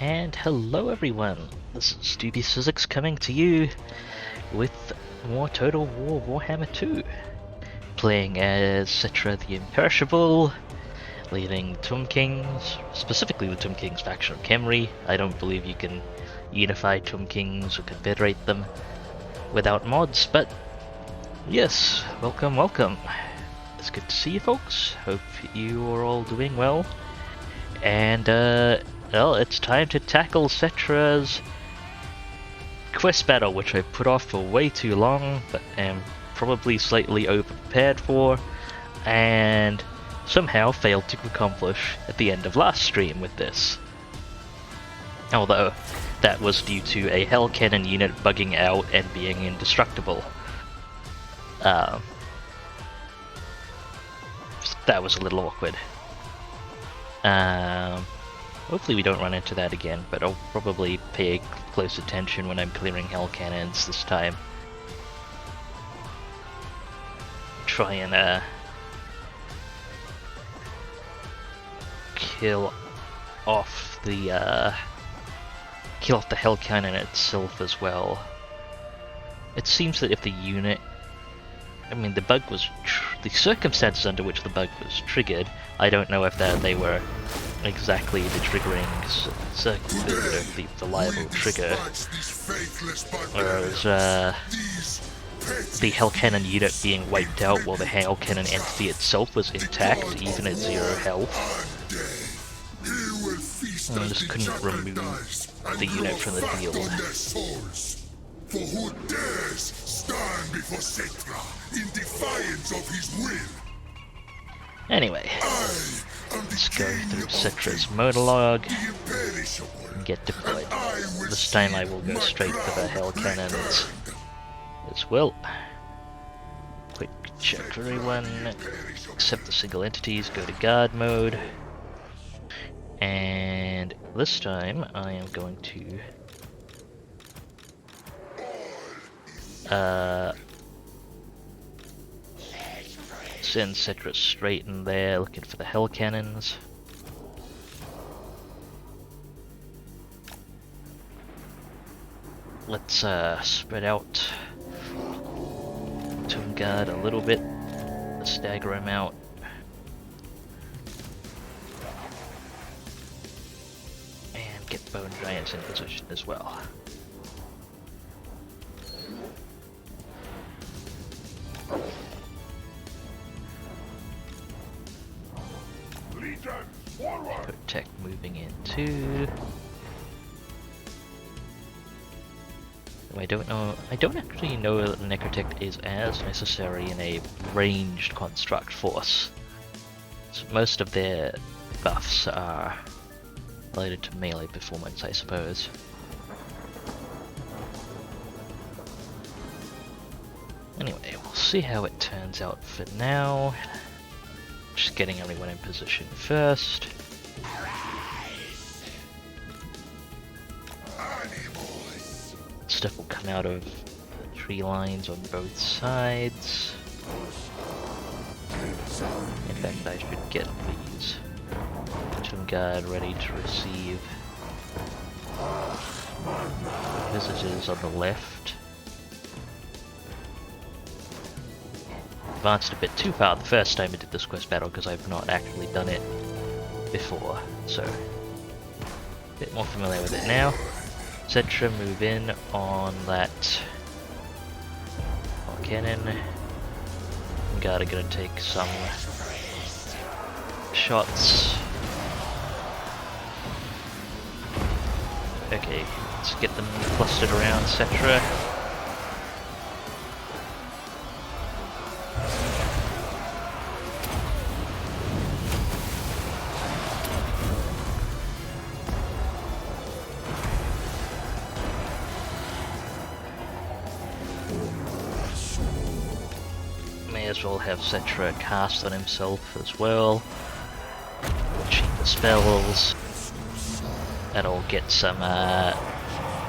And hello everyone, this is Dubious Physics coming to you with more Total War Warhammer 2. Playing as Settra the Imperishable, leading Tomb Kings, specifically the Tomb Kings faction of Khemri. I don't believe you can unify Tomb Kings or confederate them without mods, but yes, welcome. It's good to see you folks, hope you are all doing well. And well, it's time to tackle Settra's quest battle, which I put off for way too long, but am probably slightly over-prepared for, and somehow failed to accomplish at the end of last stream with this. Although, that was due to a Hell Cannon unit bugging out and being indestructible. That was a little awkward. Hopefully we don't run into that again, but I'll probably pay close attention when I'm clearing Hell Cannons this time. Try and kill off the Hell Cannon itself as well. It seems that if the unit, I mean, the bug was the circumstances under which the bug was triggered, I don't know if they were exactly the triggering the reliable trigger, whereas the Hell Cannon unit being wiped out while the Hell Cannon entity itself was intact, even at 0 health. I just couldn't remove the unit from the field. For who dares stand before Settra in defiance of his will? Anyway, let's go through Settra's monologue and get deployed. This time I will go straight for the Hell Cannons as well. Quick check for everyone, except the single entities, go to guard mode. And this time I am going to send Settra straight in there, looking for the Hell Cannons. Let's spread out Tomb Guard a little bit, stagger him out. And get Bone Giants in position as well. Protect moving in too. I don't actually know that Necrotect is as necessary in a ranged construct force. So most of their buffs are related to melee performance, I suppose. Anyway, we'll see how it turns out for now. Just getting everyone in position first. Stuff will come out of the tree lines on both sides. In fact, I should get these Tomb Guard ready to receive visitors on the left. Advanced a bit too far the first time I did this quest battle because I've not actually done it before, so a bit more familiar with it now. Settra, move in on that Hell Cannon. Guard are gonna take some shots. Okay, let's get them clustered around Settra. May as well have Settra cast on himself as well. Cheat the spells. That'll get some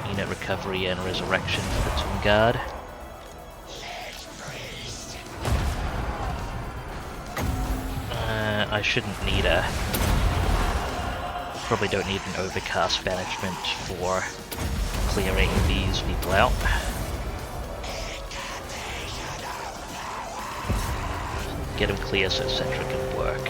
unit recovery and resurrection for the Tomb Guard. I shouldn't need a Probably don't need an overcast management for clearing these people out. Get them clear so Settra can work.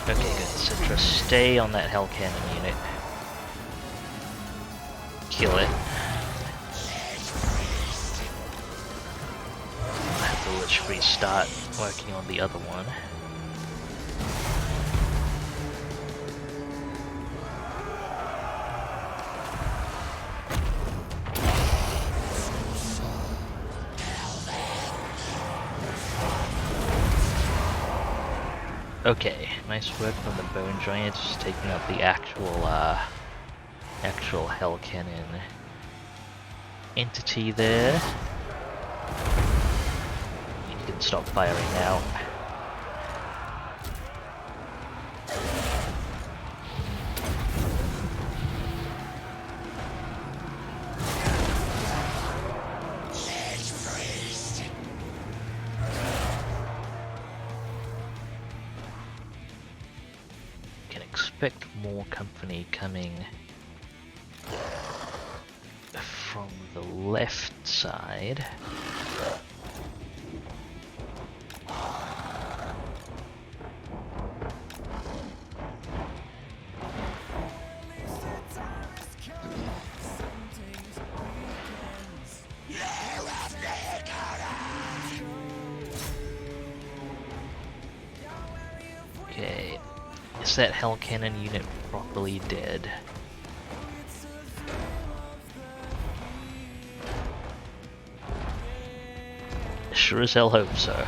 Okay, good. Settra, stay on that Hell Cannon unit. Kill it. Have the Lich Priest start working on the other one. Okay, nice work from the Bone Giants, taking out the actual Hell Cannon entity there. You can stop firing now. Expect more company coming from the left side. Okay. Is that Hell Cannon unit properly dead? Sure as hell hope so.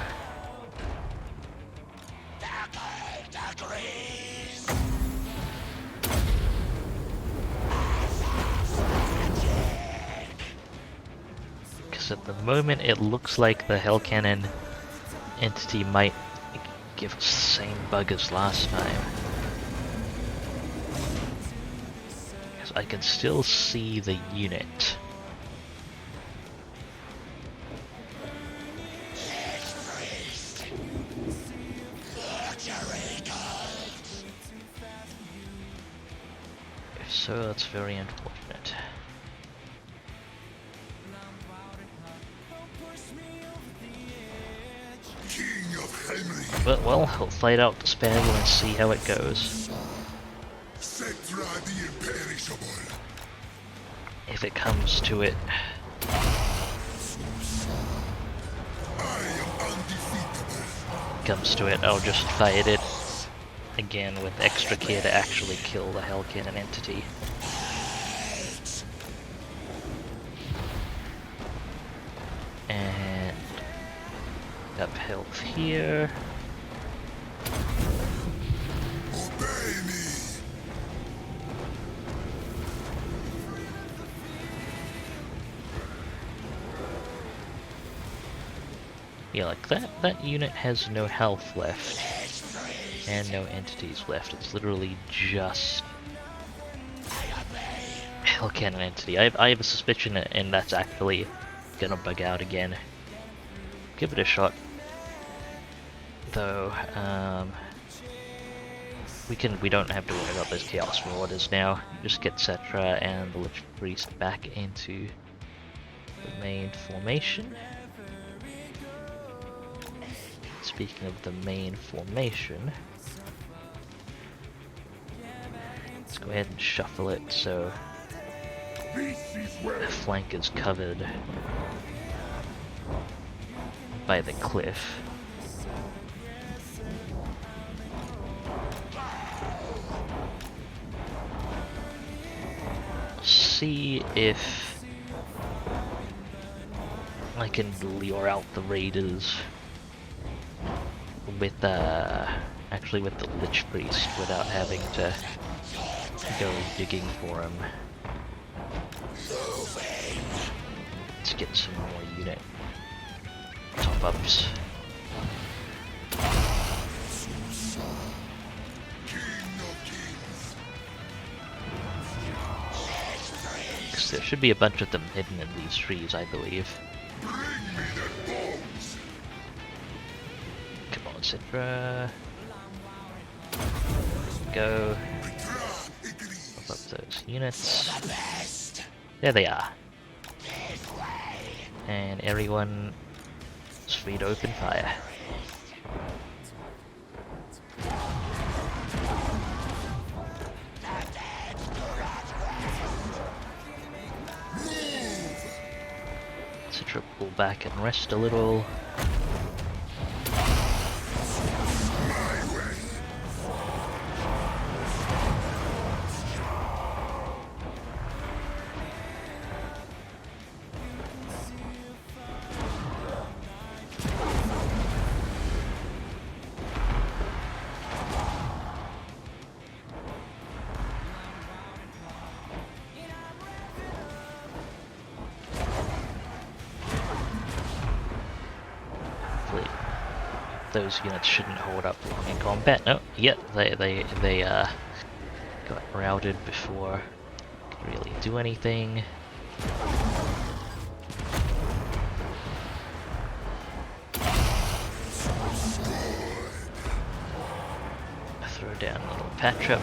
Because at the moment it looks like the Hell Cannon entity might give us the same bug as last time. I can still see the unit. If so, that's very unfortunate. But well, we'll fight out the Spaniel and see how it goes. Settra the Imperishable. If it comes to it. I am undefeatable. Comes to it, I'll just fight it again with extra care to actually kill the Hell Cannon entity. And up health here. Obey me. Yeah, like that unit has no health left. And no entities left. It's literally just Hell Cannon entity. I have a suspicion and that's actually gonna bug out again. Give it a shot. Though, we don't have to worry about those Chaos Marauders now. Just get Settra and the Lich Priest back into the main formation. Speaking of the main formation, let's go ahead and shuffle it so the flank is covered by the cliff. See if I can lure out the raiders with actually with the Lich Priest without having to go digging for him. Let's get some more unit top-ups. King trees. There should be a bunch of them hidden in these trees, I believe. Bring me the bones. Come on, Settra. Go. Pop up those units. There they are. And everyone is free to open fire. Settra, pull back and rest a little. Those units shouldn't hold up long in combat. No, yet they got routed before could really do anything. Throw down a little patch up.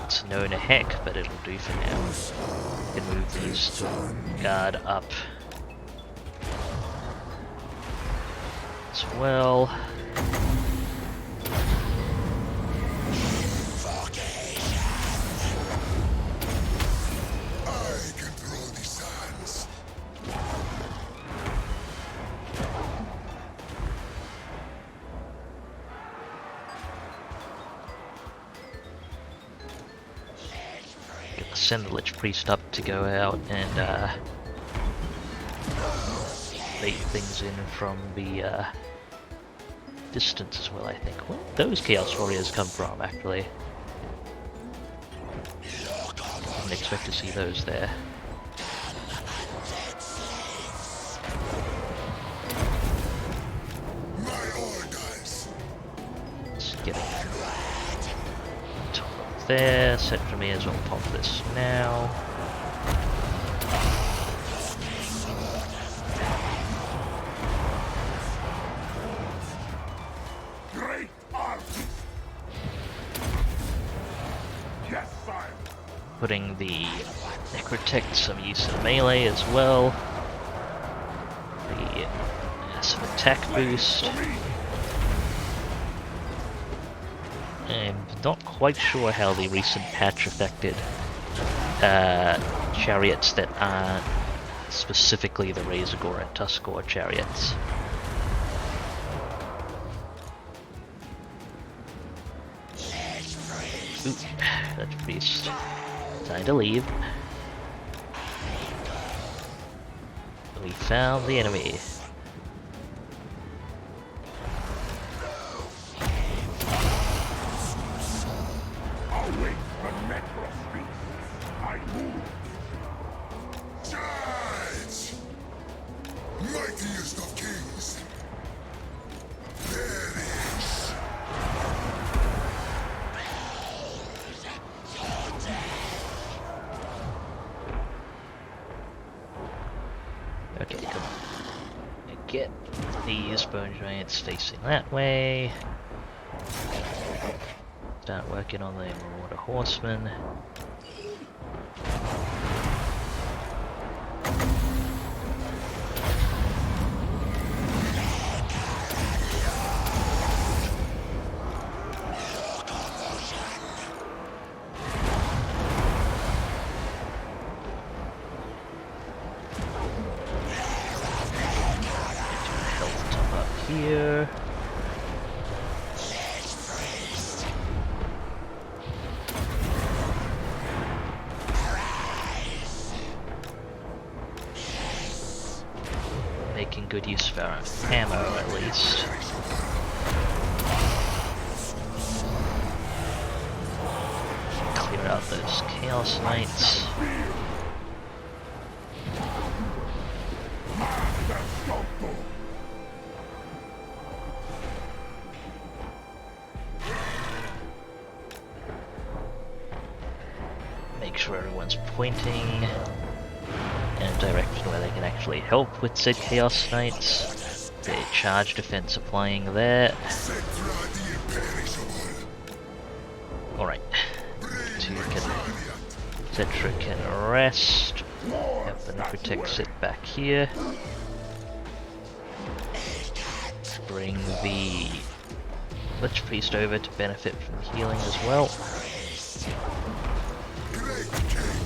It's no to heck, but it'll do for now. Can move these to guard up as well. I control the sands. Send the Lich Priest up to go out and bait things in from the distance as well, I think. Where did those Chaos Warriors come from, actually? Didn't expect to see those there. My orders. Just getting top up there. Settra may as well pop this now. Great armies. Yes, sire. Putting the Necrotect some use in melee as well. The massive attack boost. I'm not quite sure how the recent patch affected chariots that aren't specifically the Razorgore and Tuskgore chariots. Ooh, that priest. Time to leave. We found the enemy. Await the necros beast. I move. Charge! Mightiest of kings. Perish. Okay, come on. Get these bone giants facing that way. Start working on the Marauder Horsemen. Health top up here. Making good use of our ammo, at least. Clear out those Chaos Knights. make sure everyone's pointing in a direction where they can actually help with said Chaos Knights. The charge defense applying there. Settra the imperishable. Alright. Settra can rest. Have the Necrotech sit back here. Bring the Lich Priest over to benefit from healing as well. Great king.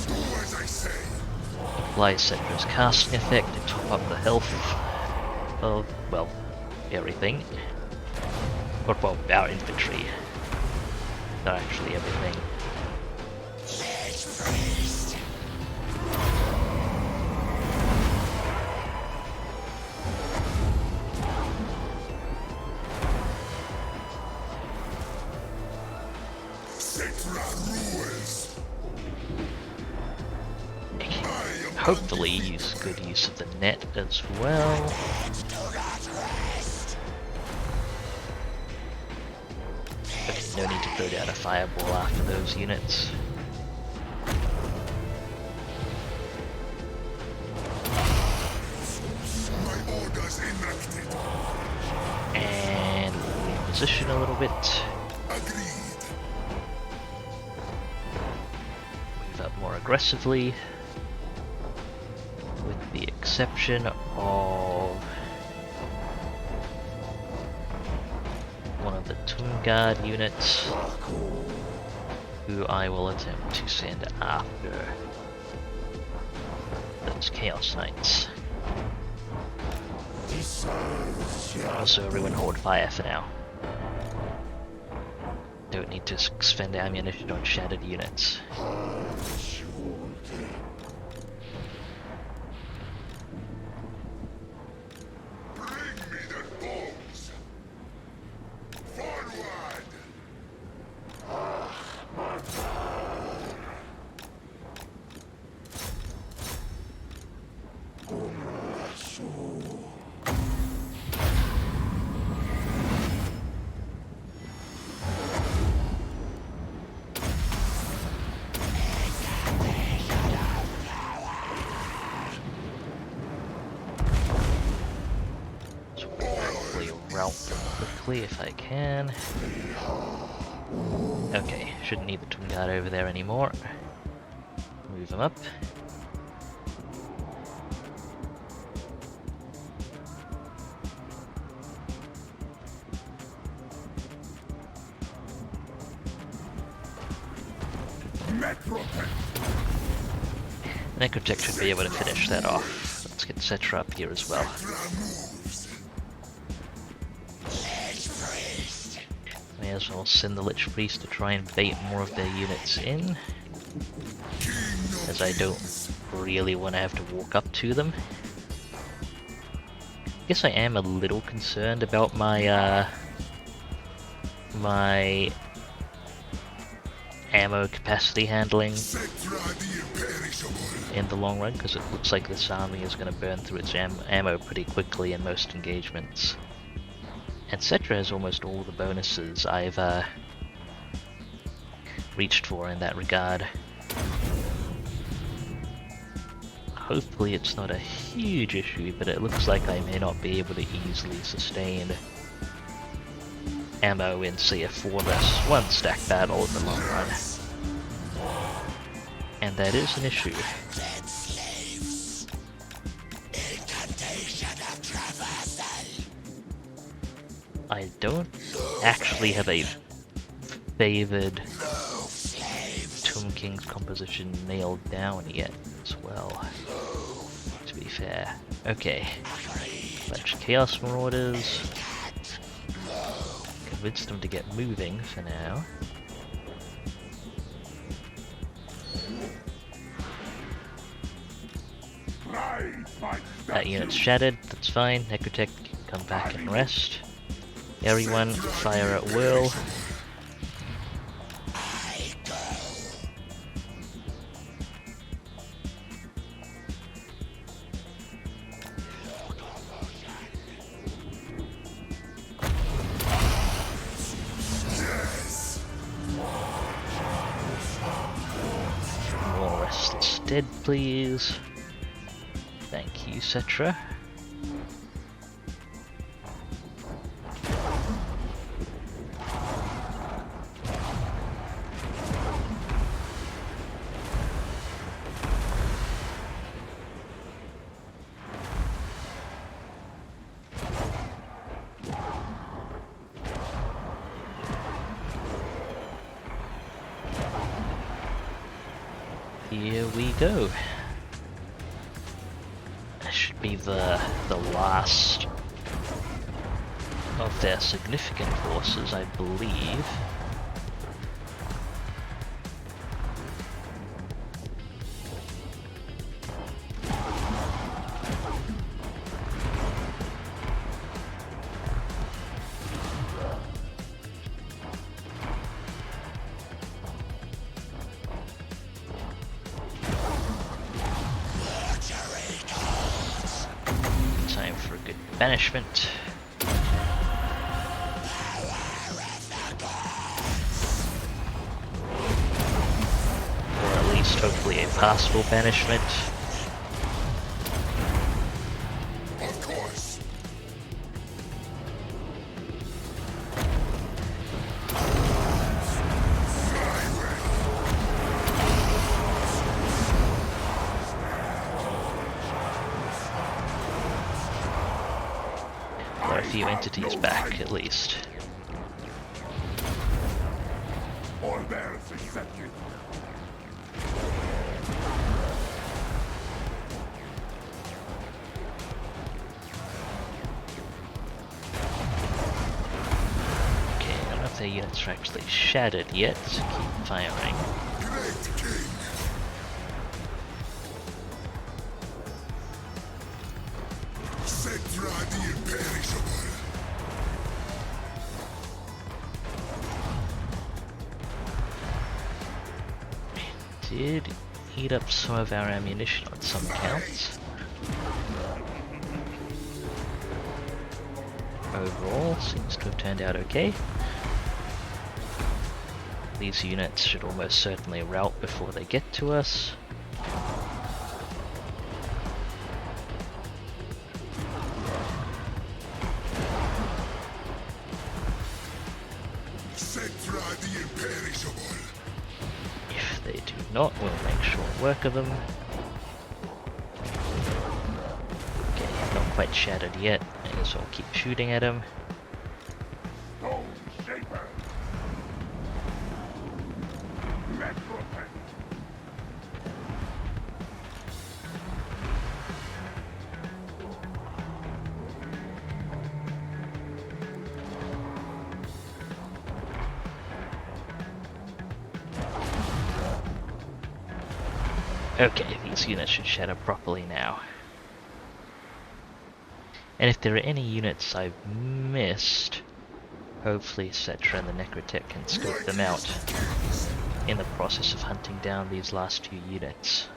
Do as I say. Apply Settra's casting effect to top up the health of, well, everything. Or, well, our infantry. Not actually everything. Settra rules. Hopefully use good use of the net as well. Okay, no need to throw down a fireball after those units. My orders enacted. And reposition a little bit. Agreed. Move up more aggressively. With the exception of one of the Tomb Guard units, who I will attempt to send after those Chaos Knights. Also, everyone hold fire for now. Don't need to expend ammunition on shattered units. Route them quickly if I can. Okay, shouldn't need the Tomb Guard over there anymore. Move them up. Necrotech should be able to finish that off. Let's get Settra up here as well. May as well send the Lich Priest to try and bait more of their units in, as I don't really want to have to walk up to them. I guess I am a little concerned about my my ammo capacity handling in the long run, because it looks like this army is going to burn through its ammo pretty quickly in most engagements. And Settra has almost all the bonuses I've reached for in that regard. Hopefully it's not a huge issue, but it looks like I may not be able to easily sustain ammo in, say, a 4 vs 1 stack battle in the long run. And that is an issue. I don't actually have a favored Tomb King's composition nailed down yet as well, to be fair. Okay, bunch of Chaos Marauders. Convince them to get moving for now. That unit's shattered, that's fine. Necrotech can come back and rest. Everyone, fire at will. dead, please. Thank you, Settra. Here we go. That should be the last of their significant forces, I believe. Time for a good banishment. Or at least hopefully a passable banishment. Of course. Or a few entities back, at least. All bearers accepted. Okay, I don't know if their units are actually shattered yet, so keep firing. Great king. Settra the imperishable. Did eat up some of our ammunition on some counts. Overall, seems to have turned out okay. These units should almost certainly rout before they get to us. Settra the imperishable. If they do not, we'll make short work of them. Okay, not quite shattered yet. May as well keep shooting at him. Stone shaper. Necropet. Okay, these units should shatter properly now. And if there are any units I've missed, hopefully Settra and the Necrotech can scope them out in the process of hunting down these last few units.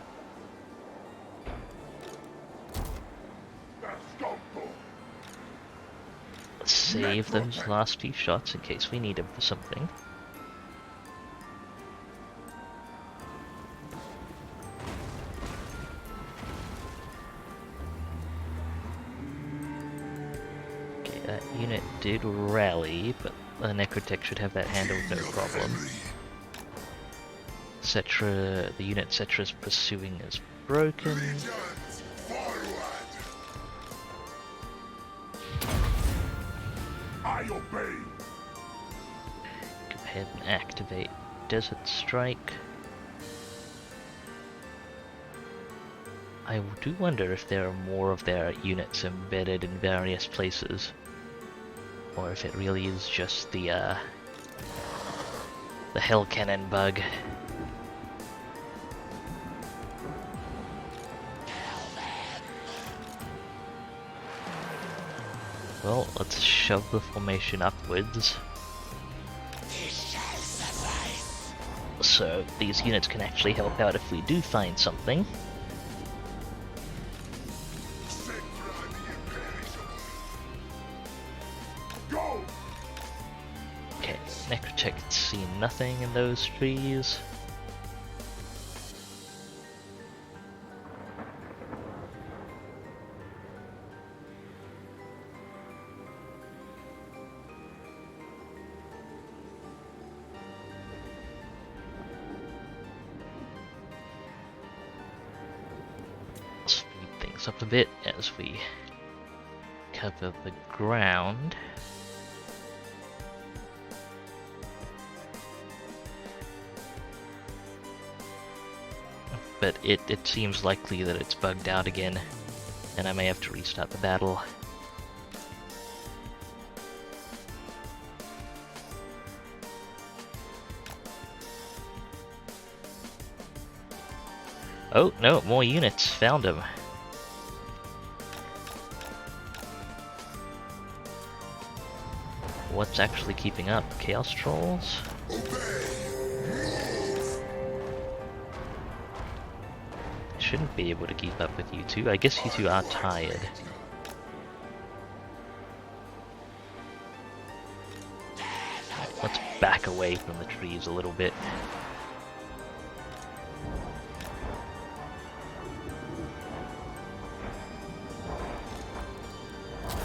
Let's save those last few shots in case we need them for something. That unit did rally, but the Necrotech should have that handled no problem. Settra, the unit Settra's pursuing is broken. Legions, forward. I obey. Go ahead and activate Desert Strike. I do wonder if there are more of their units embedded in various places, or if it really is just the Hell Cannon bug. Well, let's shove the formation upwards. So these units can actually help out if we do find something. Okay, Necrotech can see nothing in those trees. things up a bit as we cover the ground. But it seems likely that it's bugged out again, and I may have to restart the battle. Oh, no, more units. Found them. What's actually keeping up? Chaos Trolls? Shouldn't be able to keep up with you two. I guess you two are tired. Let's back away from the trees a little bit.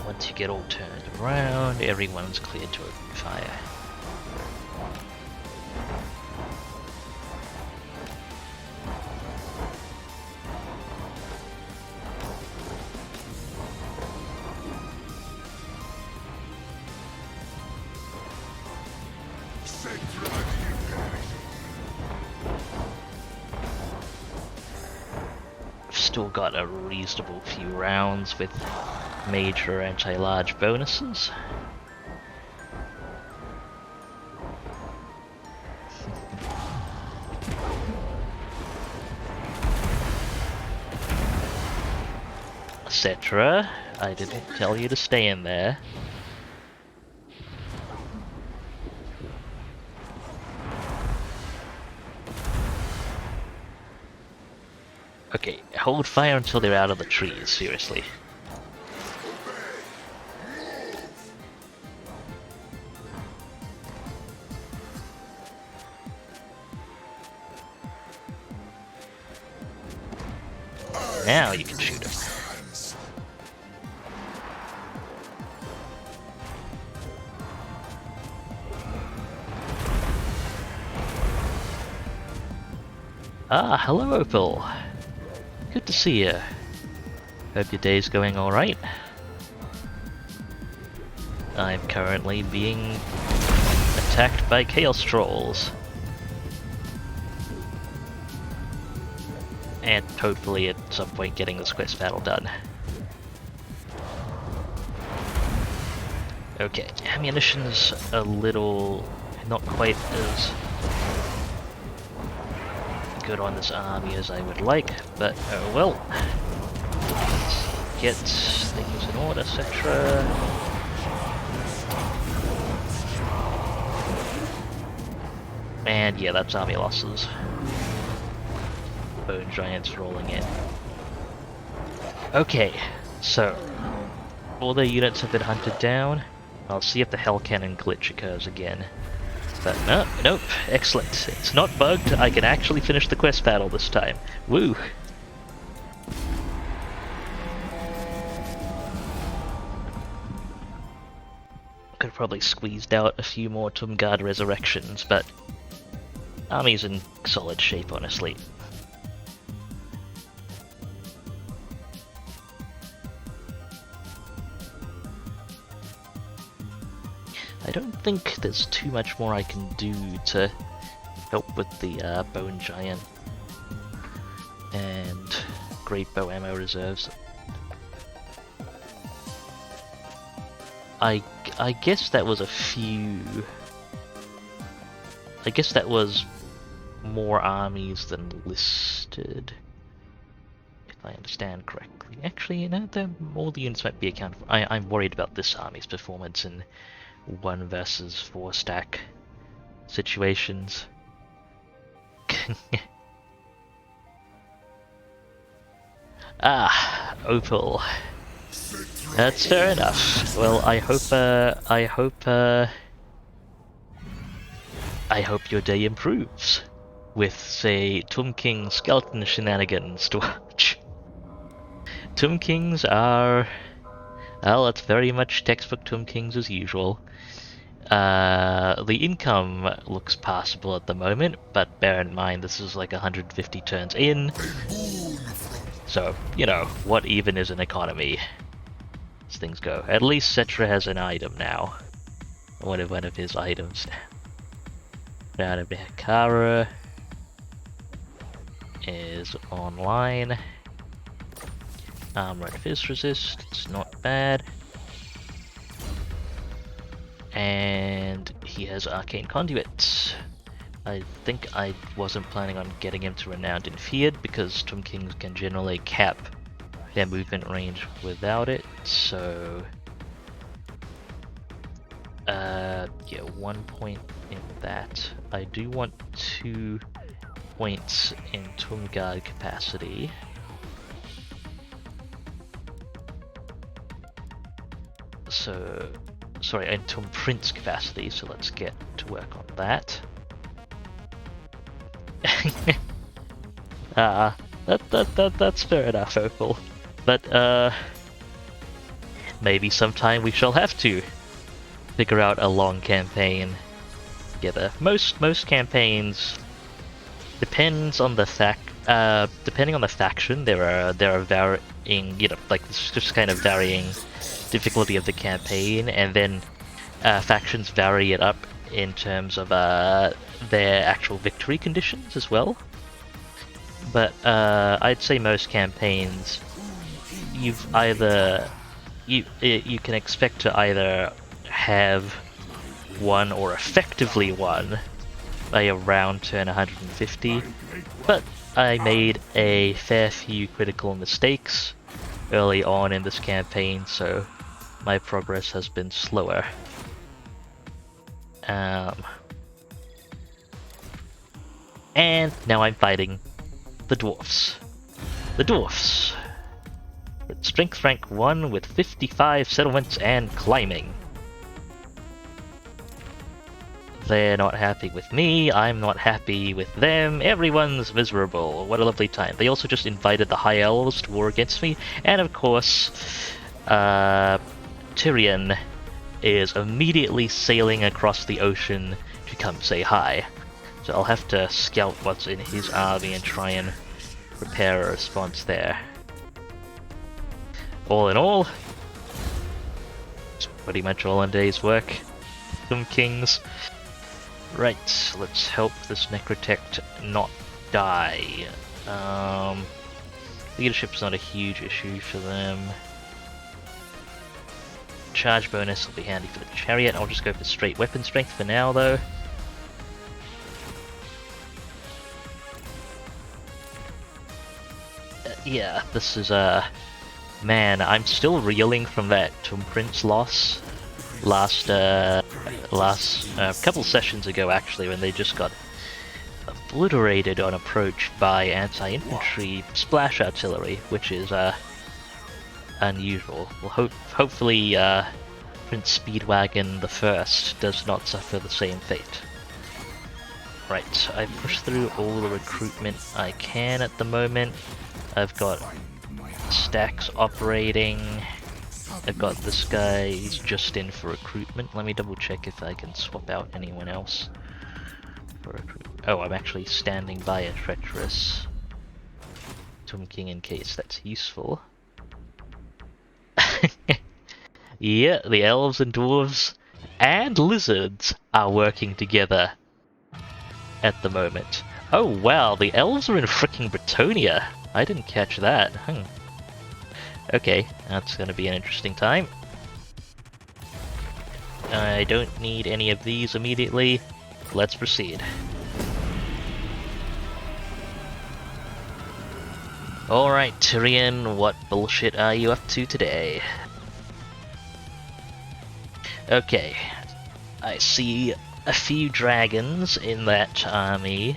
Once you get all turned around, everyone's cleared to open fire. Still got a reasonable few rounds with major anti-large bonuses. Settra, I didn't tell you to stay in there. Okay, hold fire until they're out of the trees, seriously. Now you can shoot them. Ah, hello Opal. Good to see you. Hope your day's going alright. I'm currently being attacked by Chaos Trolls. And hopefully at some point getting this quest battle done. Okay, ammunition's a little not quite as good on this army as I would like, but oh well. Let's get things in order, Settra. And yeah, that's army losses. Bone Giants rolling in. Okay, so all the units have been hunted down. I'll see if the Hell Cannon glitch occurs again. But no, nope, excellent. It's not bugged. I can actually finish the quest battle this time. Woo! Could have probably squeezed out a few more Tumgard resurrections, but army's in solid shape, honestly. I don't think there's too much more I can do to help with the Bone Giant and Great Bow ammo reserves. I guess that was a few... I guess that was more armies than listed, if I understand correctly. Actually, you know, all the units might be accounted for. I'm worried about this army's performance in 1 versus 4 stack situations. Ah, Opal. That's fair enough. Well, I hope your day improves with, say, Tomb King skeleton shenanigans to watch. Tomb Kings are, well, it's very much textbook Tomb Kings as usual. The income looks passable at the moment, but bear in mind this is like 150 turns in, So, you know, what even is an economy? As things go. At least Settra has an item now. One of his items. Out of Kara is online. Armor and fizz resist, it's not bad. And he has arcane conduits. I think I wasn't planning on getting him to renowned and feared because Tomb Kings can generally cap their movement range without it, so yeah, 1 point in that. I do want 2 points in Tomb Guard capacity. So, sorry, in Tomb Prince capacity, so let's get to work on that. That's fair enough, Opal. But, maybe sometime we shall have to figure out a long campaign together. Most campaigns depends on the depending on the faction. There are varying, you know, like it's just kind of varying difficulty of the campaign, and then factions vary it up in terms of their actual victory conditions as well. But I'd say most campaigns, you can expect to either have won or effectively won by around turn 150, but I made a fair few critical mistakes early on in this campaign, so my progress has been slower. And now I'm fighting the dwarfs. The dwarfs! Strength rank 1 with 55 settlements and climbing. They're not happy with me, I'm not happy with them, everyone's miserable. What a lovely time. They also just invited the High Elves to war against me, and of course, Tyrion is immediately sailing across the ocean to come say hi. So I'll have to scout what's in his army and try and prepare a response there. All in all, it's pretty much all in day's work. Some kings. Right, let's help this Necrotect not die. Leadership's not a huge issue for them. Charge bonus will be handy for the chariot. I'll just go for straight weapon strength for now, though. Yeah, this is man, I'm still reeling from that Tomb Prince loss last couple sessions ago, actually, when they just got obliterated on approach by anti-infantry splash artillery, which is unusual. Well, hopefully Prince Speedwagon the First does not suffer the same fate. Right, I've pushed through all the recruitment I can at the moment. I've got stacks operating. I've got this guy, he's just in for recruitment. Let me double check if I can swap out anyone else for recruitment. Oh, I'm actually standing by a treacherous Tomb King in case that's useful. Yeah, the elves and dwarves and lizards are working together at the moment. Oh wow, the elves are in fricking Bretonia. I didn't catch that. Okay, that's gonna be an interesting time. I don't need any of these immediately. Let's proceed. Alright, Tyrion, what bullshit are you up to today? Okay, I see a few dragons in that army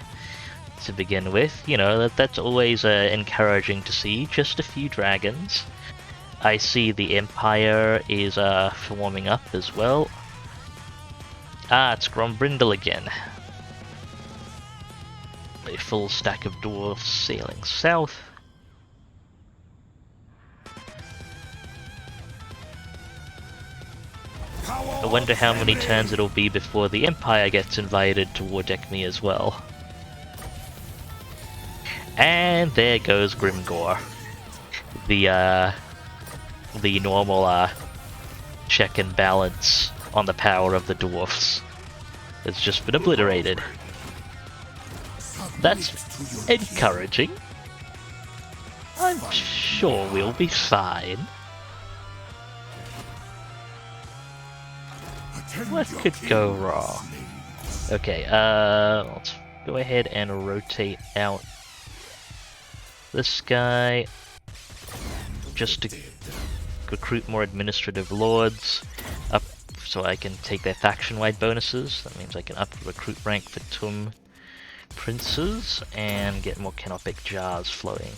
to begin with. You know, that's always encouraging to see, just a few dragons. I see the Empire is forming up as well. Ah, it's Grombrindle again. A full stack of dwarfs sailing south. I wonder how many turns it'll be before the Empire gets invited to war deck me as well. And there goes Grimgor. the normal check and balance on the power of the dwarfs has just been obliterated. That's encouraging. I'm sure we'll be fine. What could go wrong? Okay, let's go ahead and rotate out this guy just to recruit more administrative lords up so I can take their faction-wide bonuses. That means I can up the recruit rank for Tum princes and get more canopic jars flowing.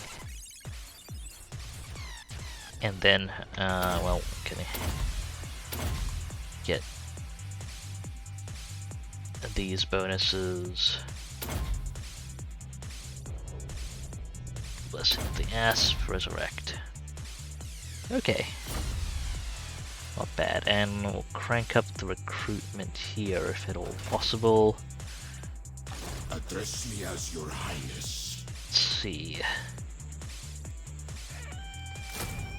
And then, well, can I get these bonuses? Blessing of the Asp, Resurrect. Okay. Not bad. And we'll crank up the recruitment here if at all possible. Address me as your highness. Let's see.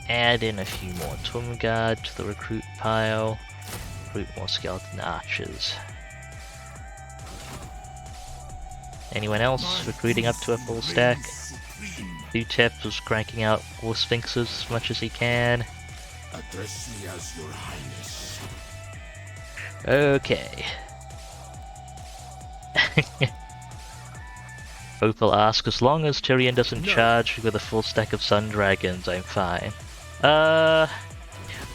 Add in a few more Tumguard to the recruit pile. Recruit more skeleton archers. Anyone else recruiting up to a full stack? Utep was cranking out more sphinxes as much as he can. Address me as your highness. Okay. Opal asks, as long as Tyrion doesn't charge with a full stack of Sun Dragons, I'm fine.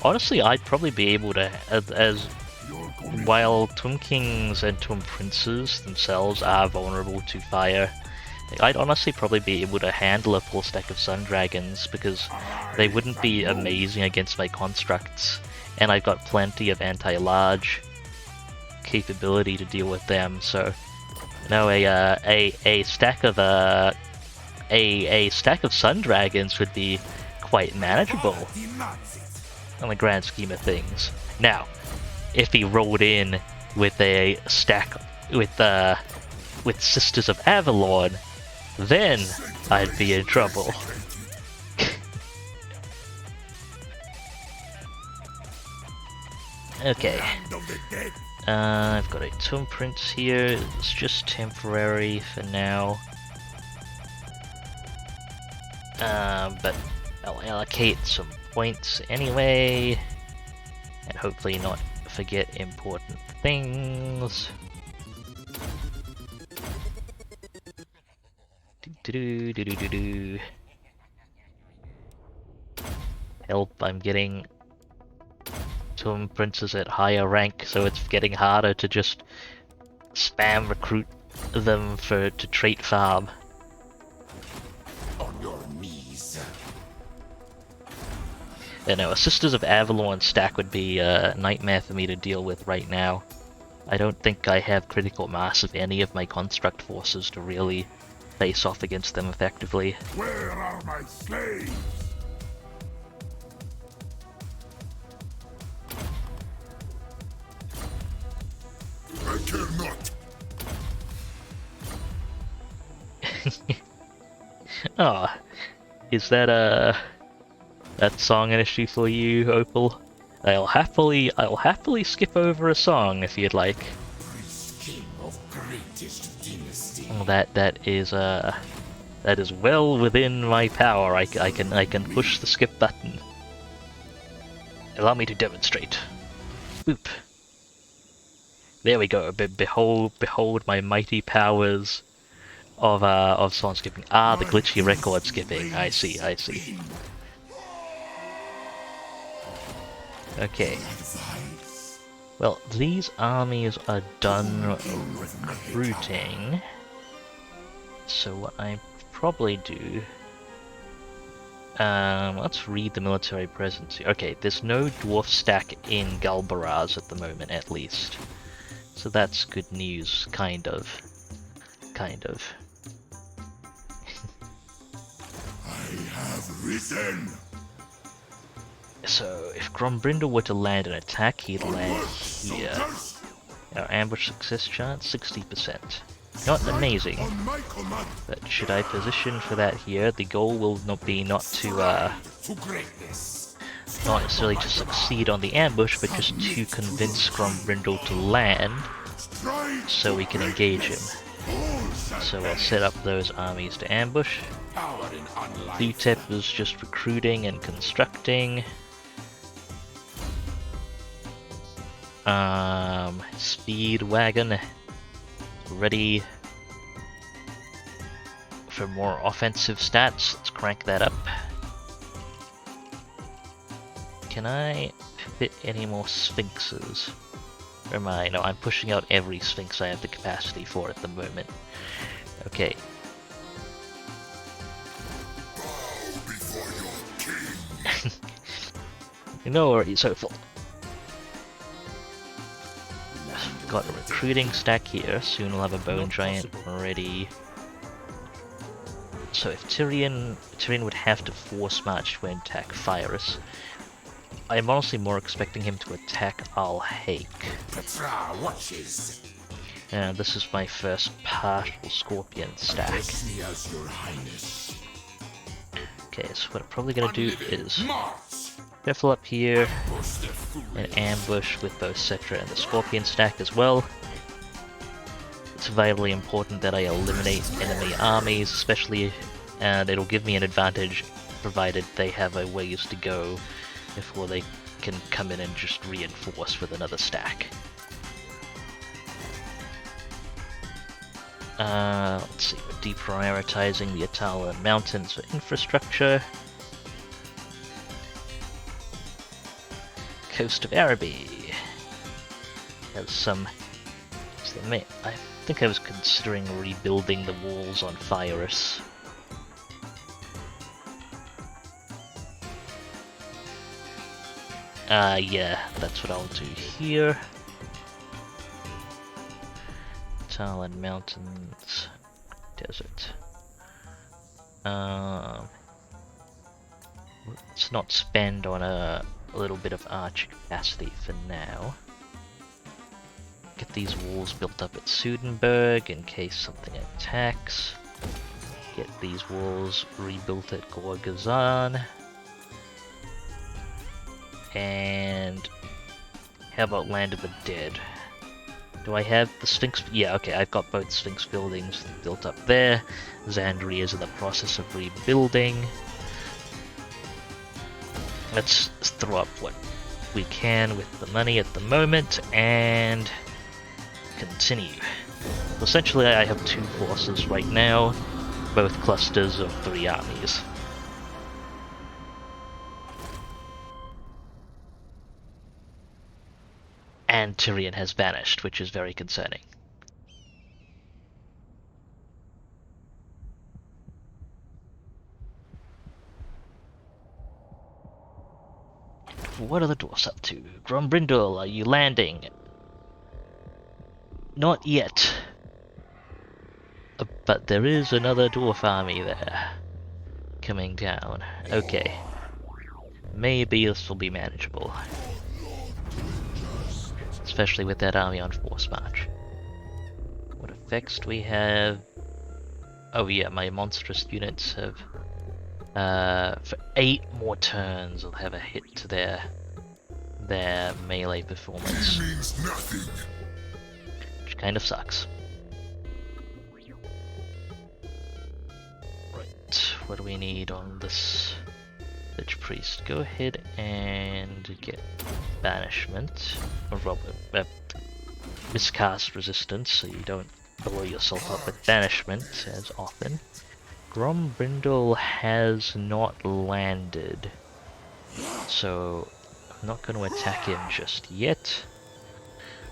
Honestly, I'd probably be able to, as while Tomb Kings and Tomb Princes themselves are vulnerable to fire, I'd honestly probably be able to handle a full stack of Sun Dragons because they wouldn't be amazing against my constructs, and I've got plenty of anti-large capability to deal with them. So, no, a stack of Sun Dragons would be quite manageable in the grand scheme of things. Now, if he rolled in with a stack with Sisters of Avalon, then I'd be in trouble. Okay. I've got a Tomb Prince here. It's just temporary for now. But I'll allocate some points anyway, and hopefully not forget important things. Help, I'm getting Tomb Princes at higher rank, so it's getting harder to just spam recruit them to trait farm. On your knees. Yeah, no, a Sisters of Avalon stack would be a nightmare for me to deal with right now. I don't think I have critical mass of any of my construct forces to really face off against them effectively. Where are my slaves? I cannot. Oh, is that that song an issue for you, Opal? I'll happily skip over a song if you'd like. King of greatest dynasty. Oh, that is well within my power. I can push the skip button. Allow me to demonstrate. Boop. There we go. Behold my mighty powers of song skipping. Ah, the glitchy record skipping. I see. Okay. Well, these armies are done recruiting. So what I probably do... let's read the military presence here. Okay, there's no dwarf stack in Galbaraz at the moment, at least. So that's good news, kind of. I have risen. So, if Grombrindle were to land an attack, he'd land here. Our ambush success chance, 60%. Not amazing, On my command. but should I position for that here, the goal will not be not to To greatness. not necessarily to succeed on the ambush, but just to convince Grombrindle to land Strive so we can engage him. So I'll set up those armies to ambush. power in unlife. Utep is just recruiting and constructing. Speed wagon ready for more offensive stats. Let's crank that up. Can I fit any more sphinxes? Or am I? No, I'm pushing out every sphinx I have the capacity for at the moment. Okay. Bow before your king. No worries, hopeful. Got a recruiting stack here. Soon we'll have a bone giant ready. So if Tyrion would have to force march to attack Fyrus. I'm honestly more expecting him to attack Al-Haik. Settra watches. And this is my first partial Scorpion stack. Address me as your highness. Okay, so what I'm probably gonna do is Mars. shuffle up here Push the fool. and ambush with both Settra and the Scorpion stack as well. It's vitally important that I eliminate enemy armies, especially, and it'll give me an advantage provided they have a ways to go before they can come in and just reinforce with another stack. Let's see, we're deprioritizing the Atala Mountains for infrastructure. Coast of Araby has some. So I think I was considering rebuilding the walls on Fyrus. Yeah, that's what I'll do here. Talon Mountains, Desert. Let's not spend on a little bit of archer capacity for now. Get these walls built up at Sudenburg in case something attacks. Get these walls rebuilt at Gorgazan. And how about Land of the Dead? Do I have the Sphinx? Yeah, okay, I've got both Sphinx buildings built up there. Xandria is in the process of rebuilding. Let's throw up what we can with the money at the moment and continue. Essentially, I have two forces right now, both clusters of 3 armies. And Tyrion has vanished, which is very concerning. What are the dwarfs up to? Grombrindle, are you landing? Not yet. But there is another dwarf army there. Coming down. Okay. Maybe this will be manageable. Especially with that army on force march. What effects do we have? Oh yeah, my monstrous units have for 8 more turns I'll have a hit to their melee performance. He means nothing. Which kind of sucks. Right, what do we need on this Lich Priest? Go ahead and get banishment, or miscast resistance, so you don't blow yourself up with banishment as often. Grombrindle has not landed, so I'm not going to attack him just yet.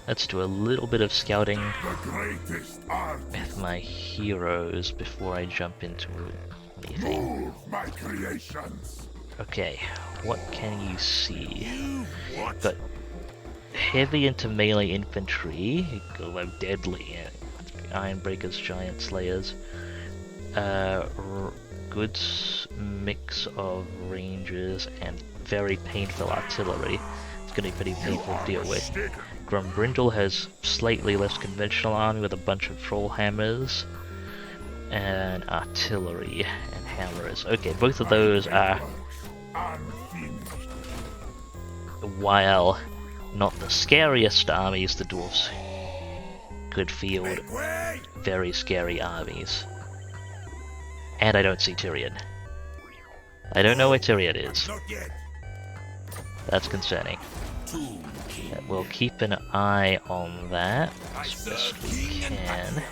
Let's do a little bit of scouting The greatest art. with my heroes before I jump into anything. Move my creations. Okay, what can you see? What? Got heavy into melee infantry, although deadly. Ironbreakers, Giant Slayers. Good mix of rangers and very painful artillery. it's going to be pretty painful to deal with. Grumbrindle has slightly less conventional army with a bunch of troll hammers and artillery and hammers. Okay, both of those are, while not the scariest armies, the dwarves could field very scary armies. And I don't see Tyrion. I don't know where Tyrion is. That's concerning. We'll keep an eye on that as best we can.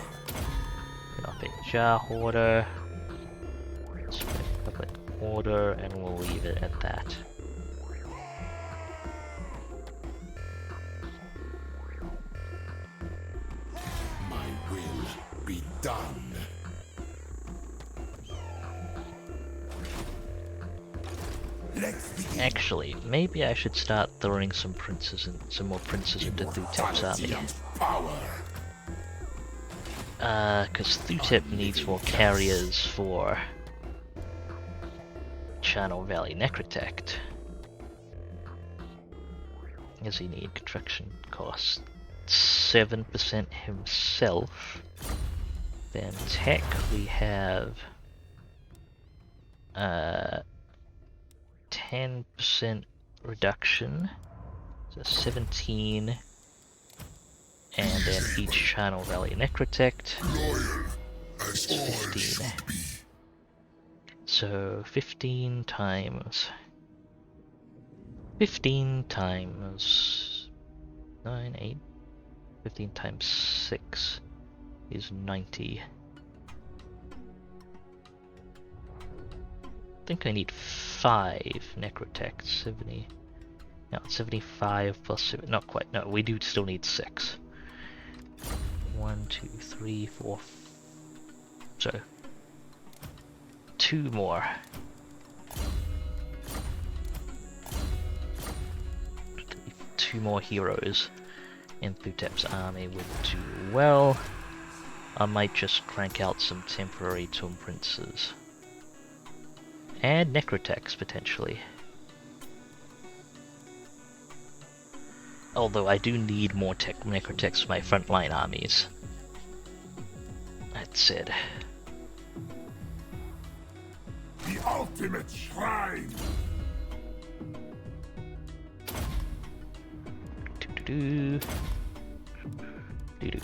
Up in Jar Hoarder. Public Order, and we'll leave it at that. My will be done. Actually, maybe I should start throwing some more princes into Thutep's army. Because Thutep needs more carriers for Channel Valley Necrotect. Does he need construction cost? 7% himself. Then tech we have 10% reduction, so 17, and then each Channel Valley Necrotect is 15. So 15 times 9, 8, 15 times 6 is 90. I think I need 5 Necrotech, 70. No, 75 plus 7, not quite, no, we do still need 6. 1, 2, 3, 4, so 2 more. 2 more heroes in Thutep's army would do well. I might just crank out some temporary Tomb Princes. And Necrotechs, potentially. Although I do need more Necrotechs for my frontline armies. That said. The ultimate shrine! Doo-doo-doo. Doo-doo.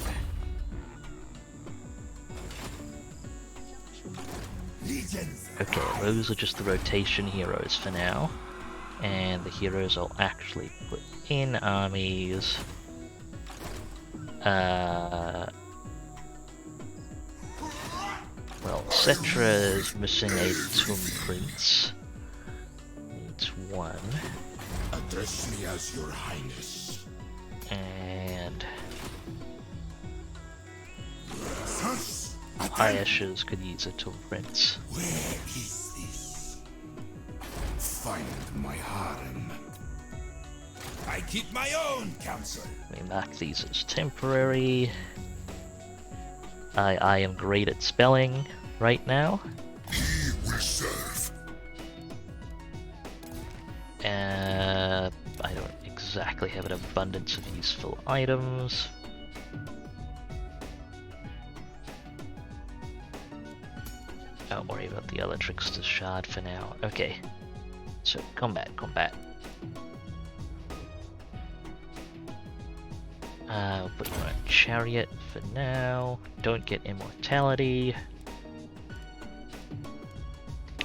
Okay, those are just the rotation heroes for now. And the heroes I'll actually put in armies. Well, Settra is missing a Tomb Prince. Needs 1. Address me as your highness. And High Ashes could use a Tomb Prince. Where is this? Find my harem. I keep my own counsel. We mark these as temporary. I am great at spelling right now. He will serve. I don't exactly have an abundance of useful items. Don't worry about the other Trickster's Shard for now. Okay, so combat. I'll put you on a chariot for now. Don't get immortality.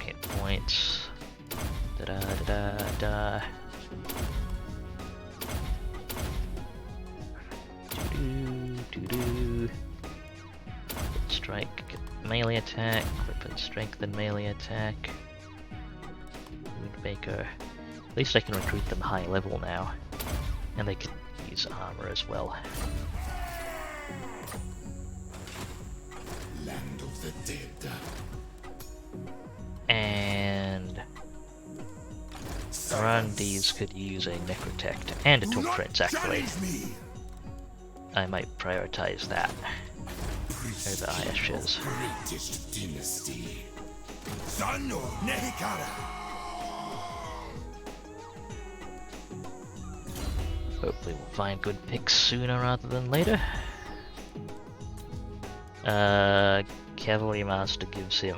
Hit points. Da-da-da-da-da. Doo-doo. Strike, melee attack, weapon strength and melee attack. Woundmaker. At least I can recruit them high level now. And they can use armor as well. Land of the dead. And Randy's could use a Necrotect and a Tomb Prince actually. I might prioritize that over Ashes. Greatest dynasty. Son of Nehikara. Hopefully we'll find good picks sooner rather than later. Cavalry Master gives him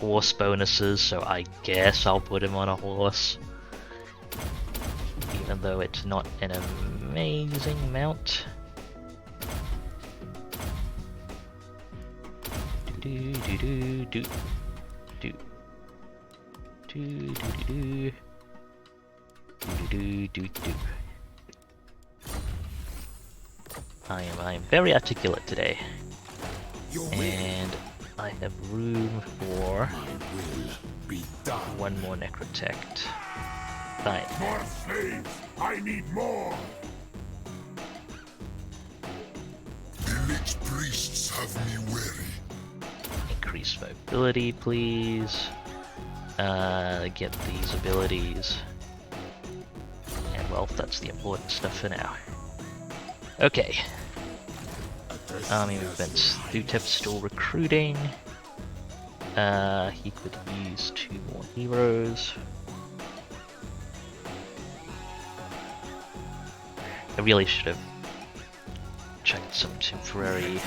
horse bonuses, so I guess I'll put him on a horse. Even though it's not an amazing mount. Do do do do do do do do do do do do. I am very articulate today, and I have room for one more necrotect. Fine. More slaves! I need more! Elite priests have me weary. Increase mobility, please. Get these abilities. And well, that's the important stuff for now. Okay. Army movements. Dutep's still recruiting. He could use 2 more heroes. I really should have checked some temporary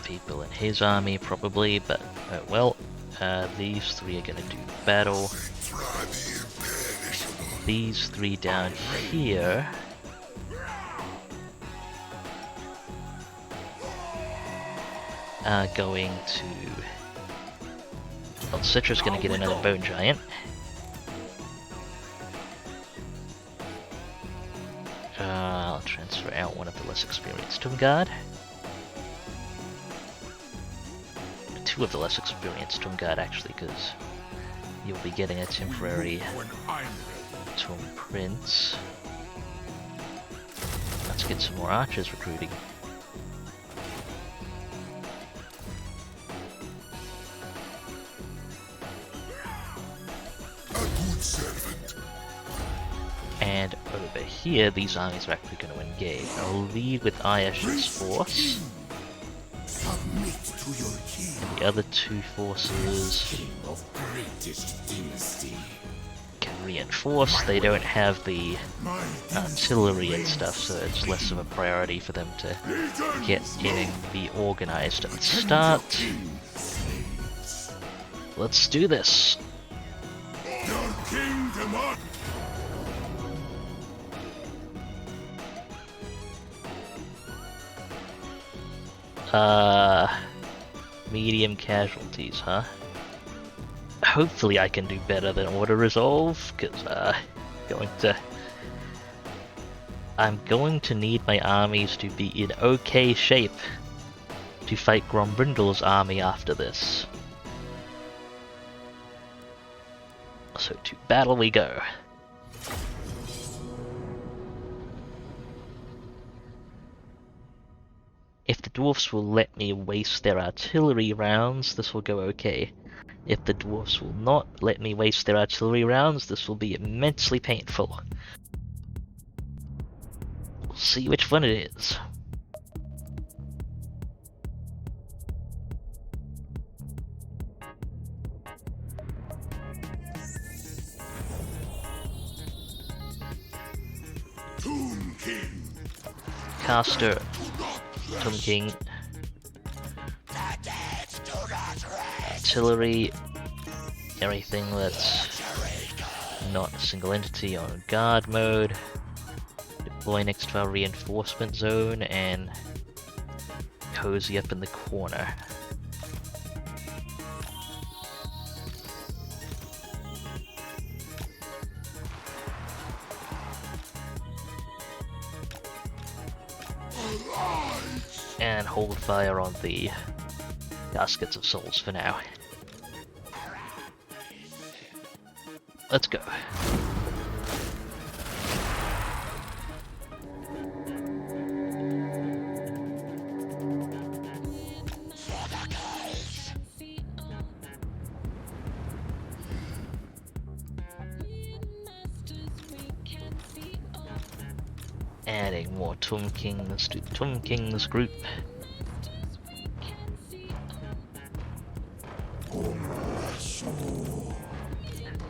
people in his army, probably, but well, these 3 are gonna do battle. These 3 down here are going to... Well, Settra's gonna get another Bone Giant. I'll transfer out one of the less experienced Tomb Guard. 2 of the less experienced Tomb Guard, actually, because you'll be getting a temporary Tomb Prince. Let's get some more archers recruiting. A good servant. And over here, these armies are actually going to engage. I'll lead with Ayash's force. Submit to your king. And the other 2 forces Of greatest dynasty. can reinforce. They don't have the My artillery and stuff, so it's less of a priority for them to get in and be organized at the start. Let's do this. Your kingdom on. Medium casualties, huh? Hopefully I can do better than auto resolve, because I'm going to need my armies to be in okay shape to fight Grombrindal's army after this. So to battle we go. If the dwarfs will let me waste their artillery rounds, this will go okay. If the dwarfs will not let me waste their artillery rounds, this will be immensely painful. We'll see which one it is. Tomb King. Caster, Tomb King, artillery, everything that's not a single entity on guard mode, deploy next to our reinforcement zone, and cozy up in the corner. And hold fire on the Caskets of Souls for now. Let's go. Adding more Tomb Kings to the Tomb Kings group.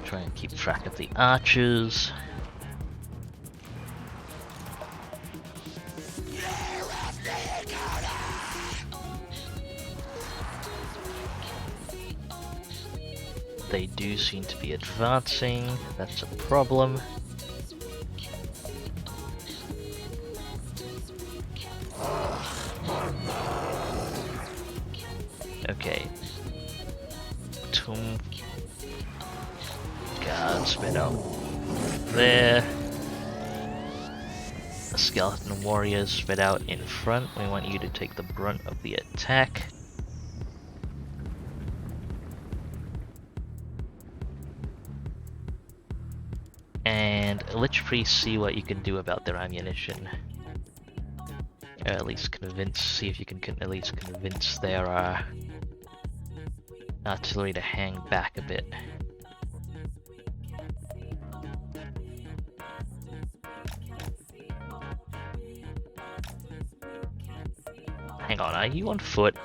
Try and keep track of the archers. they do seem to be advancing. That's a problem. Okay. Tomb guards been out there. The skeleton warriors spread out in front. We want you to take the brunt of the attack. And Lich Priest, see what you can do about their ammunition. Or at least see if you can at least convince their artillery to hang back a bit. Hang on, are you on foot?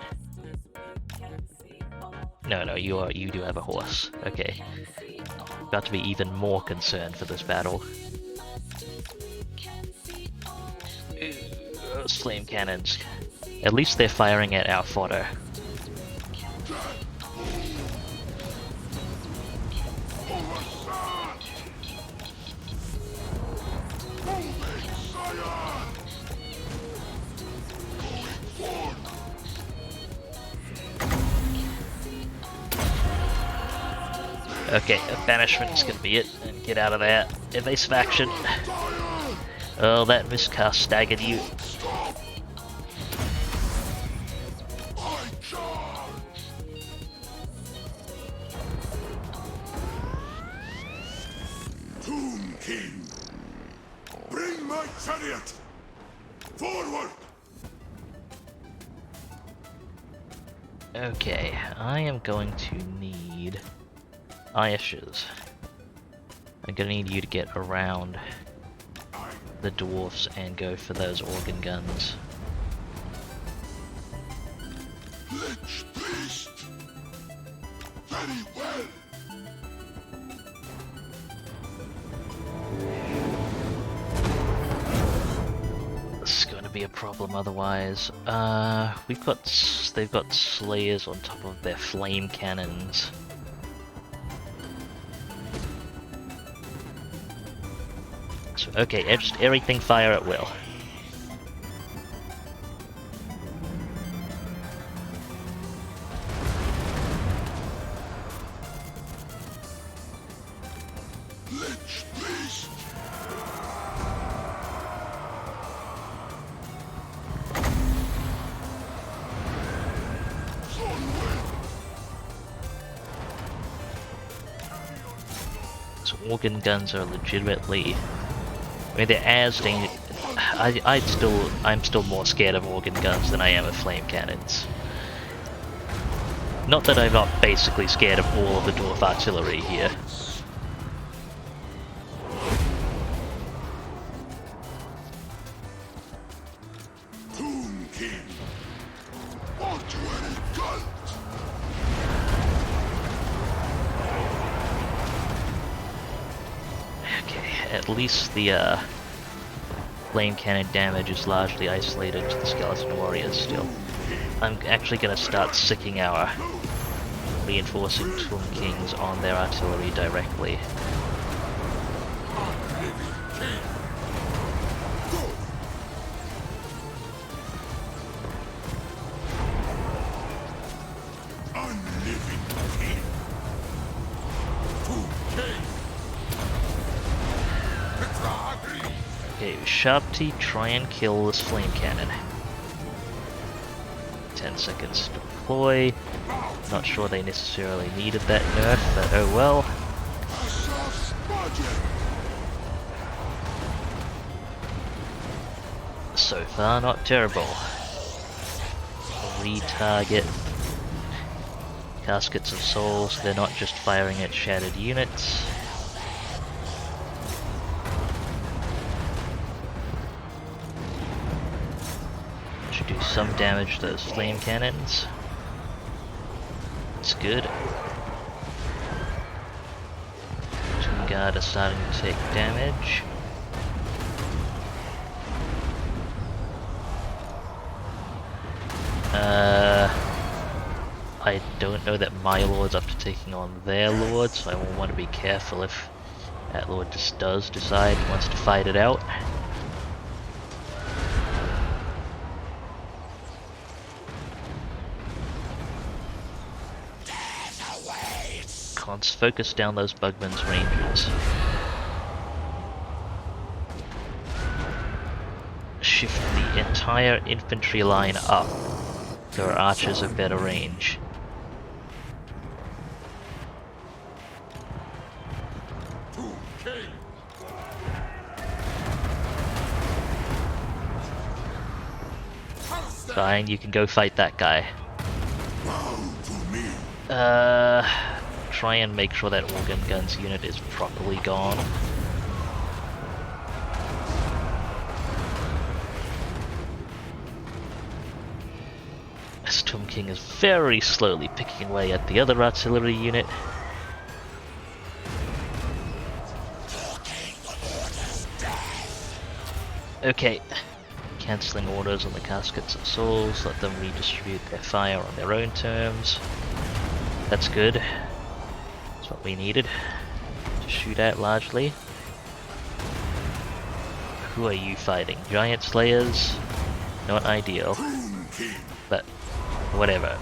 No, you do have a horse. Okay. About to be even more concerned for this battle. Those flame cannons. At least they're firing at our fodder. Okay, a banishment is gonna be it, and get out of there. Evasive action. Oh, that miscast staggered you. Tomb King, bring my chariot forward. Okay, I am going to need Ayeshes. I'm gonna need you to get around the dwarfs and go for those organ guns. Lich Priest, very well. This is going to be a problem otherwise. They've got slayers on top of their flame cannons. So, okay, just everything fire at will. Lich Priest. So organ guns are legitimately, I mean, they're as dangerous. I'm still more scared of organ guns than I am of flame cannons. Not that I'm not basically scared of all of the dwarf artillery here. Tomb King, mortuary cult. Okay, at least the flame cannon damage is largely isolated to the skeleton warriors still. I'm actually going to start sicking our reinforcing Tomb Kings on their artillery directly. Okay, Sharpty, try and kill this flame cannon. 10 seconds to deploy. Not sure they necessarily needed that nerf, but oh well. So far, not terrible. Retarget. Caskets of Souls, they're not just firing at shattered units. Should do some damage to those flame cannons. It's good. Tomb Guard are starting to take damage. I don't know that my lord's after taking on their lord, so I will want to be careful if that lord just does decide he wants to fight it out. Can't focus down those Bugman's rangers. Shift the entire infantry line up so our archers have better range. Fine, you can go fight that guy. Try and make sure that organ guns unit is properly gone. Tomb King is very slowly picking away at the other artillery unit. Okay, cancelling orders on the Caskets of Souls, let them redistribute their fire on their own terms. That's good. That's what we needed to shoot at largely. Who are you fighting? Giant Slayers? Not ideal, but whatever.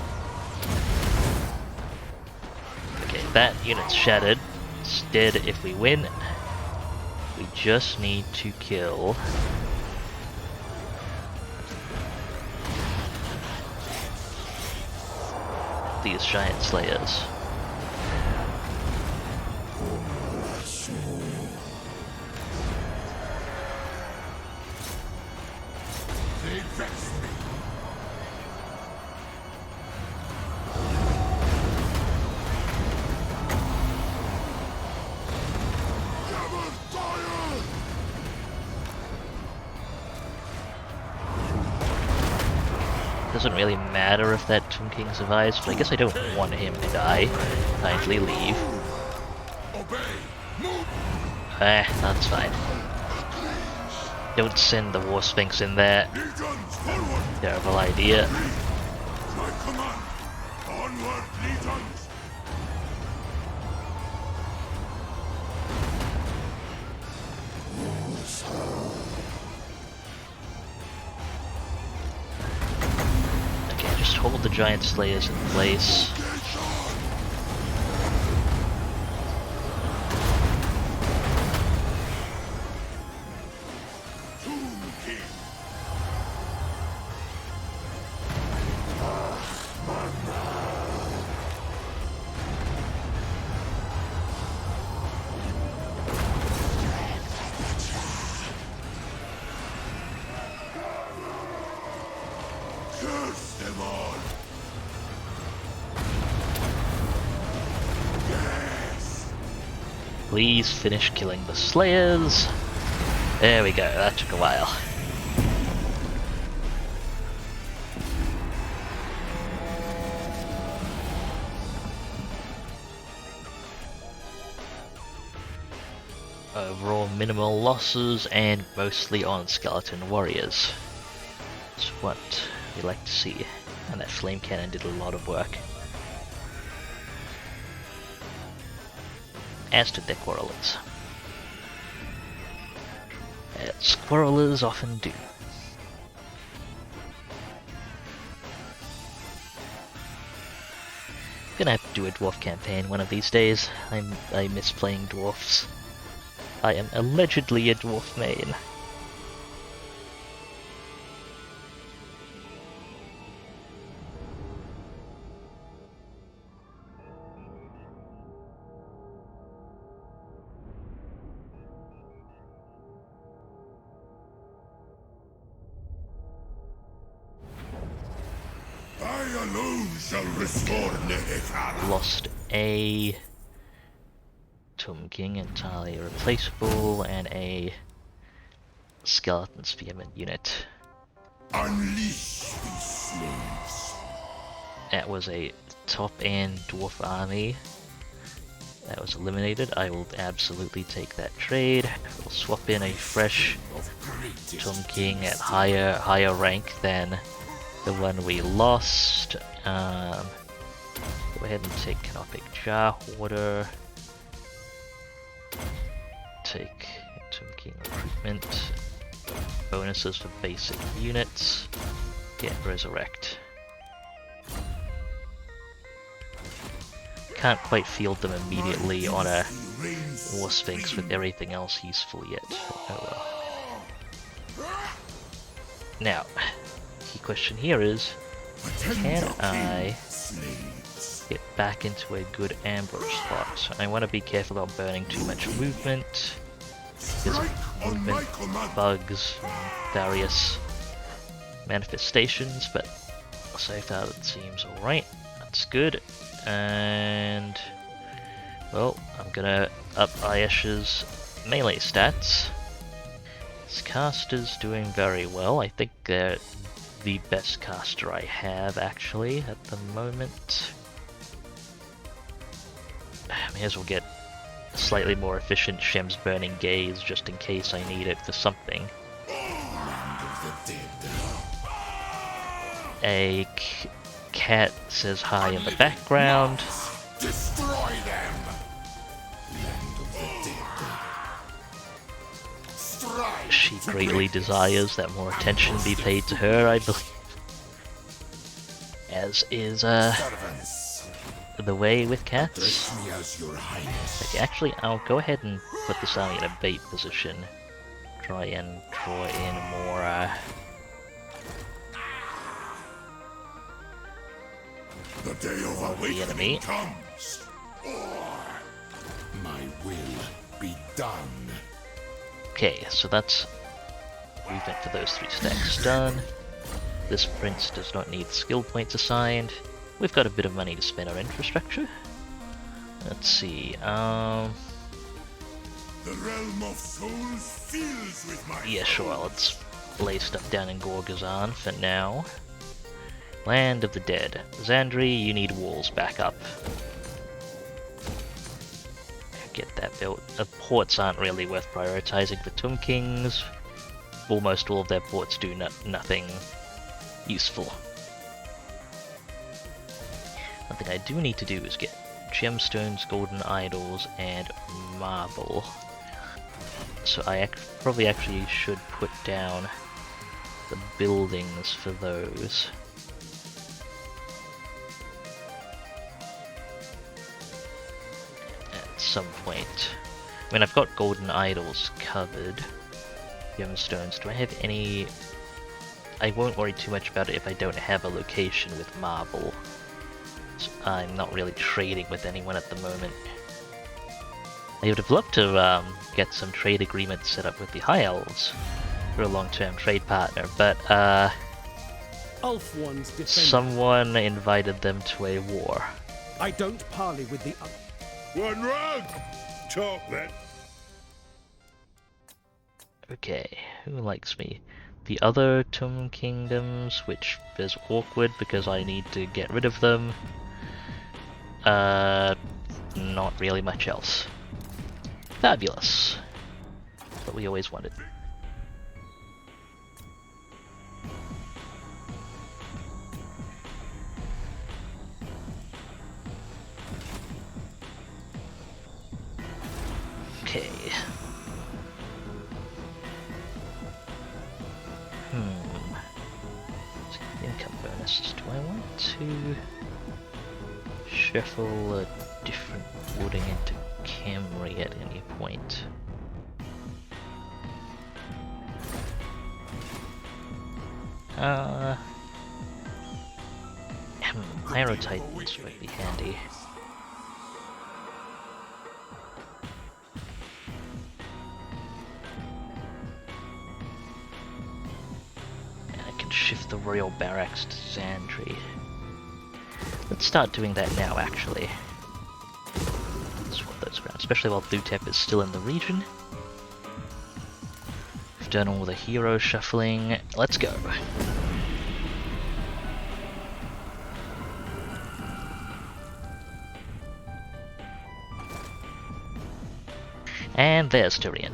Okay, that unit's shattered. It's dead if we win. We just need to kill these Giant Slayers. Doesn't really matter if that Tomb King survives, but I guess I don't want him to die. Kindly leave. That's fine. Don't send the War Sphinx in there. Terrible idea. Hold the Giant Slayers in place. Please finish killing the Slayers. There we go, that took a while. Overall minimal losses and mostly on skeleton warriors. That's what we like to see. And that flame cannon did a lot of work. As did their Quarrelers. As Quarrelers often do. Gonna have to do a dwarf campaign one of these days. I miss playing dwarfs. I am allegedly a dwarf main. Lost a Tomb King entirely replaceable and a Skeleton Spearman unit. Unleash these slaves. That was a top-end dwarf army that was eliminated. I will absolutely take that trade. We'll swap in a fresh Tomb King at higher rank than the one we lost. go ahead and take Canopic Jar Hoarder. Take Tomb King Recruitment. Bonuses for basic units. Get Resurrect. Can't quite field them immediately on a War Sphinx with everything else useful yet. Oh well. Now, key question here is, can I get back into a good ambush spot? I want to be careful about burning too much movement. Because of movement bugs and various manifestations, but so far it seems alright. That's good. And well, I'm gonna up Ayesh's melee stats. This caster's doing very well. I think they're the best caster I have actually at the moment. May as well get a slightly more efficient Shem's Burning Gaze just in case I need it for something. A cat says hi in the background. Destroy them! Land of the dead. Strive She to greatly break desires that more attention be paid to her, I believe. As is servants. the way with cats. Address me as your highness. Okay, actually, I'll go ahead and put this army in a bait position. Try and draw in more The day of enemy. awakening comes. My will be done. Okay, so that's movement for those 3 stacks done. This prince does not need skill points assigned. We've got a bit of money to spend on infrastructure. Let's see, The realm of souls fills with my yeah, sure, let's lay stuff down in Gorgazan for now. Land of the Dead. Xandri, you need walls back up. Get that built. Ports aren't really worth prioritizing for Tomb Kings. Almost all of their ports do nothing useful. One thing I do need to do is get gemstones, golden idols, and marble. So I probably actually should put down the buildings for those. At some point. I mean, I've got golden idols covered. Gemstones. Do I have any... I won't worry too much about it if I don't have a location with marble. So I'm not really trading with anyone at the moment. I would have loved to get some trade agreements set up with the High Elves for a long-term trade partner, but Ulf ones defend. someone invited them to a war. I don't parley with the One wrong! Talk then. Okay, who likes me? The other Tomb Kingdoms, which is awkward because I need to get rid of them. Not really much else. Fabulous. What we always wanted. Okay. Income bonuses. Do I want to shuffle a different wording into Camry at any point? Pyro Titans might be handy. Shift the Royal Barracks to Xandri. Let's start doing that now, actually. Swap those around, especially while Thutep is still in the region. We've done all the hero shuffling. Let's go. And there's Tyrion.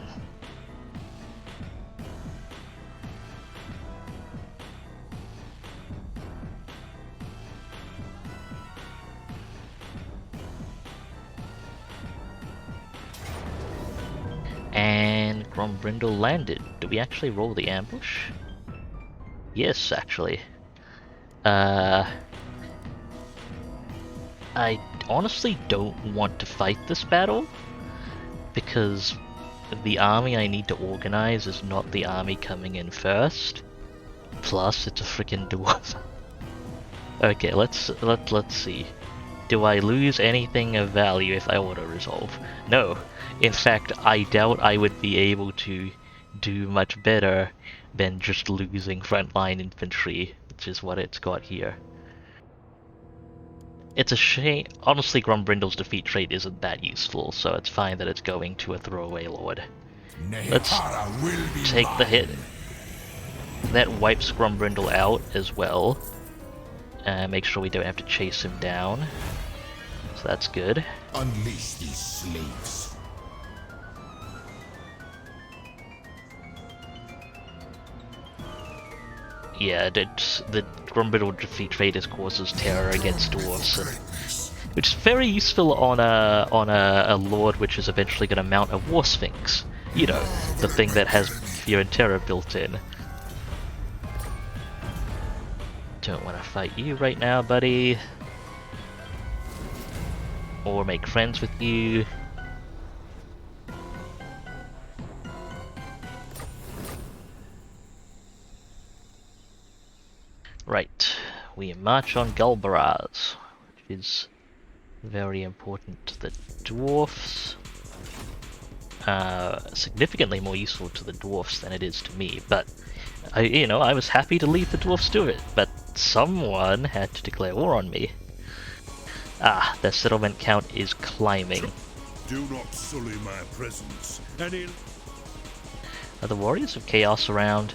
And Grombrindle landed. Do we actually roll the ambush? Yes, actually. I honestly don't want to fight this battle, because the army I need to organize is not the army coming in first. Plus, it's a freaking dwarf. Okay, let's see. Do I lose anything of value if I auto-resolve? No. In fact, I doubt I would be able to do much better than just losing frontline infantry, which is what it's got here. It's a shame. Honestly, Grombrindle's defeat trait isn't that useful, so it's fine that it's going to a throwaway lord. Let's take the hit. That wipes Grombrindle out as well. Make sure we don't have to chase him down. So that's good. Unleash these slaves. Yeah, the Grombrindle defeat trait causes terror against dwarves, which is very useful on a lord which is eventually going to mount a war sphinx. You know, the thing that has fear and terror built in. Don't want to fight you right now, buddy. Or make friends with you. Right, we march on Gulbaraz, which is very important to the dwarfs. Significantly more useful to the dwarfs than it is to me, but I was happy to leave the dwarfs to it, but someone had to declare war on me. Ah, their settlement count is climbing. Do not sully my presence. Are the Warriors of Chaos around?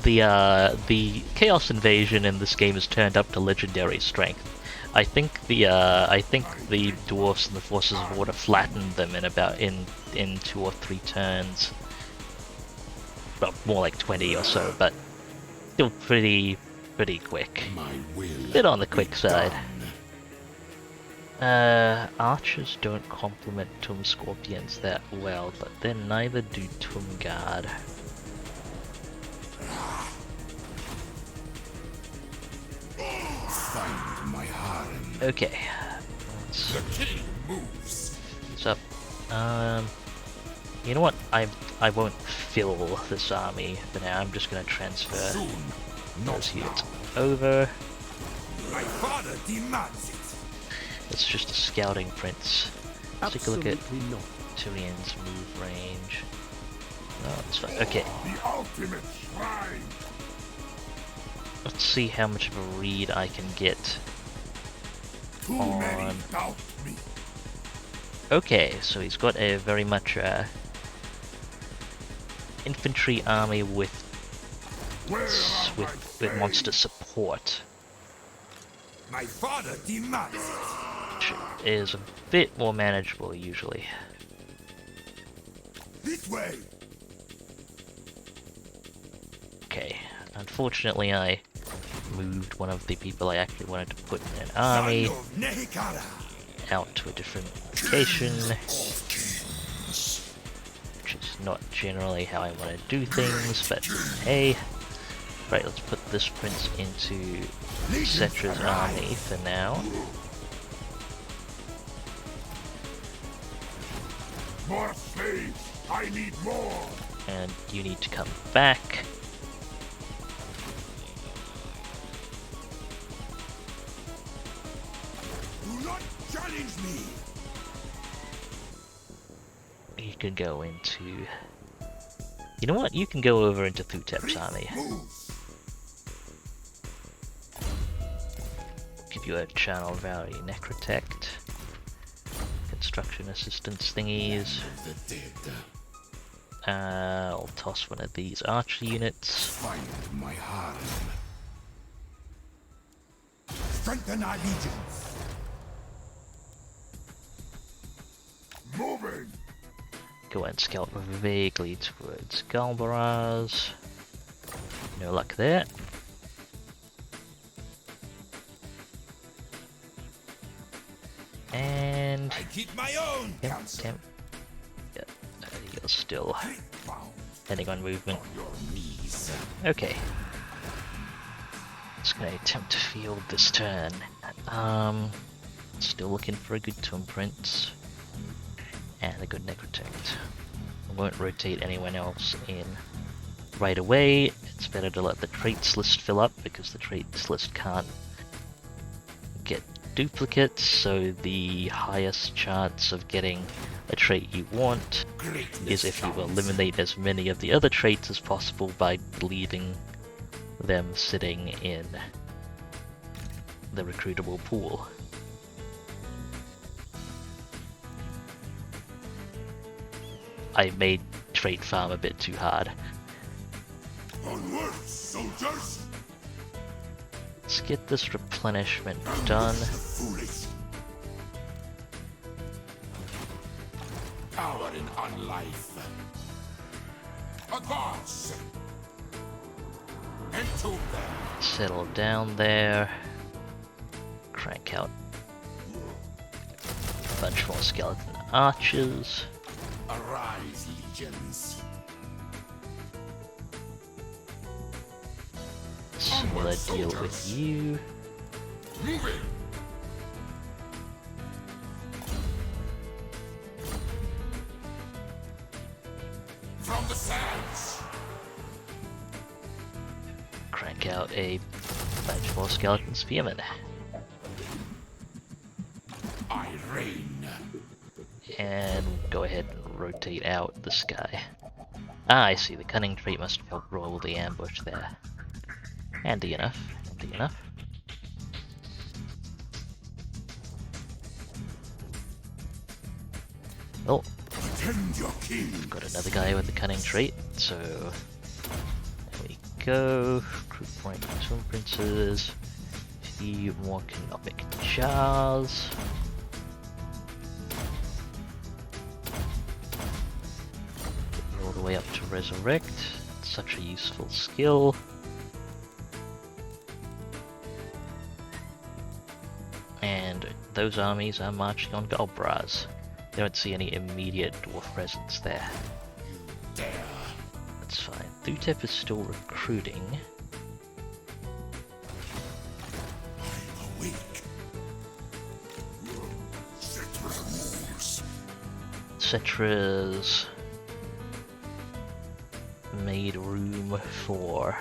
The Chaos Invasion in this game is turned up to legendary strength. I think the dwarfs and the Forces of Water flattened them in 2 or 3 turns. Well, more like 20 or so, but still pretty quick. Bit on the quick side. Archers don't complement Tomb Scorpions that well, but then neither do Tomb Guard. Find my harem. Okay. The king moves. What's up? You know what? I won't fill this army for now. I'm just gonna transfer Soon. those units over. My father demands it. It's just a scouting prince. Let's take a look at Absolutely not. Tyrion's move range. No, it's fine. Okay. The ultimate shrine. Let's see how much of a read I can get Too many doubt me. Okay, so he's got a very much infantry army with monster support, My father demands it. which is a bit more manageable usually. This way. Okay, unfortunately I moved one of the people I actually wanted to put in an army Son of Nehikara. out to a different location, which is not generally how I want to do things, but hey. Right, let's put this prince into Settra's army for now. More slaves. I need more. And you need to come back. Do not challenge me. You can go into... You know what? You can go over into Thutep's army. Move. Give you a channel value necrotect. Construction assistance thingies. The dead. I'll toss one of these archer units. Find my harem. Strengthen our legions. Moving. Go and scout vaguely towards Galbaraz. No luck there. And I keep my own counsel. still, depending on movement. Okay. Just gonna attempt to field this turn. Still looking for a good Tomb Prince and a good Necrotect. I won't rotate anyone else in right away. It's better to let the traits list fill up because the traits list can't get duplicates, so the highest chance of getting a trait you want is if you eliminate as many of the other traits as possible by leaving them sitting in the recruitable pool. I made trait farm a bit too hard. Onward, soldiers! Let's get this replenishment done. Foolish. Power in unlife. Advance! Into them! Settle down there. Crank out a bunch more skeleton archers. Arise, legions. Similar deal with you. Moving! From the sands! Crank out a bunch more skeleton spearmen. I reign. And go ahead and rotate out this guy. Ah, I see, the cunning trait must help roll the ambush there. Handy enough, handy enough. Oh, Attend your king. got another guy with the cunning trait, so there we go. Recruit point Tomb Princes. A few more canonic jars. All the way up to resurrect. It's such a useful skill. And those armies are marching on Galbraz. Don't see any immediate dwarf presence there. Dare. That's fine. Thutep is still recruiting. I'm awake. Settra rules. Settra's made room for...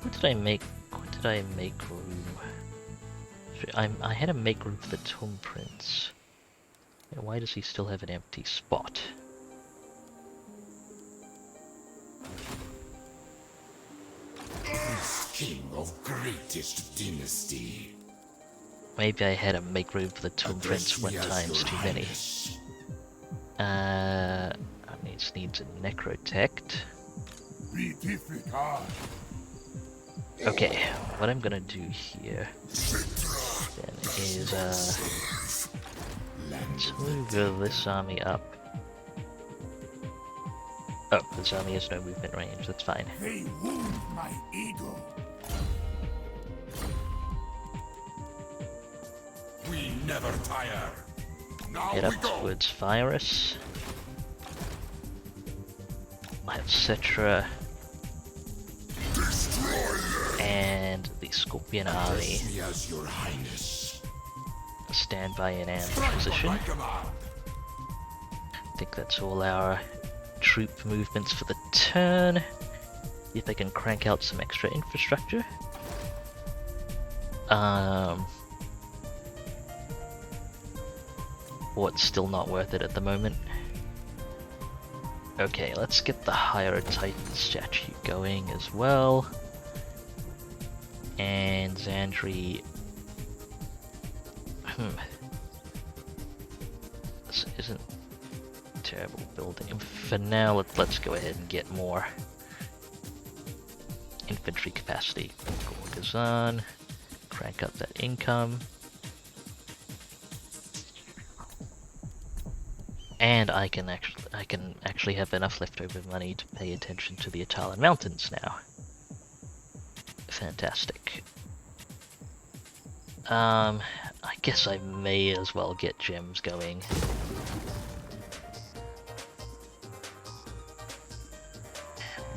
What did I make? What did I make room? I had to make room for the Tomb Prince. Why does he still have an empty spot? King of greatest dynasty. Maybe I had to make room for the Tomb Prince one times too many. Needs a Necrotect. Be difficult. Okay, what I'm gonna do here then is let's move this army up. Oh, this army has no movement range, that's fine. They wound my ego. We never tire. Now Head we up go. towards Virus. I have Settra and the Scorpion army Me as your highness. stand by in ambush Strike position. my command. I think that's all our troop movements for the turn. See if I can crank out some extra infrastructure. What's still not worth it at the moment. Okay, let's get the Higher Titan statue going as well. And Xandri... This isn't a terrible building. For now, let's go ahead and get more infantry capacity. Gorgazan, crank up that income. And I can actually have enough leftover money to pay attention to the Atalan Mountains now. Fantastic. I guess I may as well get gems going.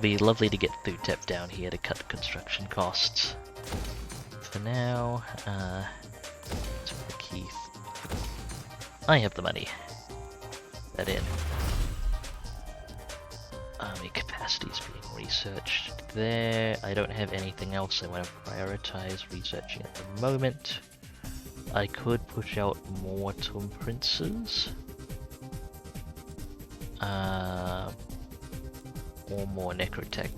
Be lovely to get Thutep down here to cut construction costs. For now, Keith. I have the money. That in. Army capacities being researched there. I don't have anything else I want to prioritize researching at the moment. I could push out more Tomb Princes. Or more Necrotech,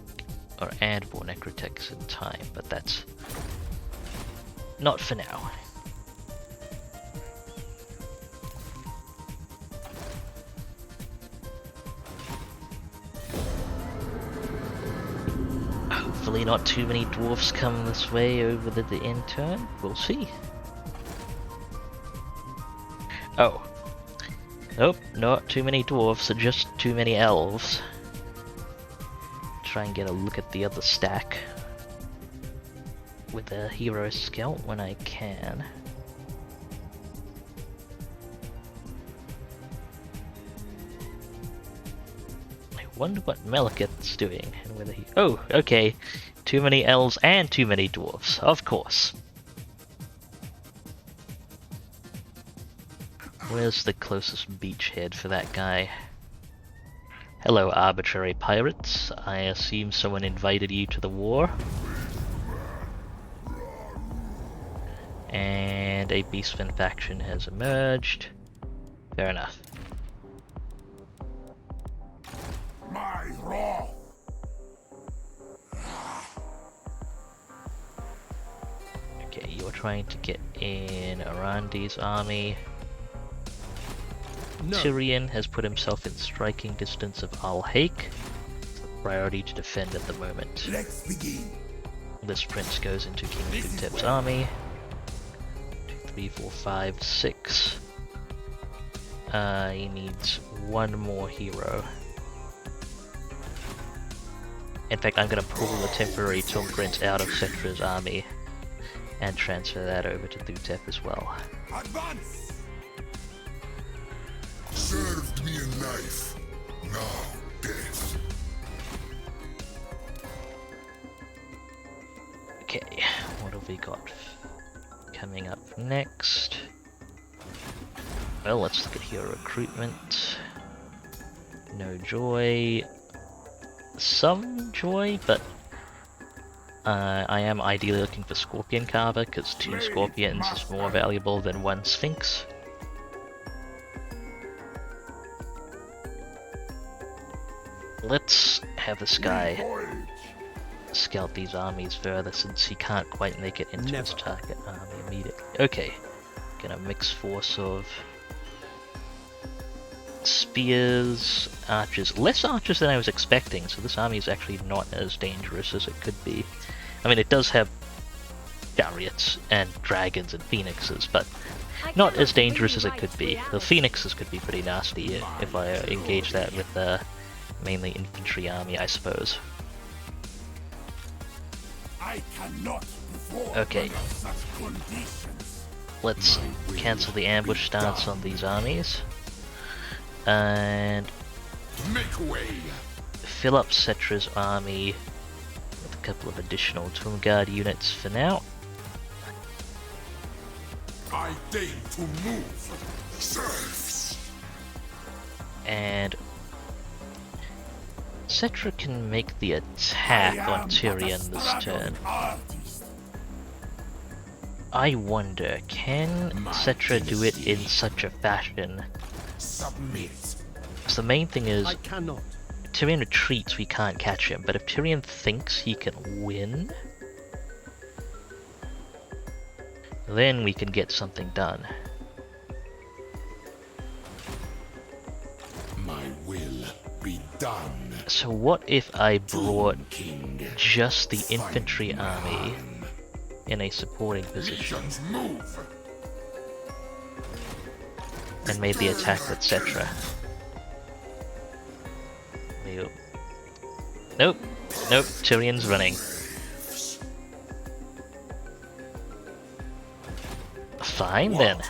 and more Necrotechs in time, but that's not for now. Hopefully not too many dwarfs come this way over the end turn. We'll see. Oh. Nope, not too many dwarfs, just too many elves. Try and get a look at the other stack with a hero scout when I can. I wonder what Malekith's doing and whether he... Oh, okay. Too many elves and too many dwarfs, of course. Where's the closest beachhead for that guy? Hello, arbitrary pirates. I assume someone invited you to the war. And a Beastman faction has emerged. Fair enough. My wrath. Okay, you're trying to get in Arandi's army. No. Tyrion has put himself in striking distance of Al-Haik. Priority to defend at the moment. Let's begin. This prince goes into King Thutep's army. 2, 3, 4, 5, 6. He needs one more hero. In fact, I'm going to pull the temporary Tomb Prince out of Settra's army and transfer that over to Thutep as well. Advance. Served me in life, now death. Okay, what have we got coming up next? Well, let's look at hero recruitment. No joy. Some joy, but I am ideally looking for Scorpion Carver, because 2 Scorpions is more valuable than 1 Sphinx. Let's have this guy scout these armies further, since he can't quite make it into his target army immediately. Okay, gonna mix force of spears, archers. Less archers than I was expecting, so this army is actually not as dangerous as it could be. I mean, it does have chariots and dragons and phoenixes, but not as dangerous as it could be. The phoenixes could be pretty nasty if I engage that with the mainly infantry army, I suppose. I cannot Okay. Let's cancel the ambush stance on these armies. And make way. Fill up Settra's army with a couple of additional Tomb Guard units for now. I deign to move. Serves. And Settra can make the attack on Tyrion this turn. I wonder, can Settra do it in such a fashion? Submit. So the main thing is, I cannot. Tyrion retreats, we can't catch him, but if Tyrion thinks he can win, then we can get something done. My will be done. So what if I brought just the infantry army in a supporting position and made the attack with Settra? Nope. Nope, Tyrion's running. Fine then.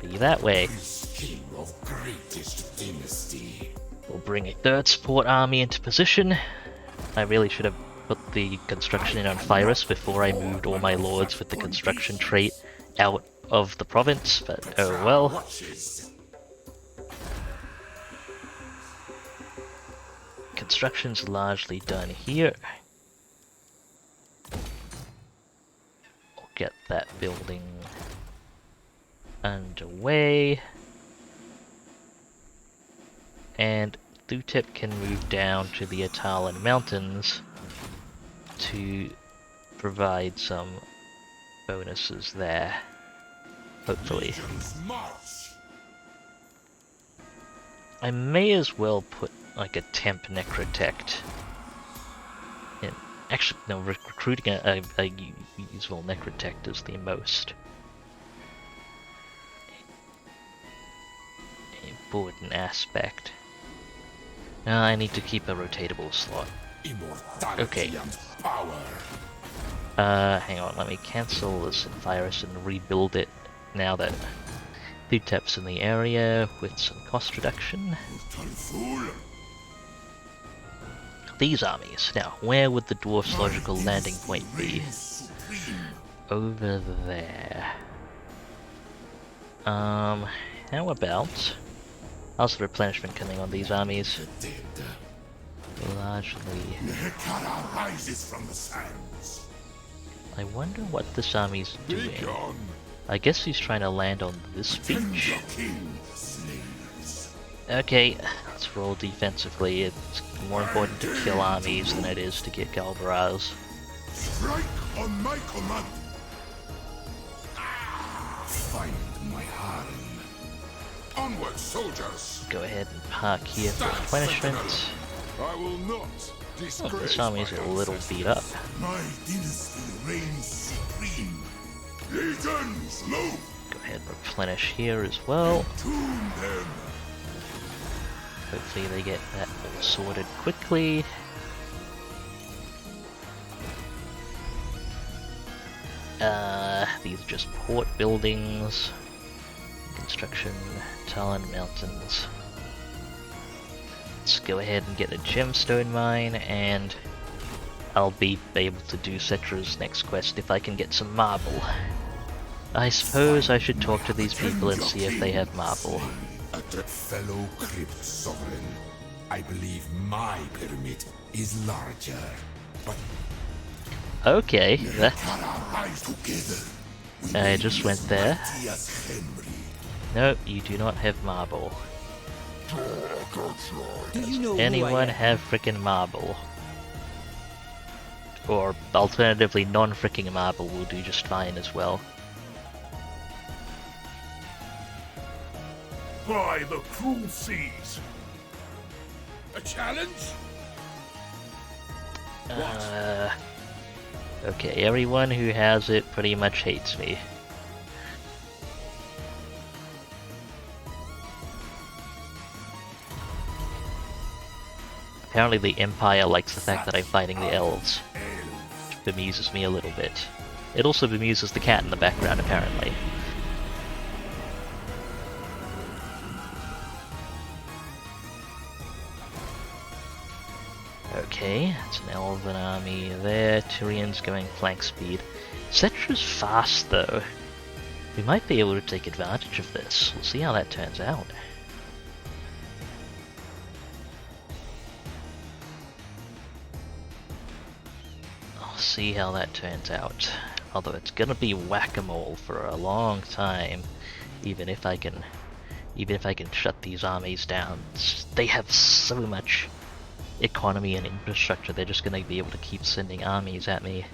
Be that way. King of greatest dynasty. We'll bring a third support army into position. I really should have put the construction in on Pyrus before I moved all my lords with the construction trait out of the province, but oh well. Construction's largely done here. I'll get that building underway. And Thutep can move down to the Atalan Mountains to provide some bonuses there, hopefully. I may as well put like a temp necrotect in. Actually, no, recruiting a useful necrotect is the most important aspect. Now I need to keep a rotatable slot. Okay. Hang on, let me cancel this virus and rebuild it now that Thutep's in the area with some cost reduction. These armies. Now, where would the dwarf's logical landing point be? Over there. How about... how's the replenishment coming on these armies? Largely... I wonder what this army's doing. I guess he's trying to land on this beach. Okay, let's roll defensively. It's more important to kill armies than it is to get Galbaraz. Strike on my command. Find my harem. Onward, soldiers. Go ahead and park here for replenishment. I will not disgrace This army's a little beat up. My dynasty reigns supreme. Legions, low. Go ahead and replenish here as well. Tune them. Hopefully they get that all sorted quickly. These are just port buildings. Construction, Talon Mountains. Let's go ahead and get a gemstone mine, and I'll be able to do Settra's next quest if I can get some marble. I suppose I should talk to these people and see if they have marble. Fellow Crypt Sovereign, I believe my pyramid is larger, but okay, that... I just went there. Nope, you do not have marble. Does anyone have frickin' marble? Or alternatively, non-fricking marble will do just fine as well. By the cruel seas. A challenge? Okay, everyone who has it pretty much hates me. Apparently the Empire likes the fact that I'm fighting the elves, which bemuses me a little bit. It also bemuses the cat in the background, apparently. Okay, it's an elven army there. Tyrion's going flank speed. Settra's fast though. We might be able to take advantage of this. We'll see how that turns out. I'll see how that turns out. Although it's gonna be whack-a-mole for a long time, even if I can shut these armies down. They have so much economy and infrastructure, they're just gonna be able to keep sending armies at me.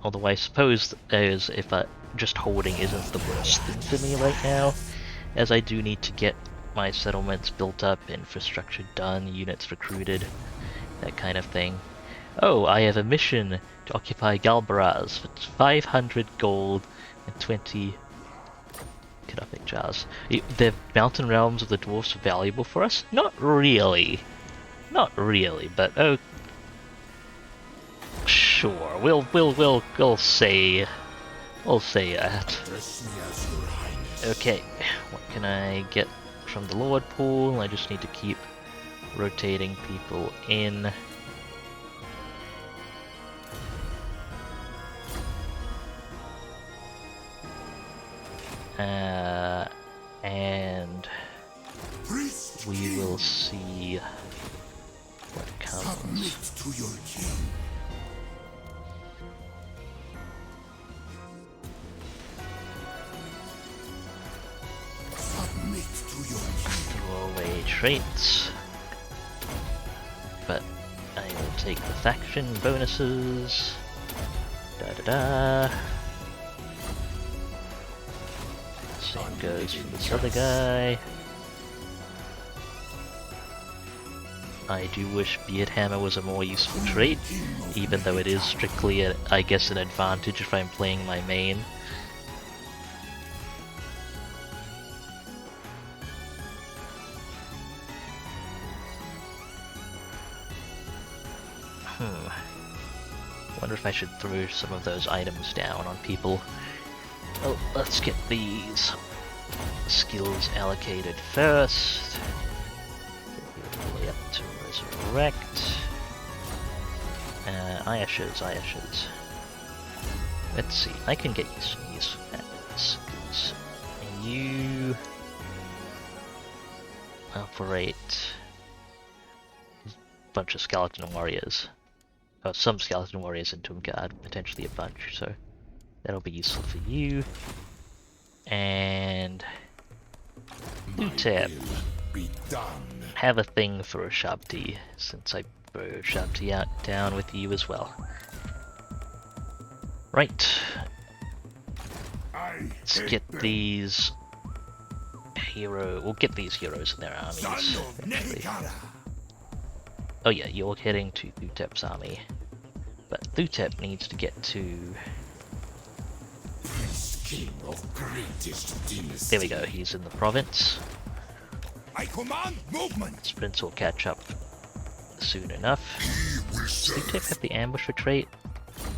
Although I suppose as if just holding isn't the worst thing for me right now, as I do need to get my settlements built up, infrastructure done, units recruited, that kind of thing. Oh, I have a mission to occupy Galbaraz for 500 gold and 20 Cadopic jars. The mountain realms of the dwarfs are valuable for us? Not really. Not really, but oh, sure. We'll say that. Dress me as your highness. Okay, what can I get from the Lord pool? I just need to keep rotating people in. And we will see what comes. Submit to your king. Submit to your king. Throw away traits, but I will take the faction bonuses. Da da da. Same goes for this other guy. I do wish Beard Hammer was a more useful trait, even though it is strictly, I guess, an advantage if I'm playing my main. Wonder if I should throw some of those items down on people. Well, let's get these skills allocated first. Get all the way up to Resurrect. Ayashas. Let's see, I can get you some use of that, skills. You operate a bunch of skeleton warriors. Oh, some skeleton warriors in Tomb Guard, potentially a bunch, so that'll be useful for you. And Utep, have a thing for a Shabti, since I brought Shabti down with you as well. Right. Let's get these we'll get these heroes in their armies eventually. Oh yeah, you're heading to Thutep's army. But Thutep needs to get to... There we go, he's in the province. I command movement. This prince will catch up soon enough. Does Thutep have the ambusher trait?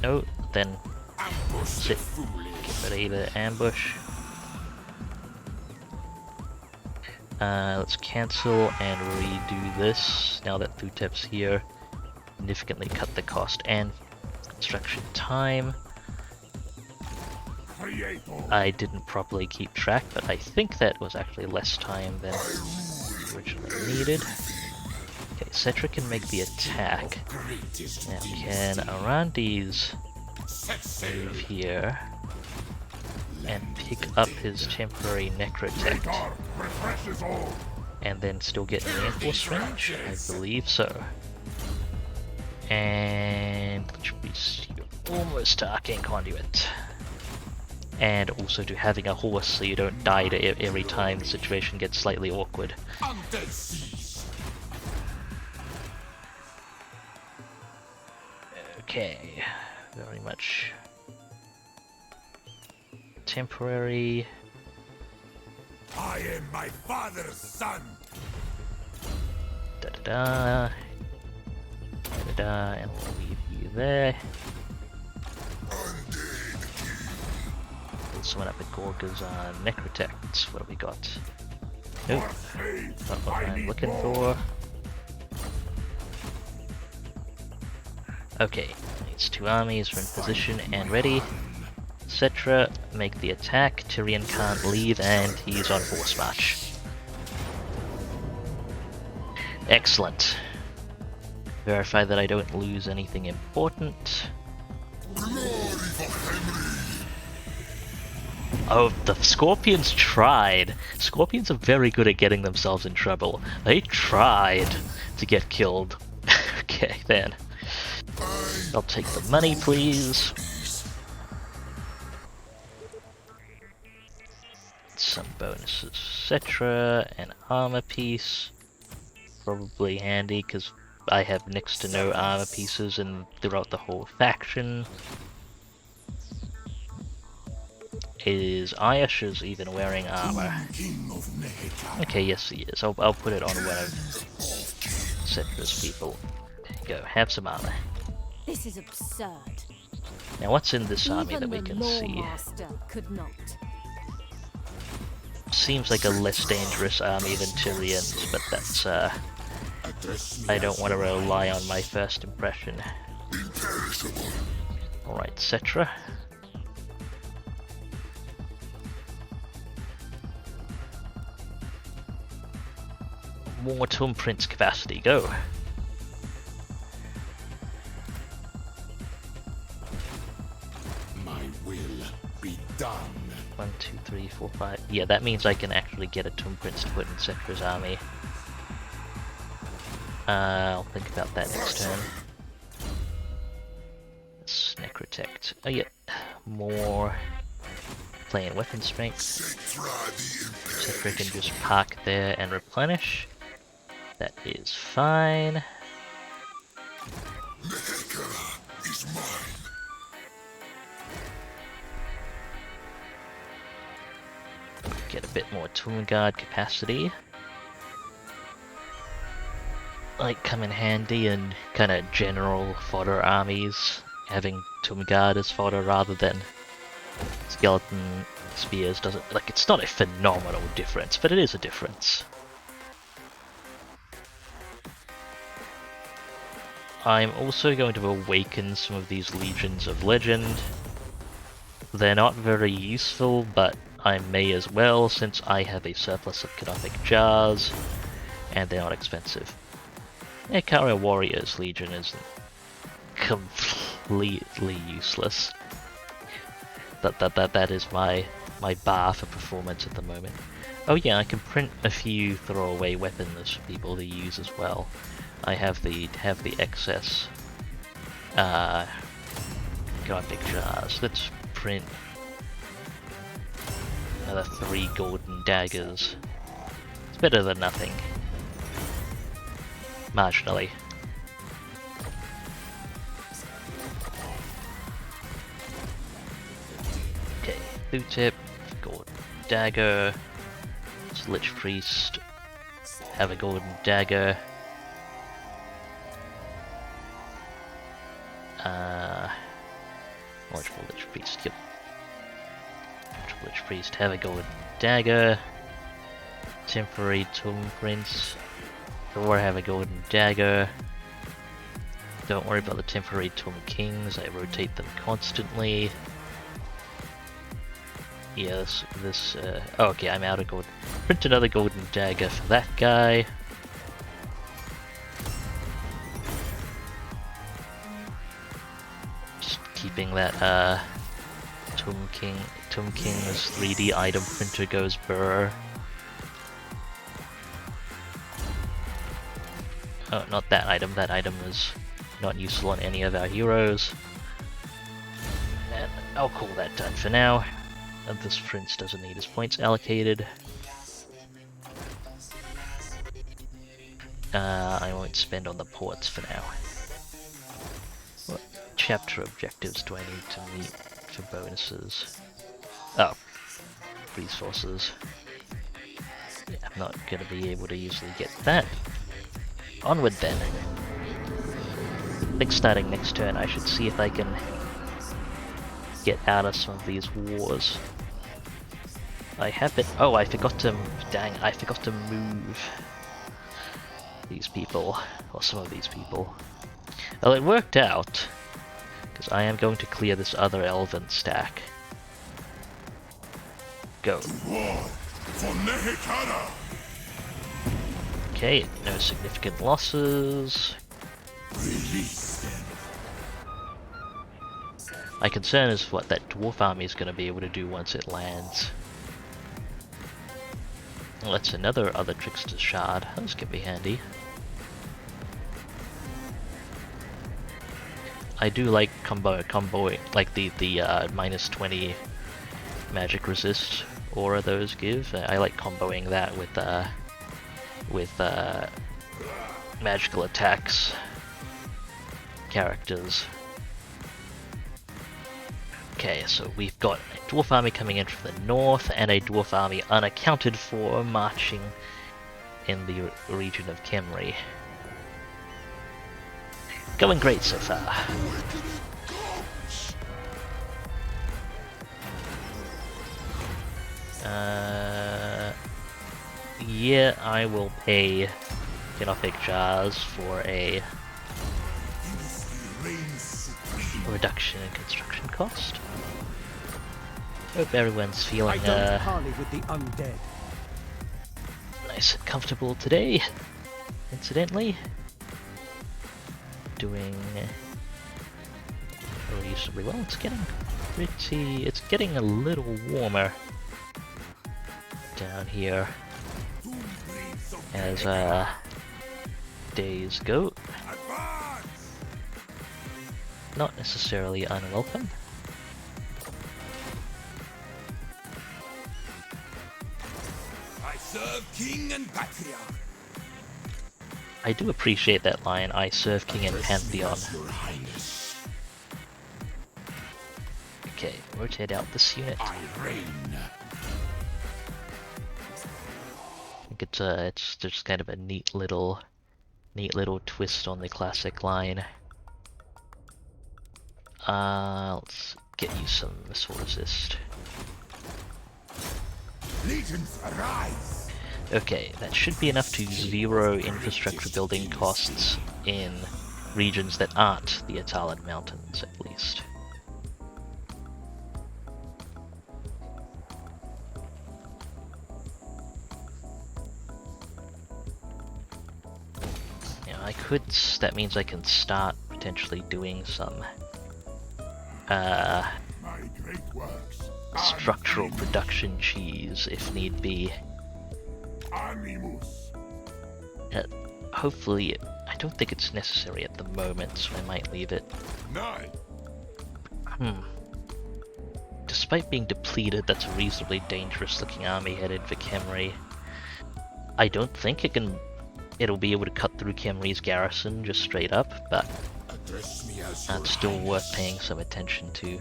No, then sit. Get ready to ambush. Let's cancel and redo this now that Thutep's here. Significantly cut the cost and construction time. I didn't properly keep track, but I think that was actually less time than originally needed. Okay, Settra can make the attack. Now can Arandes move here and pick up his temporary Necrotect and then still get reinforced range? I believe so. And you're almost to Arcane Conduit. And also to having a horse so you don't die to every time the situation gets slightly awkward. Okay, very much temporary. I am my father's son. Da da da. Da da da, and we'll leave you there. Pull someone up at Gorga's Necrotect. What have we got? Nope, not what I'm looking for. Okay, needs two armies are in position and ready. Settra, make the attack. Tyrion can't leave and he's on horse march. Excellent. Verify that I don't lose anything important. Oh, the Scorpions tried. Scorpions are very good at getting themselves in trouble. They tried to get killed. Okay, then. I'll take the money, please. Some bonuses. Settra, an armor piece. Probably handy, because I have next to no armor pieces throughout the whole faction. Is Ayasha's even wearing armor? Okay, yes he is. I'll put it on one of Settra's people. There you go, have some armor. This is absurd. Now what's in this army Even that we the can see? Lawmaster could not. seems like a less dangerous army than Tyrion's, but that's I don't want to rely on my first impression. Imperishable. Alright, Settra. More Tomb Prince capacity, go! My will be done. 1, 2, 3, 4, 5. Yeah, that means I can actually get a Tomb Prince to put in Settra's army. I'll think about that next turn. Let's Necrotect. Oh yeah, more playing weapon strength. Settra can just park there and replenish. That is fine. Mehekara is mine. Get a bit more Tomb Guard capacity. Might come in handy in kind of general fodder armies, having Tomb Guard as fodder rather than skeleton spears doesn't, like, it's not a phenomenal difference, but it is a difference. I'm also going to awaken some of these Legions of Legend. They're not very useful, but I may as well since I have a surplus of Canophic Jars, and they're not expensive. Ekara Warriors Legion isn't completely useless. That is my bar for performance at the moment. Oh yeah, I can print a few throwaway weapons for people to use as well. I have the excess Canophic Jars. Let's print another 3 golden daggers. It's better than nothing. Marginally. Okay, boot tip, golden dagger, Lich Priest, have a golden dagger. Eligible Lich Priest, yep. Eligible Lich Priest, have a golden dagger. Temporary Tomb Prince. Or have a golden dagger. Don't worry about the temporary Tomb Kings, I rotate them constantly. Yes, oh, okay, I'm out of gold. Print another golden dagger for that guy. Just keeping that Tomb King's 3D item printer goes burr. Oh, not that item. That item is not useful on any of our heroes. And I'll call that done for now. And this prince doesn't need his points allocated. I won't spend on the ports for now. What chapter objectives do I need to meet for bonuses? Oh, resources. Yeah, I'm not going to be able to easily get that. Onward then. I think starting next turn I should see if I can get out of some of these wars. I have it. Oh, I forgot to. Dang, I forgot to move these people, or some of these people. Well, it worked out, because I am going to clear this other elven stack. Go. For Mehekara. Okay, no significant losses. Release them. My concern is what that dwarf army is going to be able to do once it lands. Well, that's another other trickster's shard. Those can be handy. I do like combo like the minus 20 magic resist aura those give. I like comboing that with magical attacks characters. Okay, so we've got a dwarf army coming in from the north and a dwarf army unaccounted for marching in the region of Kemri. Going great so far. yeah, I will pay Canopic Jars for a reduction in construction cost. Hope everyone's I feeling don't parley with the undead. nice and comfortable today. Incidentally, doing reasonably well. It's getting a little warmer down here as days go. Not necessarily unwelcome. I serve king and patriarch. I do appreciate that line, I serve king and pantheon. Your Highness, Okay, rotate out this unit. I reign. I think it's just kind of a neat little twist on the classic line. Let's get you some missile resist. Legions arise. Okay, that should be enough to zero infrastructure building costs in regions that aren't the Atalid Mountains, at least. Now, that means I can start potentially doing some My great works. structural production cheese if need be. Animus. Hopefully, I don't think it's necessary at the moment, so I might leave it. Nine. Despite being depleted, that's a reasonably dangerous looking army headed for Khemri. I don't think it'll be able to cut through Khemri's garrison just straight up, but Address me as your that's still worth Highness. paying some attention to.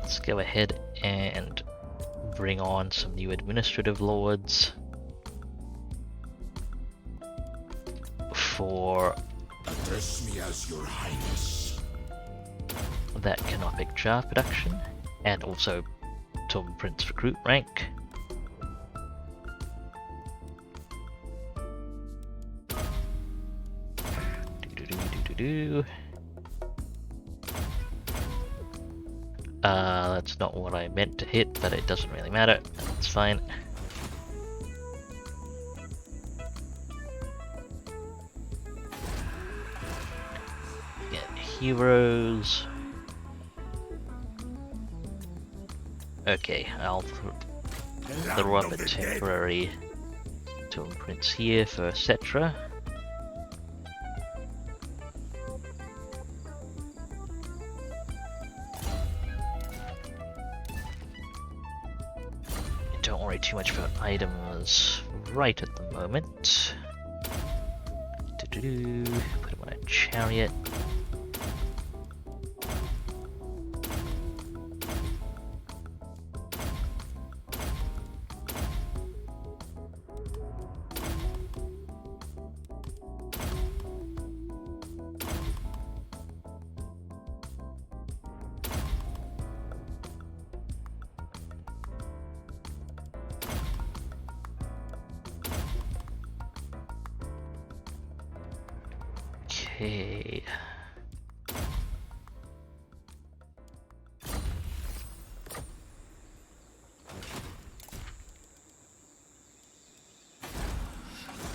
Let's go ahead and bring on some new administrative lords for Address me as your Highness. that Canopic Jar production, and also Tom Prince recruit rank. That's not what I meant to hit, but it doesn't really matter. It's fine. Get heroes. Okay, I'll throw up a temporary Tomb Prince here for Settra. Don't worry too much about items right at the moment. Put him on a chariot. Okay.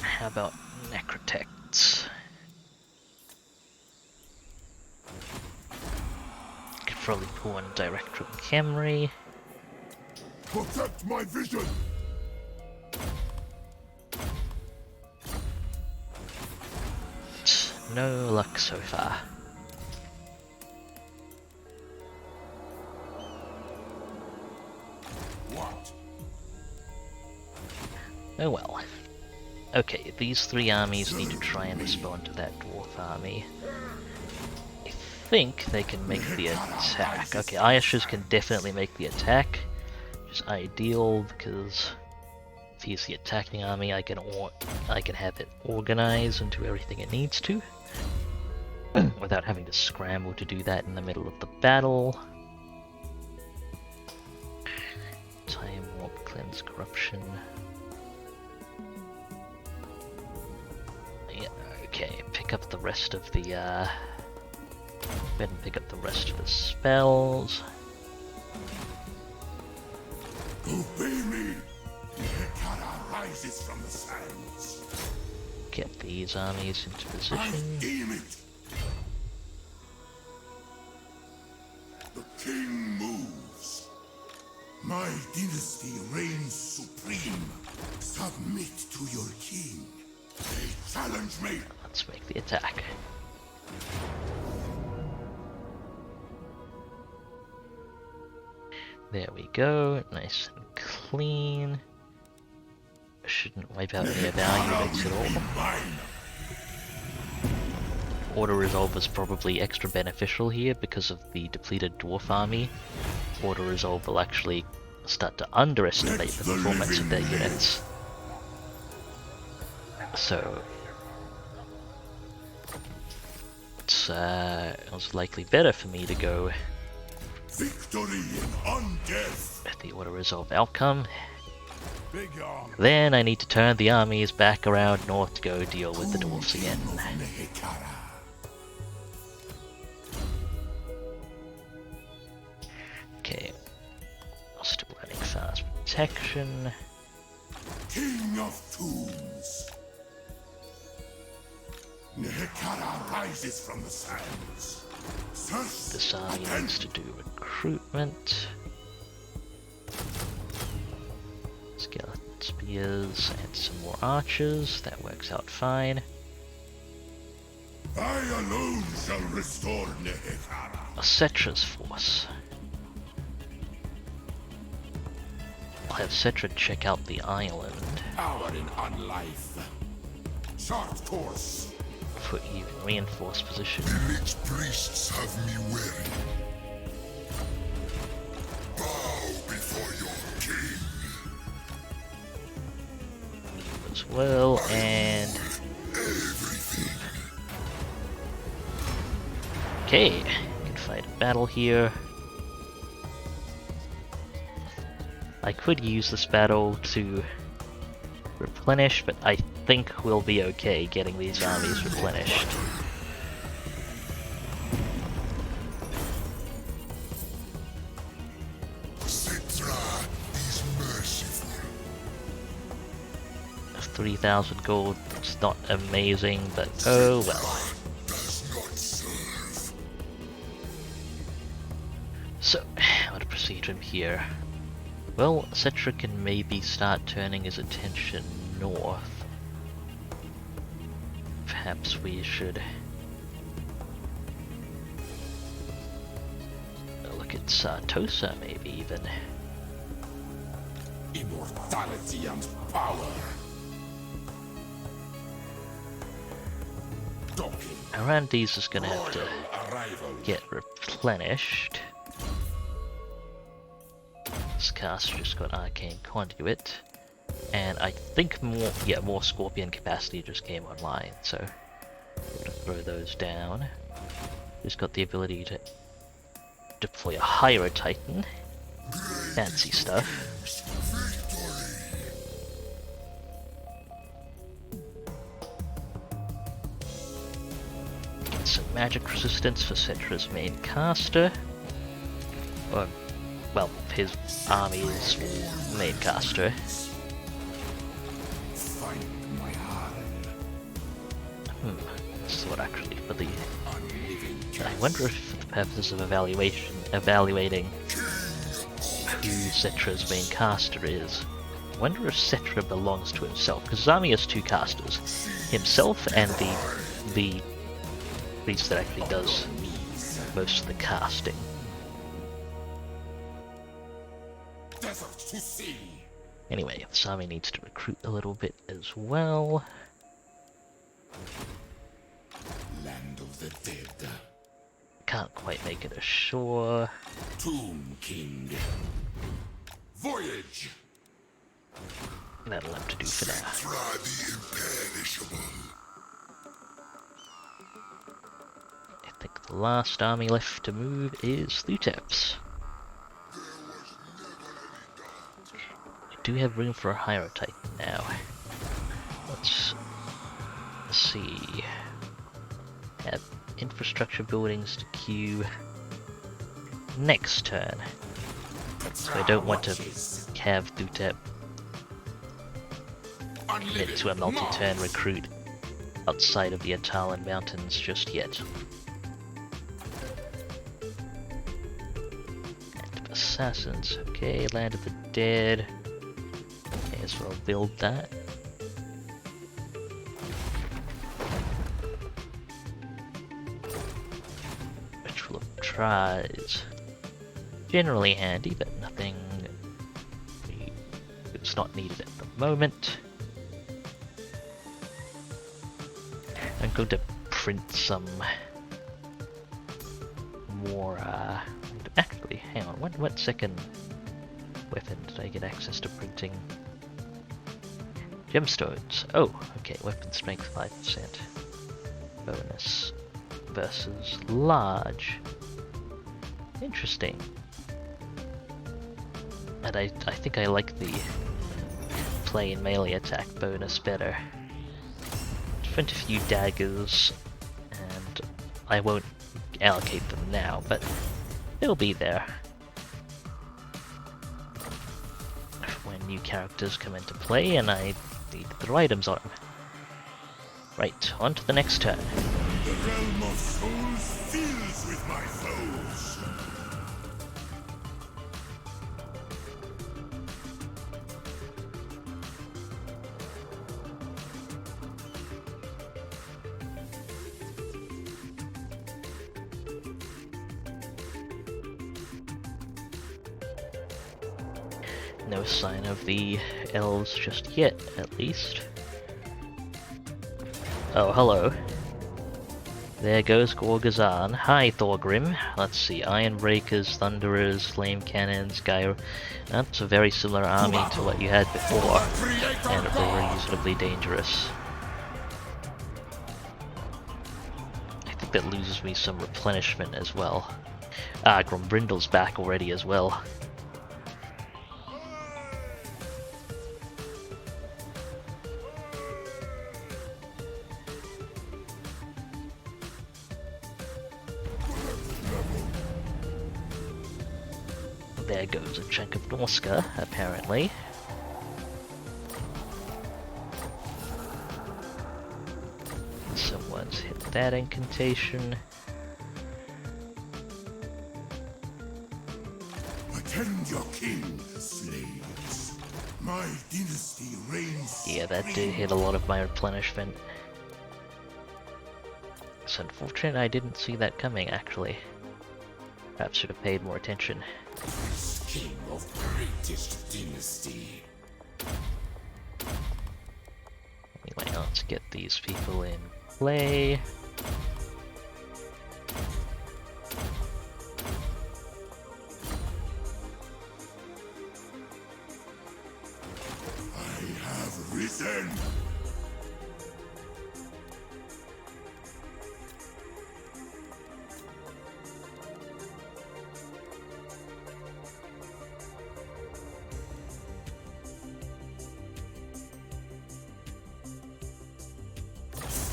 How about necrotects? Could probably pull one direct from Khemri. Protect my vision. No luck so far. What? Oh well. Okay, these three armies need to try and respond to that dwarf army. I think they can make the attack. Okay, Ayash's can definitely make the attack, which is ideal because if he's the attacking army, I can have it organize and do everything it needs to without having to scramble to do that in the middle of the battle. Time warp Cleanse corruption. Yeah, okay, pick up the rest of the, go ahead and pick up the rest of the spells. Obey me! Hekara rises from the sands. Get these armies into I position. deem it. The king moves. My dynasty reigns supreme. Submit to your king. They challenge me. Let's make the attack. There we go, nice and clean. Shouldn't wipe out any value rates at all. Mine. Auto-resolve is probably extra beneficial here because of the depleted dwarf army. Auto-resolve will actually start to underestimate the performance of their units. So it was likely better for me to go Victory in undeath. at the auto-resolve outcome. Big arm. Then I need to turn the armies back around north to go deal with the dwarfs again. Hekara. Okay, still running fast protection. King of tombs. Hekara rises from the sands. Thirst This army needs to do recruitment. Skeleton spears and some more archers. That works out fine. I alone shall restore Nehekara. A Settra's force. I'll have Settra check out the island Power in unlife. Short course. for even reinforced position. Village priests have me weary. Bow before your king. As well, and Everything. okay, can fight a battle here. I could use this battle to replenish, but I think we'll be okay getting these armies replenished. Settra is merciful. 3,000 gold, it's not amazing, but oh well. Does not serve. So, how to proceed from here? Well, Settra can maybe start turning his attention north. Perhaps we should look at Sartosa, maybe even. Immortality and power. Docking. Arandes is gonna have to Royal arrival. get replenished. This caster just got Arcane Conduit. And I think more Scorpion capacity just came online, so I'm gonna throw those down. Just got the ability to deploy a Hydro Titan. Fancy stuff. Get some magic resistance for Settra's main caster. Or, well, his army's main caster. Find my heart. This is what actually for the... I wonder if for the purposes of evaluating who Settra's main caster is, I wonder if Settra belongs to himself, because his army has two casters. Himself and the priest that actually does most of the casting. Desert to sea. Anyway, this army needs to recruit a little bit as well. Land of the dead. Can't quite make it ashore. Tomb King. Voyage. That'll have to do for now. Settra the imperishable. I think the last army left to move is Luteps. do have room for a higher Titan now. Let's see. Have infrastructure buildings to queue next turn. So I don't want to have Dutep commit to a multi-turn recruit outside of the Atalan Mountains just yet. And assassins, okay, Land of the Dead. May as well build that. Ritual of Tries. Generally handy, but nothing. It's not needed at the moment. I'm going to print some more. Actually, hang on. What second weapon did I get access to printing? Gemstones. Oh, okay. Weapon strength 5%. Bonus versus large. Interesting. And I think I like the plain melee attack bonus better. Print a few daggers, and I won't allocate them now, but they'll be there when new characters come into play and I need the items on them. Right, on to the next turn. The realm of souls fills with my foes. No sign of the elves just yet, at least. Oh, hello. There goes Gorgazan. Hi, Thorgrim. Let's see, Iron Breakers, Thunderers, Flame Cannons, Gyro. That's a very similar army to what you had before, and reasonably dangerous. I think that loses me some replenishment as well. Ah, Grombrindle's back already as well. There goes a chunk of Norska, apparently. Someone's hit that incantation. Attend your king, slaves. My dynasty reigns. Yeah, that did hit a lot of my replenishment. It's unfortunate I didn't see that coming, actually. Perhaps should have paid more attention. King of greatest dynasty. Anyway, let's get these people in play. I have risen.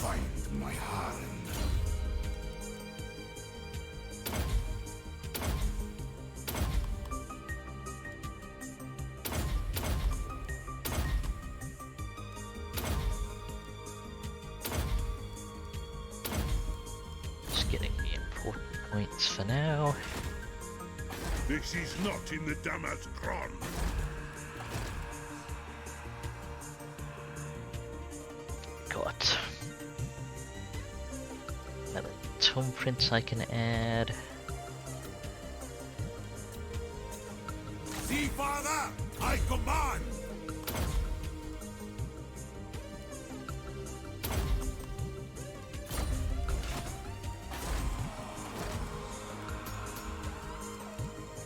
Find my harem. Just getting the important points for now. This is not in the Damas Kron. Got another tome prints I can add. See, father, I command.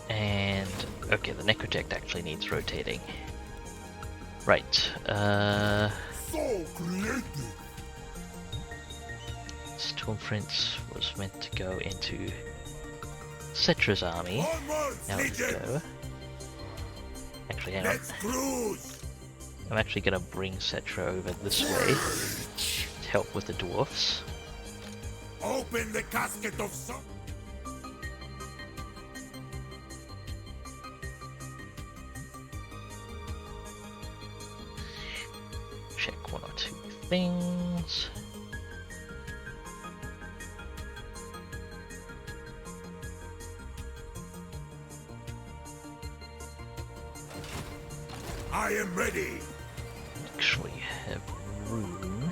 And okay, the Necrotect actually needs rotating. Right, So creative. Storm Prince was meant to go into Settra's army. Onwards, Now let's legion. go. Actually, hang on. Let's cruise! I'm actually gonna bring Settra over this way to help with the dwarfs. Open the casket of some. Check one or two things. I am ready. Make sure you have room.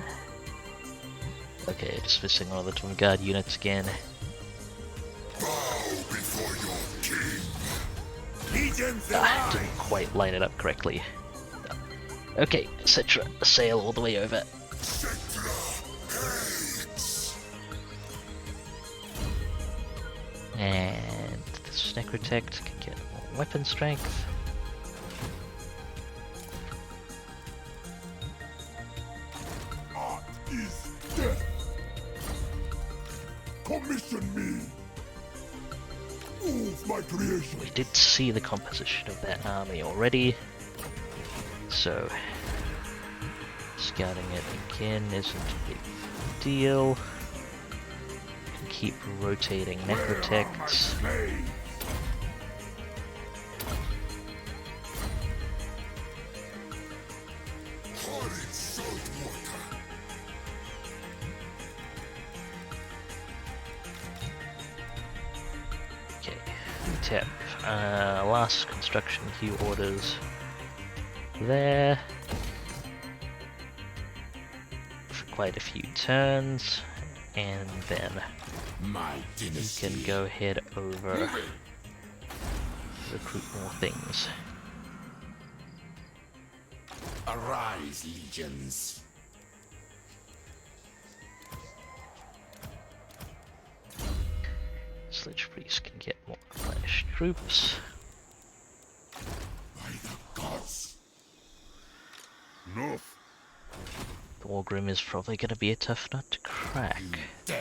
Okay, just missing one of the Twin Guard units again. Bow before your king. Legions Didn't arise. quite line it up correctly. Okay, Settra, sail all the way over. Settra hates. And this Necrotect can get more weapon strength. Art is death. Commission me. Move my creation. We did see the composition of that army already, so scouting it again isn't a big deal. Can keep rotating Necrotects. Slave. Horrid salt water. Okay, tap. Last construction queue orders there for quite a few turns, and then My you dynasty. can go head over, recruit more things. Arise, legions. Sledge Priest can get more replenished troops. By the gods. Enough. Thorgrim is probably going to be a tough nut to crack. Dare.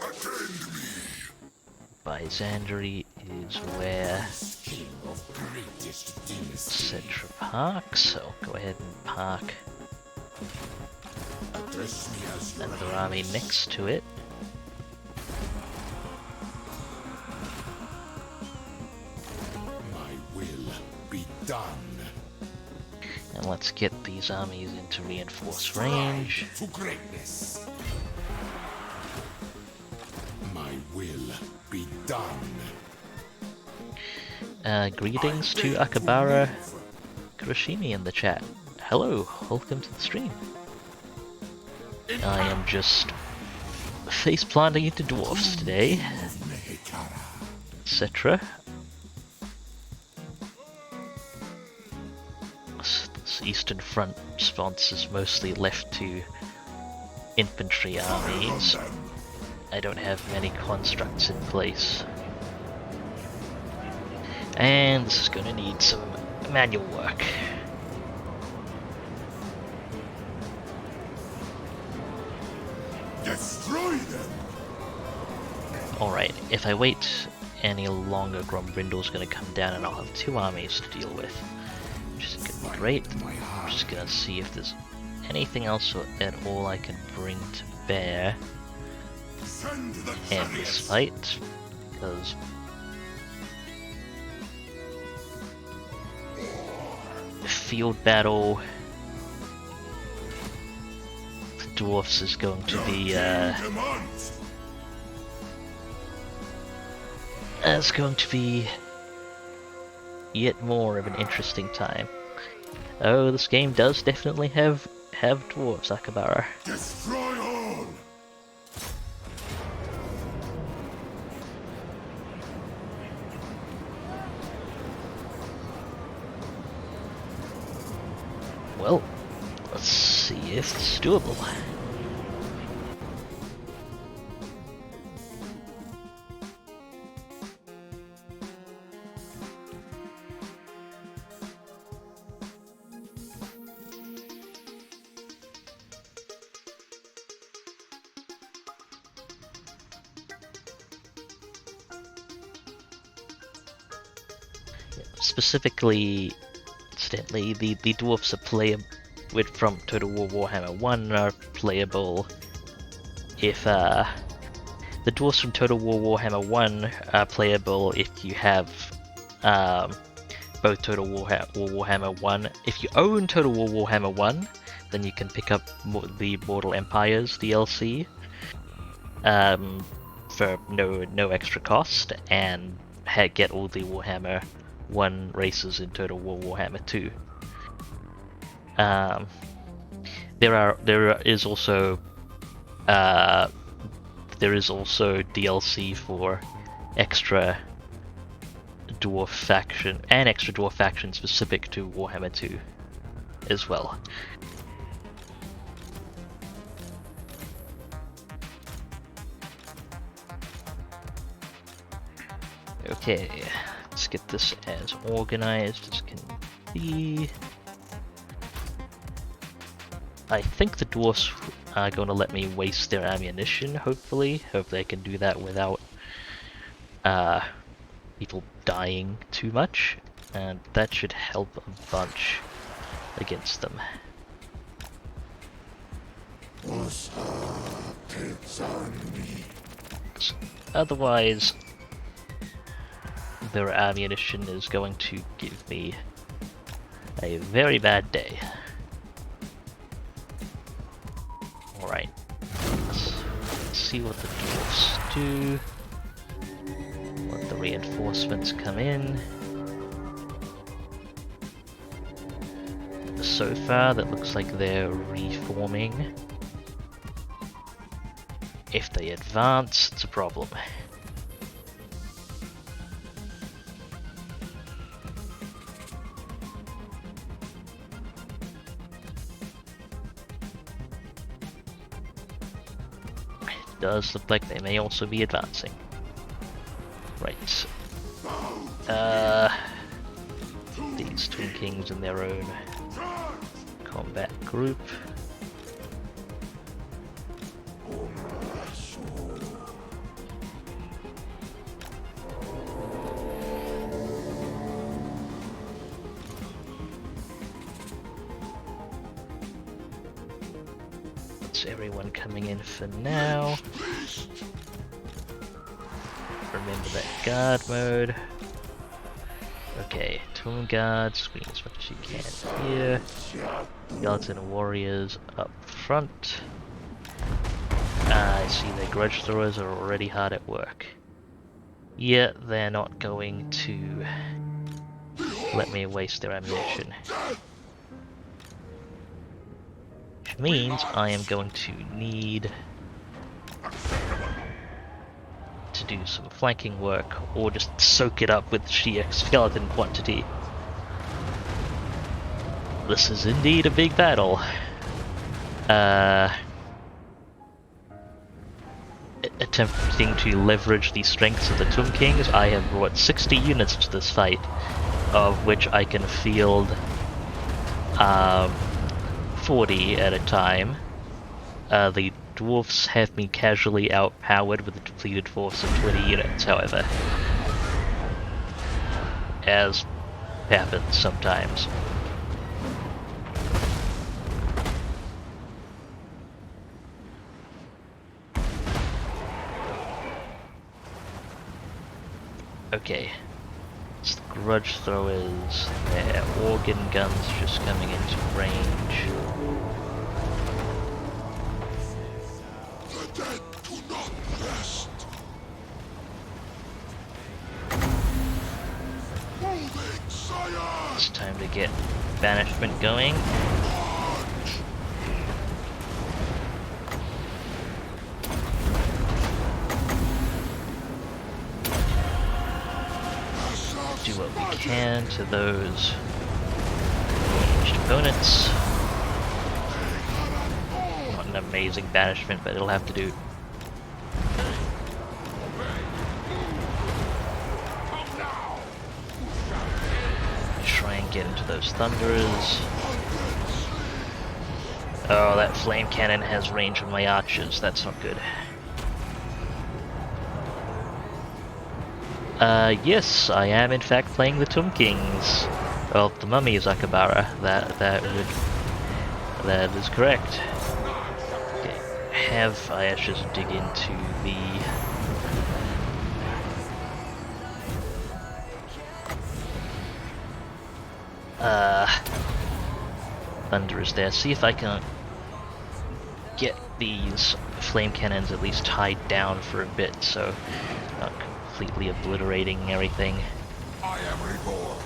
Attend me. Byzandry is where King of greatest dynasty. Settra parks, so I'll go ahead and park Address me as your another army next to it. My will be done. And let's get these armies into reinforced range. To greatness. My will be done. Greetings to Akabara Kurashimi in the chat. Hello, welcome to the stream. I am just face planting into dwarfs today, etc. This Eastern Front response is mostly left to infantry armies. I don't have many constructs in place. And this is going to need some manual work. Destroy them. Alright, if I wait any longer, Grombrindal's going to come down and I'll have two armies to deal with, which is going to be great. I'm just going to see if there's anything else at all I can bring to bear Send the in this fight, because field battle the dwarfs is going to be it's going to be yet more of an interesting time. Oh, this game does definitely have dwarves, Akabara. Destroy all. Well, let's see if it's doable. Specifically, incidentally, the dwarfs are playable from Total War Warhammer 1 are playable if the dwarfs from Total War Warhammer 1 are playable if you have both Total War Warhammer 1. If you own Total War Warhammer 1, then you can pick up the Mortal Empires DLC for no extra cost, and get all the Warhammer 1 races in Total War Warhammer 2. There is also DLC for extra dwarf faction and extra dwarf faction specific to Warhammer 2 as well. Okay, let's get this as organized as can be. I think the dwarves are going to let me waste their ammunition, hopefully. Hope they can do that without people dying too much, and that should help a bunch against them. Otherwise, their ammunition is going to give me a very bad day. Alright, let's see what the dwarfs do. Let the reinforcements come in. So far, that looks like they're reforming. If they advance, it's a problem. It does look like they may also be advancing. Right. These Twin Kings in their own combat group. That's everyone coming in for now. Remember that guard mode. Okay, Tomb Guard, screen as much as you can here. Skeleton Warriors up front. I see their Grudge Throwers are already hard at work. Yeah, they're not going to let me waste their ammunition. Which means I am going to need to do some flanking work, or just soak it up with sheer skeleton quantity. This is indeed a big battle. Attempting to leverage the strengths of the Tomb Kings, I have brought 60 units to this fight, of which I can field 40 at a time. The dwarfs have me casually outpowered with a depleted force of 20 units, however. As happens sometimes. Okay. It's the Grudge Throwers, their organ guns just coming into range. The dead do not rest. Moving, sire! It's time to get banishment going. Do what we can to those ranged opponents. Not an amazing banishment, but it'll have to do. Try and get into those thunderers. Oh, that flame cannon has range on my archers. That's not good. Yes, I am in fact playing the Tomb Kings. Well, the Mummy is Akabara. That is correct. Okay. I should dig into the Thunderers there. See if I can get these flame cannons at least tied down for a bit, so not completely obliterating everything. I am reborn.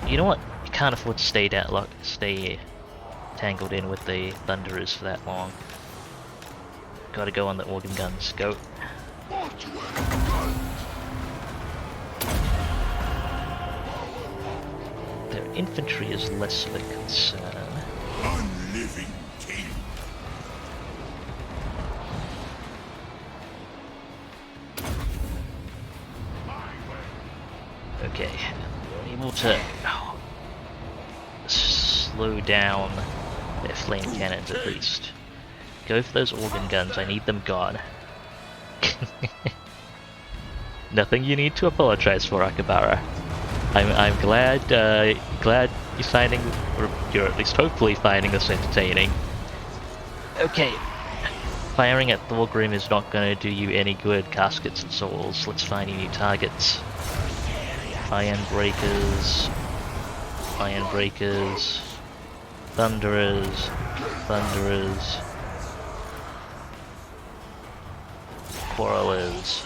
You know what? You can't afford to stay tangled in with the Thunderers for that long. Gotta go on the organ guns. Go. Their infantry is less of a concern. Unliving king. Okay, we're able to slow down their flame cannons at least. Go for those organ guns, I need them gone. Nothing you need to apologize for, Akabara. I'm glad you're finding, or you're at least hopefully finding this entertaining. Okay, firing at Thorgrim is not going to do you any good, Caskets and Souls. Let's find you new targets. Iron Breakers, Thunderers, Quarrelers.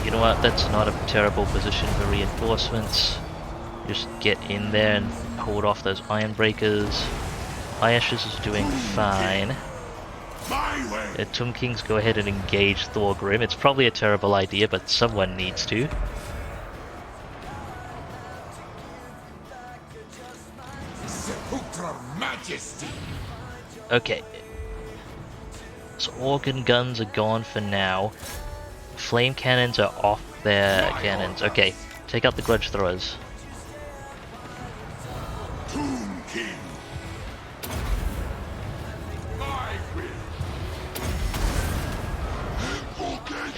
You know what, that's not a terrible position for reinforcements. Just get in there and hold off those Iron Breakers. Ayash's is doing fine. Tomb Kings go ahead and engage Thorgrim. It's probably a terrible idea, but someone needs to. Majesty. Okay. So organ guns are gone for now. Flame cannons are off their cannons. Okay, take out the grudge throwers. Tomb King. My will.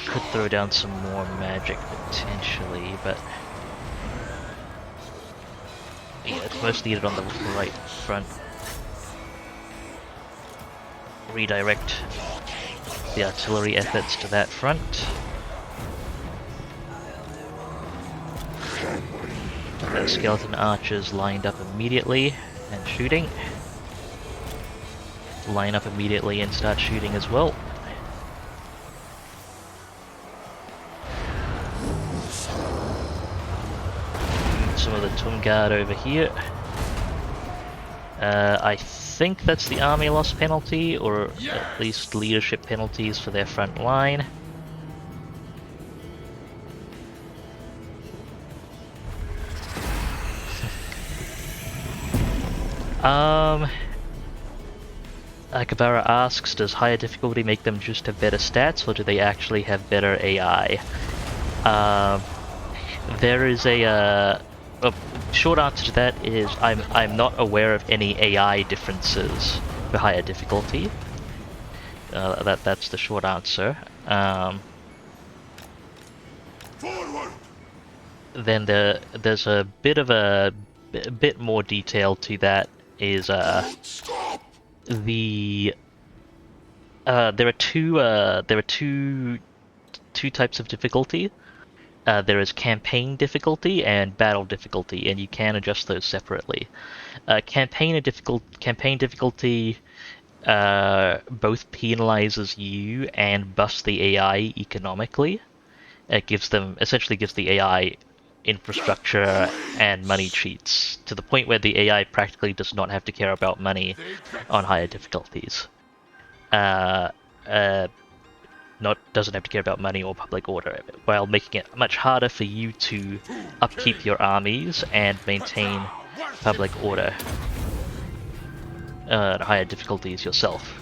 Could throw down some more magic potentially, but yeah, it's most needed on the right front. Redirect the artillery efforts to that front. The skeleton archers lined up immediately and shooting. Line up immediately and start shooting as well. Some of the Tomb Guard over here. I think that's the army loss penalty, or at least leadership penalties for their front line. Akabara asks, does higher difficulty make them just have better stats, or do they actually have better AI? There is a short answer to that is I'm not aware of any AI differences for higher difficulty. That's the short answer. Then there's a bit more detail to that. Is there are two types of difficulty. There is campaign difficulty and battle difficulty, and you can adjust those separately. Campaign difficulty both penalizes you and busts the AI economically. It essentially gives the AI infrastructure and money cheats to the point where the AI practically does not have to care about money on higher difficulties. Doesn't have to care about money or public order, while making it much harder for you to upkeep your armies and maintain public order at higher difficulties yourself.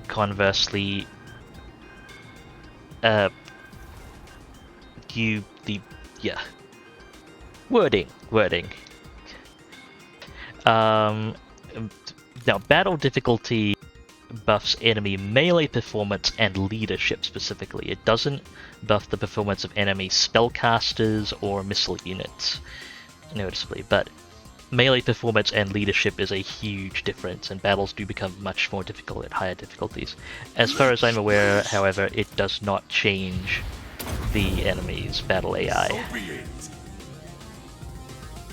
Conversely, wording. Now, battle difficulty buffs enemy melee performance and leadership specifically. It doesn't buff the performance of enemy spellcasters or missile units, noticeably, but melee performance and leadership is a huge difference, and battles do become much more difficult at higher difficulties. As far as I'm aware, however, it does not change the enemy's battle AI.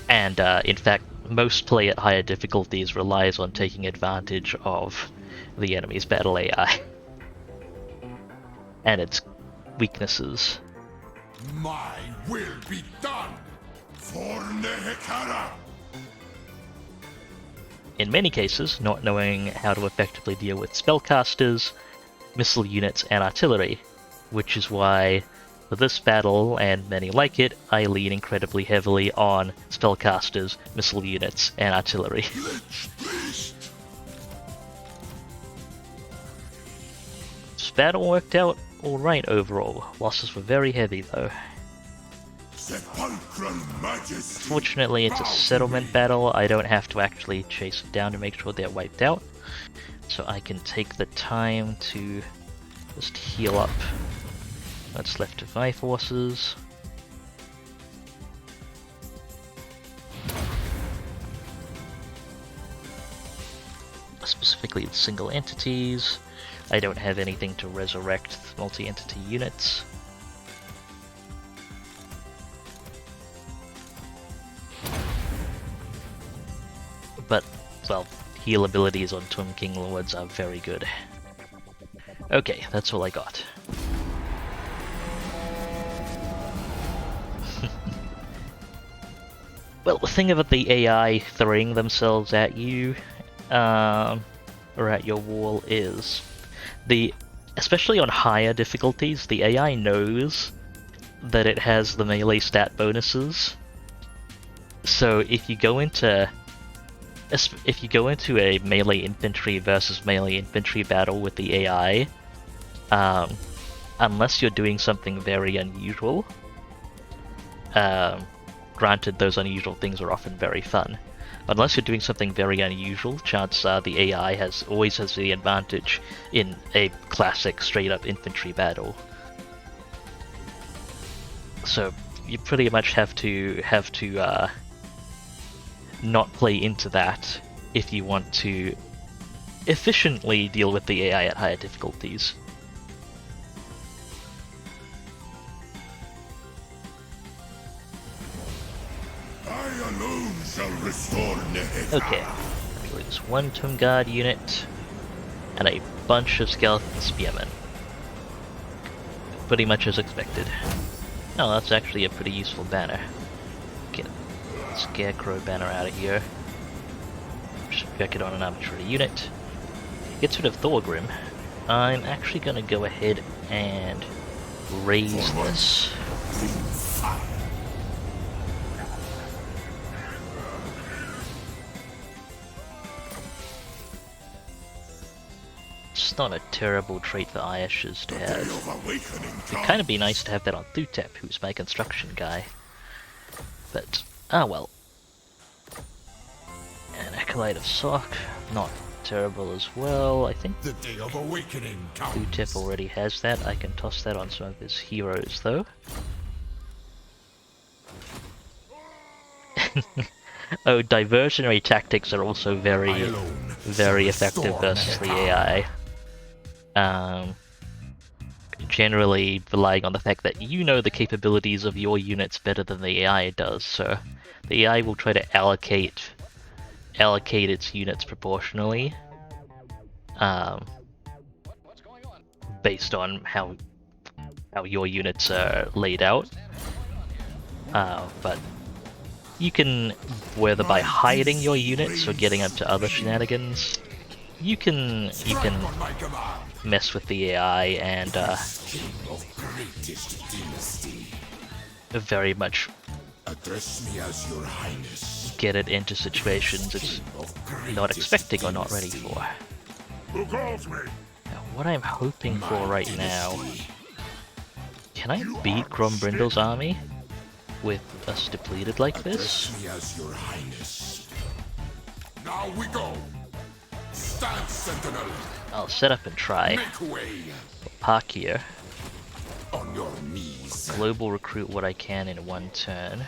And in fact, most play at higher difficulties relies on taking advantage of the enemy's battle AI and its weaknesses. My will be done for Nehekara. In many cases, not knowing how to effectively deal with spellcasters, missile units, and artillery, which is why for this battle, and many like it, I lean incredibly heavily on spellcasters, missile units, and artillery. This battle worked out alright overall. Losses were very heavy though. Fortunately, it's a settlement battle. I don't have to actually chase it down to make sure they're wiped out. So I can take the time to just heal up what's left of my forces. Specifically with single entities. I don't have anything to resurrect multi-entity units. But, well, heal abilities on Twin King Lords are very good. Okay, that's all I got. Well, the thing about the AI throwing themselves at you, or at your wall is, especially on higher difficulties, the AI knows that it has the melee stat bonuses. So if you go into a melee infantry versus melee infantry battle with the AI, unless you're doing something very unusual, granted those unusual things are often very fun, unless you're doing something very unusual, chances are the AI always has the advantage in a classic straight-up infantry battle. So you pretty much have to not play into that if you want to efficiently deal with the AI at higher difficulties. I alone shall restore Nehekara. Okay, there's one Tomb Guard unit and a bunch of skeleton spearmen. Pretty much as expected. Oh, that's actually a pretty useful banner. Get Scarecrow banner out of here. Just back it on an arbitrary unit. Gets rid of Thorgrim. I'm actually gonna go ahead and raise this. It's not a terrible trait for Ayash's to have. It'd kind of be nice to have that on Thutep, who's my construction guy. But, well. An Acolyte of Sock, not terrible as well. I think The day of awakening comes. Thutep already has that. I can toss that on some of his heroes, though. Oh, diversionary tactics are also very effective versus the AI. Generally relying on the fact that you know the capabilities of your units better than the AI does, so the AI will try to allocate its units proportionally, based on how your units are laid out. But you can, whether by hiding your units or getting up to other shenanigans, you can mess with the AI and very much Address me as your highness. get it into situations it's not expecting or not ready for. Who calls me? Now, what I'm hoping for right now, can I beat Grombrindle's army with us depleted like this? Address me as your highness. Now we go. Stand, Sentinel. I'll set up and try. Make way. Park here. On your knees. Global recruit what I can in one turn.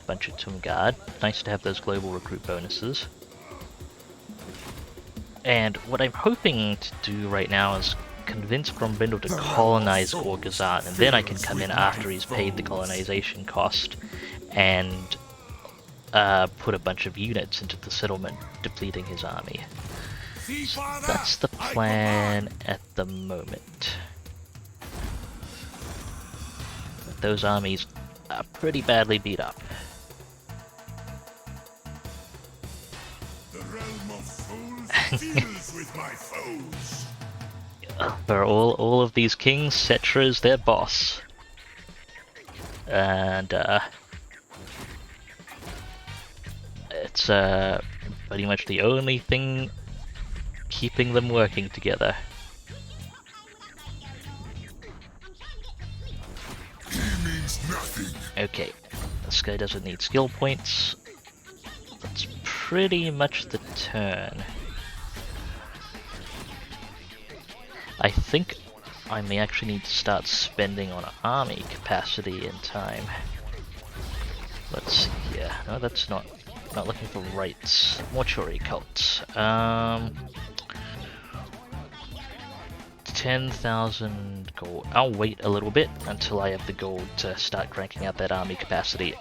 Bunch of Tomb Guard. Nice to have those global recruit bonuses. And what I'm hoping to do right now is convince Grombindel to colonize Gorgazan, and then I can come in after he's paid the colonization cost and put a bunch of units into the settlement, depleting his army. So that's the plan at the moment. But those armies are pretty badly beat up. The realm of souls deals with my foes. For all of these kings, Settra is their boss. And it's pretty much the only thing keeping them working together. He means nothing. Okay, this guy doesn't need skill points. That's pretty much the turn. I think I may actually need to start spending on army capacity in time. Let's see here. No, that's not looking for rights. Mortuary cults. 10,000 gold. I'll wait a little bit until I have the gold to start cranking out that army capacity.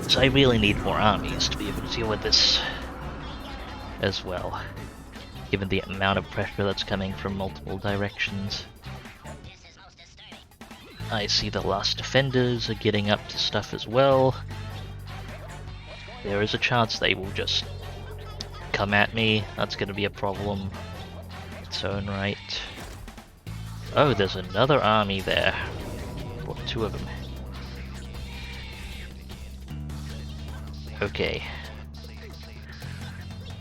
So I really need more armies to be able to deal with this as well, given the amount of pressure that's coming from multiple directions. I see the last defenders are getting up to stuff as well. There is a chance they will just come at me. That's going to be a problem in its own right. Oh, there's another army there. Or two of them. Okay.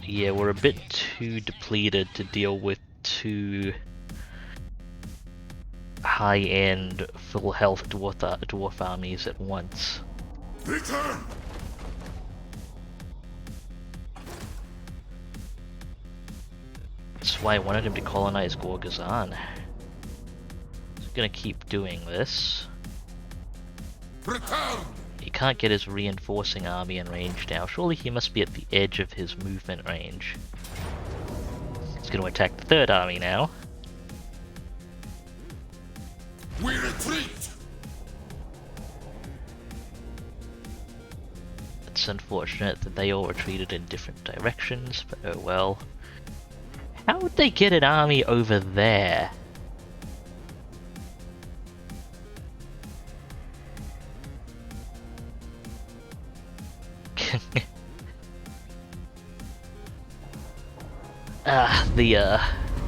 Yeah, we're a bit too depleted to deal with two high-end, full-health dwarf armies at once. Return. That's why I wanted him to colonize Gorgazan. He's gonna keep doing this. Return. He can't get his reinforcing army in range now. Surely he must be at the edge of his movement range. He's going to attack the third army now. We retreat. It's unfortunate that they all retreated in different directions, but oh well. How would they get an army over there?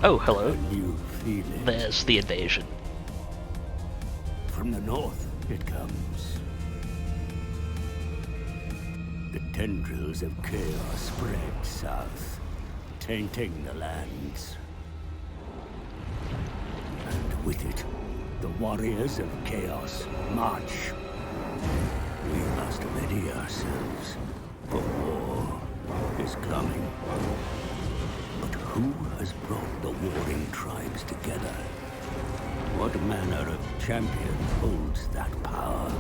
Oh, hello. New feeling. There's the invasion. From the north it comes. The tendrils of chaos spread south, tainting the lands. And with it, the warriors of chaos march. We must ready ourselves, for war is coming. But who has brought the warring tribes together? What manner of champion holds that power?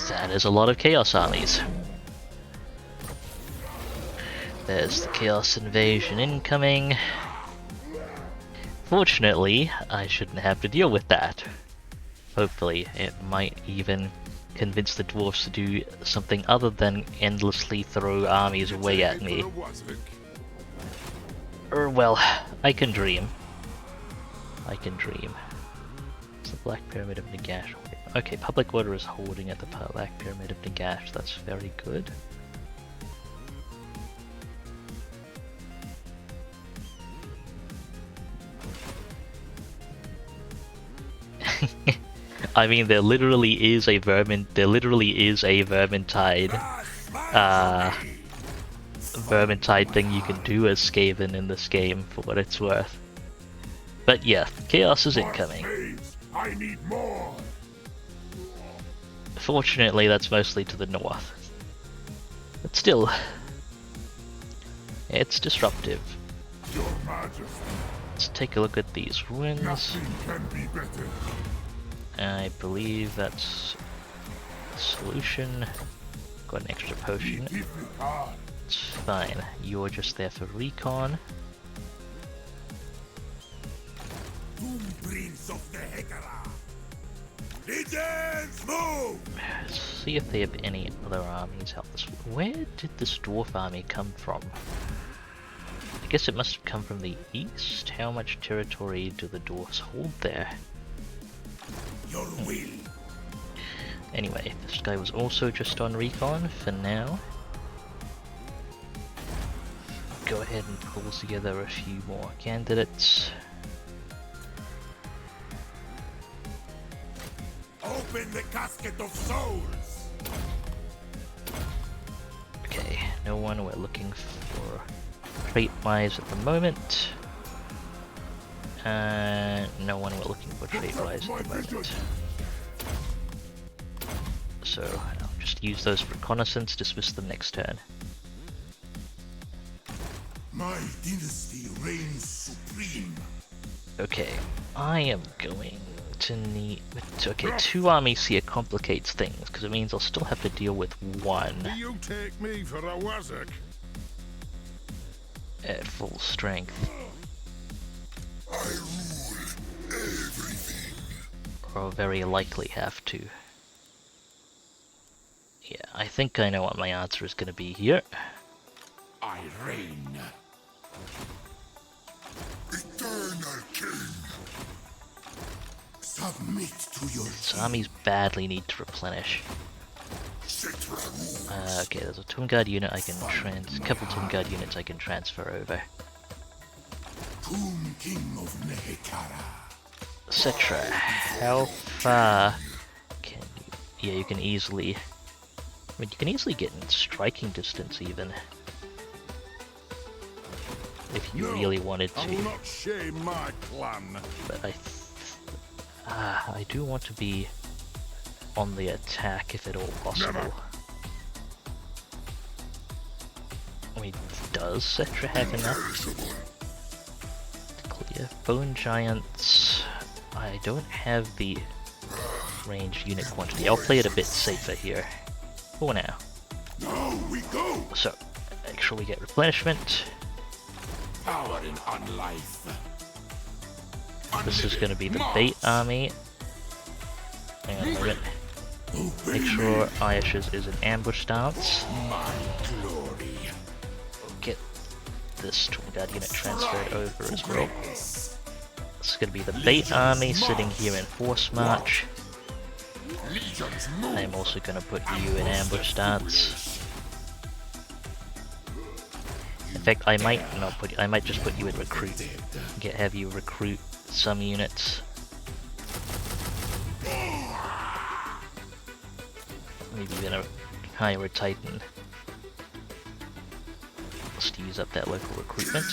That is a lot of Chaos armies. There's the Chaos invasion incoming. Fortunately, I shouldn't have to deal with that. Hopefully, it might even convince the dwarves to do something other than endlessly throw armies away at me. Or, well, I can dream. I can dream. It's the Black Pyramid of Nagash. Okay, public order is holding at the Black Pyramid of Nagash. That's very good. I mean, there literally is a Vermintide, Vermintide thing you can do as Skaven in this game, for what it's worth. But yeah, Chaos is incoming. I need more. Fortunately, that's mostly to the north. But still, it's disruptive. Your Majesty, Let's take a look at these ruins. nothing can be better. I believe that's the solution. Got an extra potion. Keep it hard. It's fine. You're just there for recon. Prince of the Hekara. Legions, move! Let's see if they have any other armies out this way. Where did this dwarf army come from? I guess it must have come from the east. How much territory do the dwarves hold there? Your will. Anyway, this guy was also just on recon for now. Go ahead and pull together a few more candidates. Open the casket of souls. Okay, no one we're looking for trait-wise at the moment. No one we're looking for trait-wise at the moment. So I'll just use those for reconnaissance, dismiss them next turn. My dynasty reigns supreme. Okay, I am going to need... Okay, 2 armies here complicates things, because it means I'll still have to deal with 1 You take me for a wazzock. at full strength. I rule everything. Or I'll very likely have to. Yeah, I think I know what my answer is going to be here. I reign. Eternal King. Submit to your So armies badly need to replenish. Settra rules. Okay, there's a Tomb Guard unit I can a couple Tomb Guard units I can transfer over. Tomb King of Nehekara. Settra, how far can you... Yeah, you can easily... I mean, you can easily get in striking distance even. If you really wanted I will to. not shame my clan. But I do want to be on the attack if at all possible. Never. I mean, does Settra have enough to clear? Bone Giants... I don't have the ranged unit quantity. I'll play it a bit safer here. For now. Now we go. So, actually get replenishment. Power in unlife. This is going to be the bait army. Hang on a moment. Make sure Ayash's is an ambush stance. My glory. We'll get this Tomb Guard unit transferred over as well. This is going to be the bait army sitting here in force march. Legions move. I'm also going to put you in ambush stance. In fact, I might not put you, I might just put you in recruit. Have you recruit some units. Maybe even hire a Titan. Just to use up that local recruitment.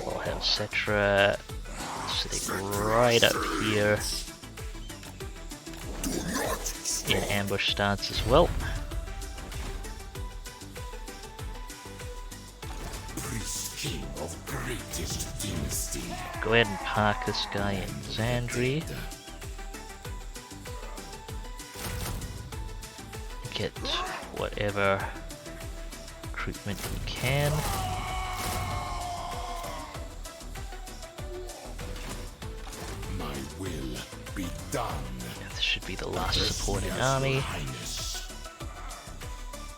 We'll have Settra sitting right up here in ambush stance as well. King of greatest dynasty. Go ahead and park this guy in Xandri. Get whatever recruitment you can. My will be done. This should be the last supporting army.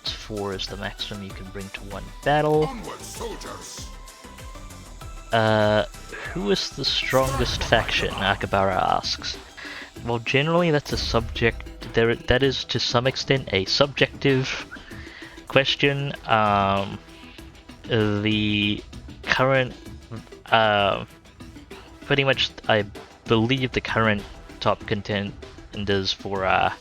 4 is the maximum you can bring to one battle. Onward, soldiers. Who is the strongest faction? Akabara asks. Well, generally that's a that is to some extent a subjective question. The current, pretty much, I believe the current top contenders for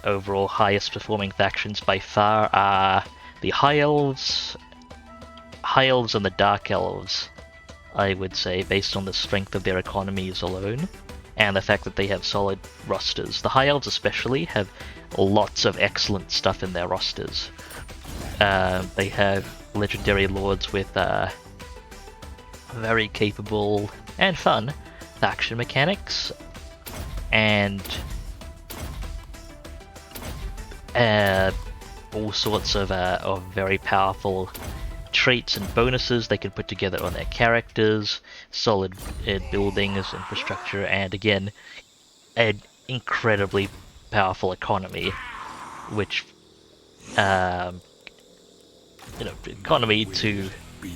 overall highest performing factions by far are the High Elves and the Dark Elves, I would say, based on the strength of their economies alone, and the fact that they have solid rosters. The High Elves especially have lots of excellent stuff in their rosters. They have legendary lords with very capable and fun faction mechanics, and all sorts of very powerful traits and bonuses they can put together on their characters, solid buildings, infrastructure, and again, an incredibly powerful economy, which, economy to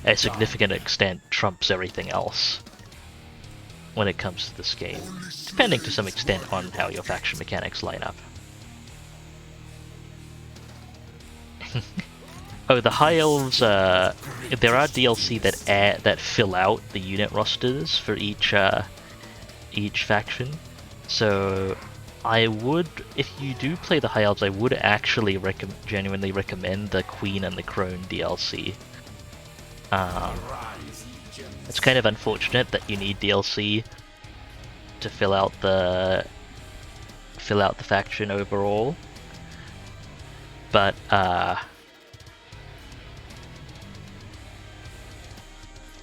a significant extent trumps everything else when it comes to this game, depending to some extent on how your faction mechanics line up. Oh, the High Elves, there are DLC that fill out the unit rosters for each faction. So I would, if you do play the High Elves, I would actually genuinely recommend the Queen and the Crone DLC. It's kind of unfortunate that you need DLC to fill out the faction overall, but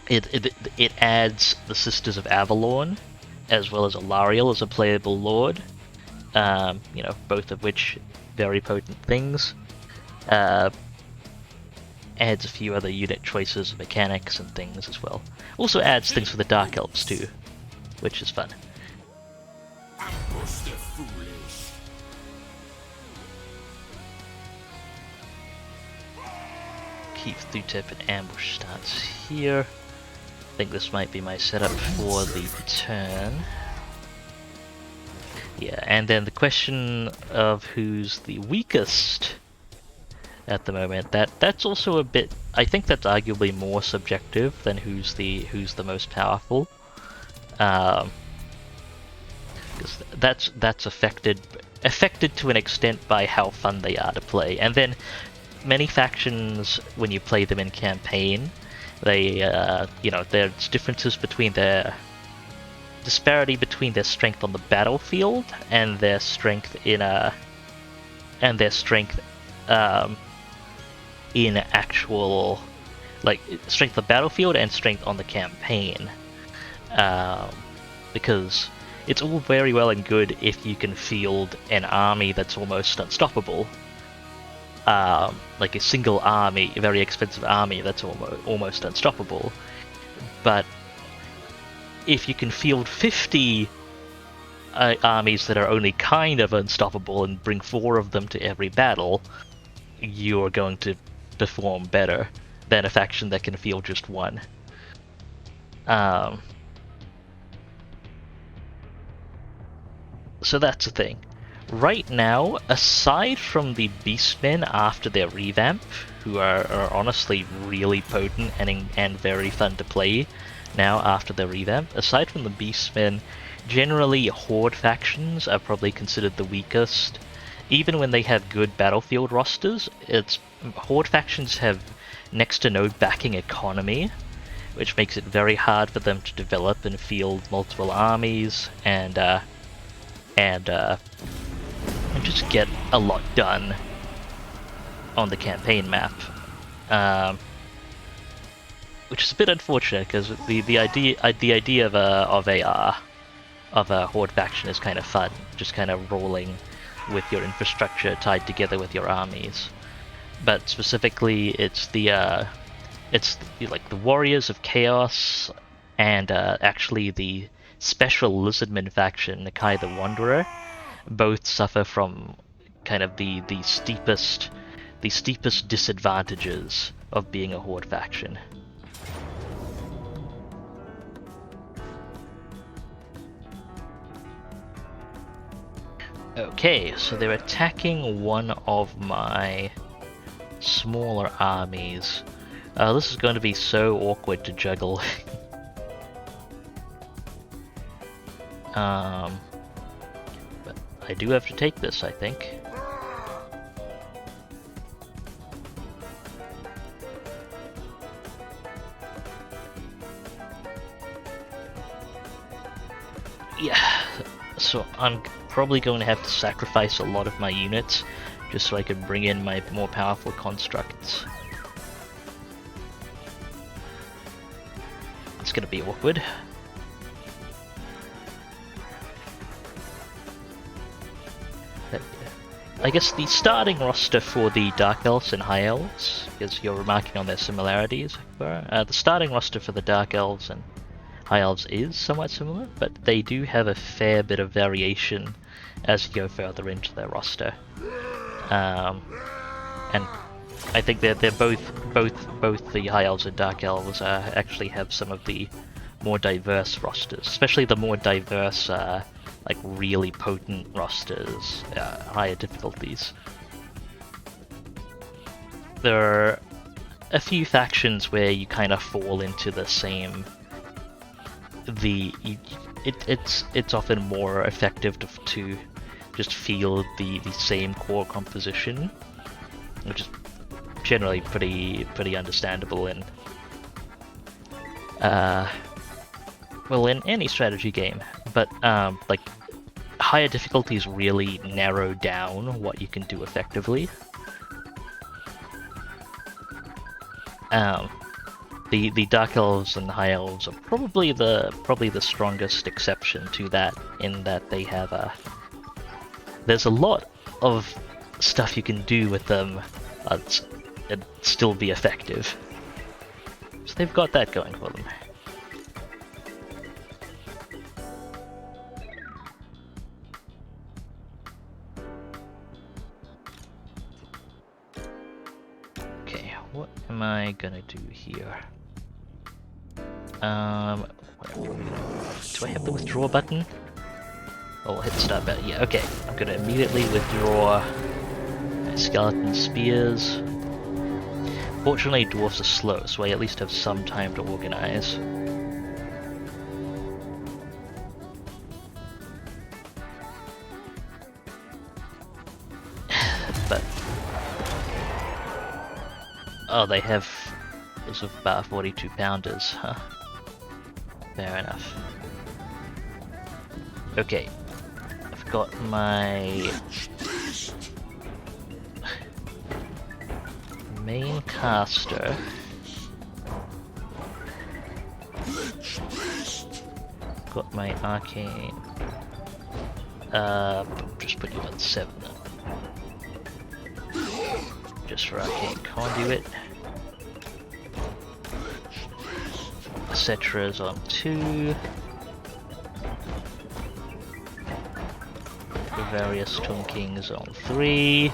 it adds the Sisters of Avalon as well as Alariel as a playable lord, both of which very potent things. Adds a few other unit choices, mechanics, and things as well. Also adds things for the Dark Elves too, which is fun. Ambush the foolish. Keep through tip and ambush starts here. I think this might be my setup for the turn. Yeah, and then the question of who's the weakest at the moment, that's also a bit, I think that's arguably more subjective than who's the most powerful. Because that's affected to an extent by how fun they are to play. And then many factions, when you play them in campaign, they there's differences between their disparity between their strength on the battlefield and their strength in actual, like, strength on the battlefield and strength on the campaign, because it's all very well and good if you can field an army that's almost unstoppable, like a single army, a very expensive army that's almost unstoppable, but if you can field 50 armies that are only kind of unstoppable and bring 4 of them to every battle, you're going to perform better than a faction that can field just 1. So that's the thing. Right now, aside from the Beastmen after their revamp, who are honestly really potent and very fun to play now after their revamp, aside from the Beastmen, generally Horde factions are probably considered the weakest. Even when they have good battlefield rosters, Horde factions have next to no backing economy, which makes it very hard for them to develop and field multiple armies and just get a lot done on the campaign map, which is a bit unfortunate because the idea of a Horde faction is kind of fun, just kind of rolling with your infrastructure tied together with your armies. But specifically, it's like the Warriors of Chaos and actually the special Lizardman faction, Nakai the Wanderer, both suffer from kind of the steepest disadvantages of being a Horde faction. Okay, so they're attacking one of my smaller armies. This is going to be so awkward to juggle. But I do have to take this, I think. Yeah, so I'm probably going to have to sacrifice a lot of my units just so I can bring in my more powerful constructs. It's gonna be awkward. I guess the starting roster for the Dark Elves and High Elves, because you're remarking on their similarities, the starting roster for the Dark Elves and High Elves is somewhat similar, but they do have a fair bit of variation as you go further into their roster. And I think they're both the High Elves and Dark Elves actually have some of the more diverse rosters, especially the more diverse, like really potent rosters, higher difficulties. There are a few factions where you kind of fall into the same. It's often more effective to just field the same core composition, which is generally pretty understandable in well, in any strategy game. But like higher difficulties really narrow down what you can do effectively. The Dark Elves and the High Elves are probably the strongest exception to that, in that they have there's a lot of stuff you can do with them and still be effective. So they've got that going for them. Okay, what am I gonna do here? Do I have the withdraw button? Oh, I'll hit the start button. Yeah, okay. I'm gonna immediately withdraw my skeleton spears. Fortunately, dwarves are slow, so I at least have some time to organize. But oh, they have those of about 42 pounders, huh? Fair enough. Okay, I've got my main caster. Got my arcane. Just put you on 7 then. Just for arcane conduit. Settra's on 2. Various Tomb Kings on 3.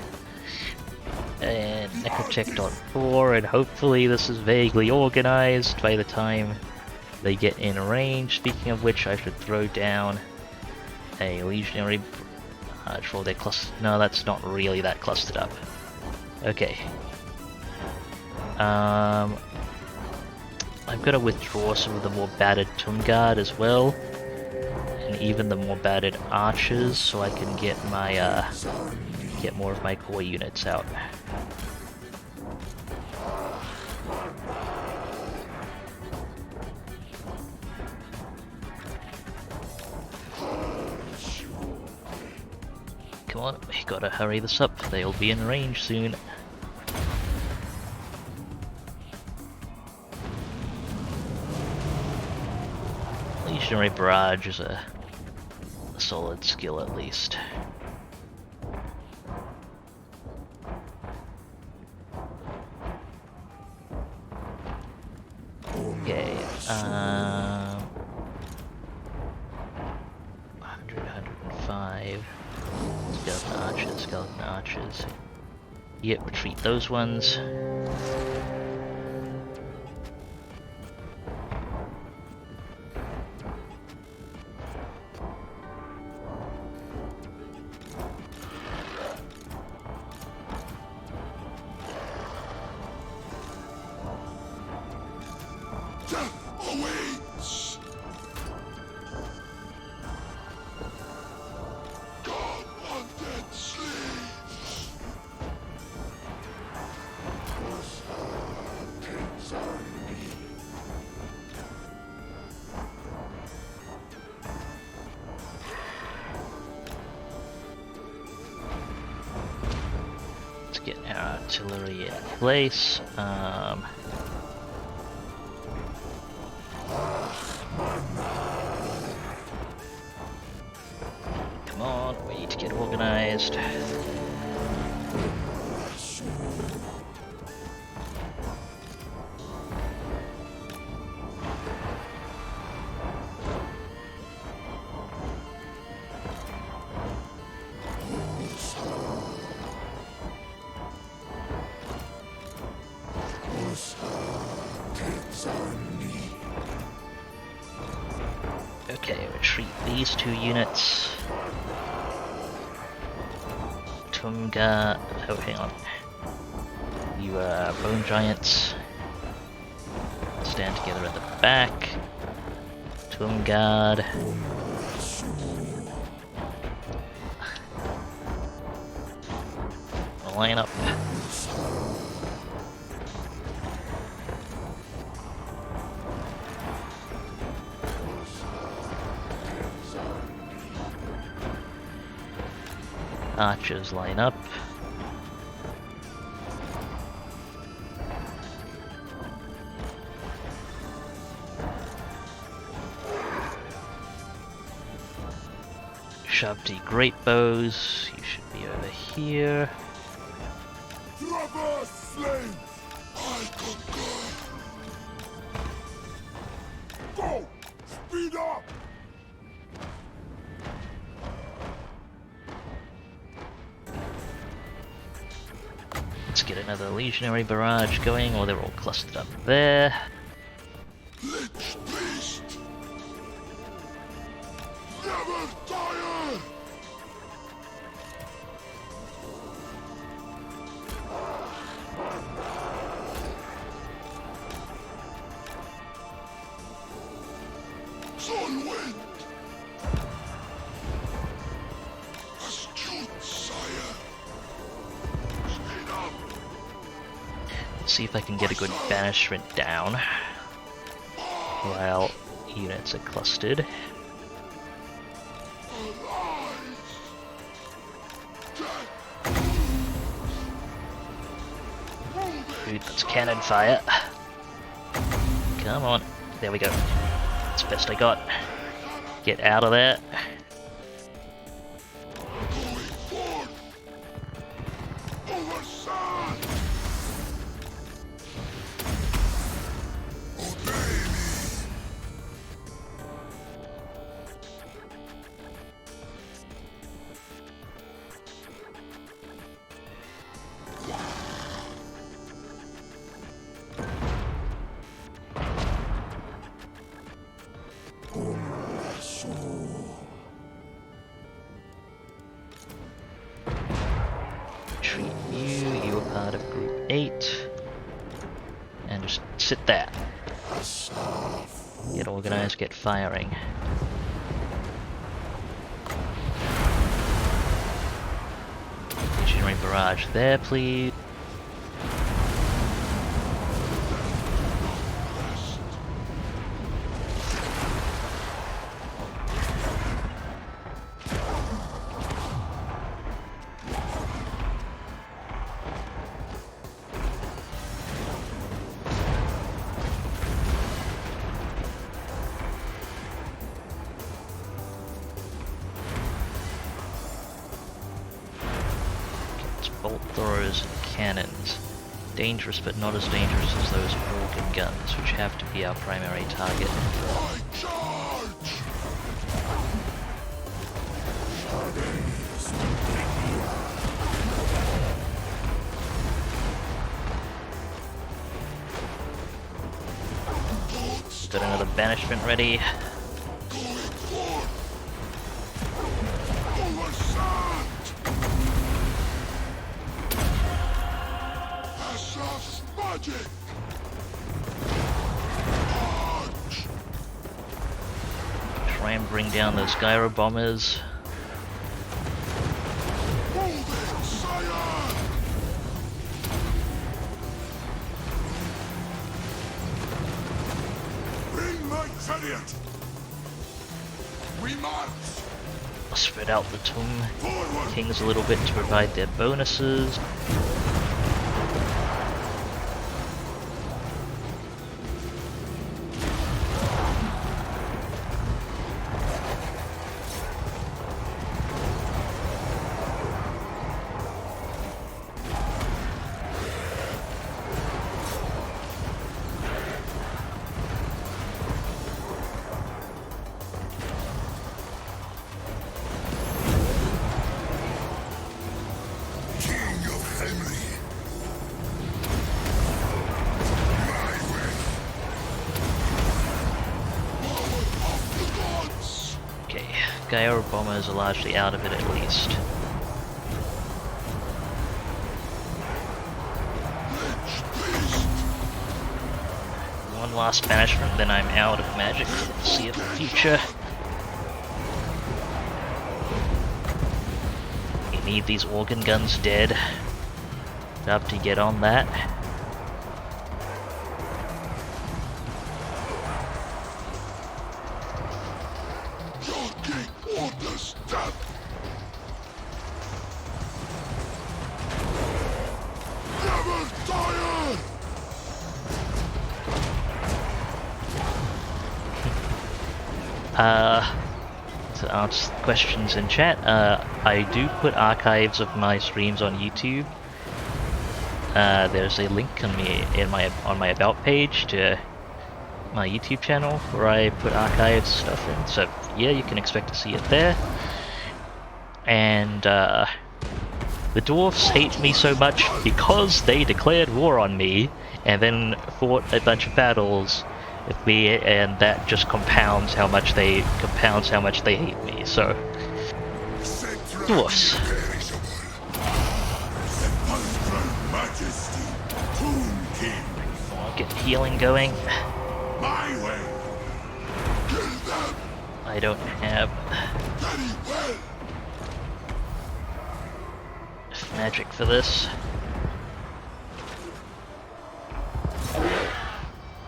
And Necrotech on 4, and hopefully this is vaguely organized by the time they get in range. Speaking of which, I should throw down a legionary troll. They're clustered. No, that's not really that clustered up. Okay. I'm gonna withdraw some of the more battered Tomb Guard as well, and even the more battered archers, so I can get my get more of my core units out. Come on, we gotta hurry this up. They'll be in range soon. Legionary Barrage is a solid skill at least. Okay, 100, 105. Skeleton archers. Yep, retreat those ones. get our artillery in place. Come on, we need to get organized. Okay, retreat these 2 units. Tumga. Oh, hang on. You bone giants. Stand together at the back. Tumgard. Line up. Archers line up. Shabdi great bows. You should be over here. Traverse slain! I concur! Go! Speed up! Let's get another legionary barrage going, or they're all clustered up there. Lich beast! Never tire! Solwind! Astute sire! Speed up! See if I can get a good banishment down while units are clustered. Dude, that's cannon fire. Come on. There we go. That's the best I got. Get out of there. Going forth! Over sand! Obey me! Retreat you. You are part of Group 8. And just sit there. Get organized, get firing. Legionary barrage there, please. Bolt throwers and cannons. Dangerous, but not as dangerous as those organ guns, which have to be our primary target. I charge! Got another banishment ready. Going forth! Over sand! Asaf's magic! March! Try and bring down those gyro bombers. Move it, sire! Bring my chariot! We march! I'll spread out the Tum Forward! Kings a little bit to provide their bonuses. Gyro bombers are largely out of it at least. One last banishment, then I'm out of magic for the foreseeable future. You need these organ guns dead. Have to get on that. To answer questions in chat, I do put archives of my streams on YouTube. There's a link on my about page to my YouTube channel where I put archives stuff in. So yeah, you can expect to see it there. And the dwarfs hate me so much because they declared war on me and then fought a bunch of battles with me, and that just compounds how much they hate me. So dwarfs. Get healing going. I don't have magic for this.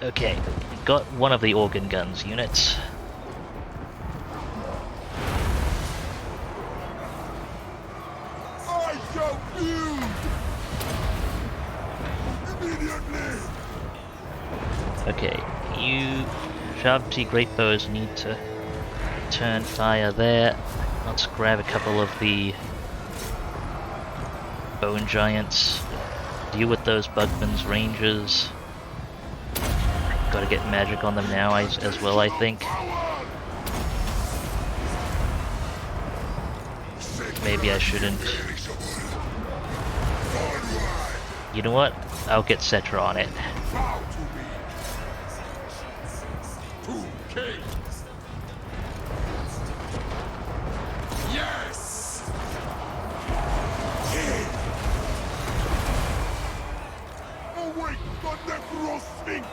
Okay, got one of the organ guns units. I shall build immediately. Okay, you Sharpty Great Bows need to turn fire there. Let's grab a couple of the Bone Giants. Deal with those Bugman's Rangers. Gotta get magic on them now as well, I think. Maybe I shouldn't. You know what? I'll get Settra on it. Yes. Awake the Necro-Sphinx.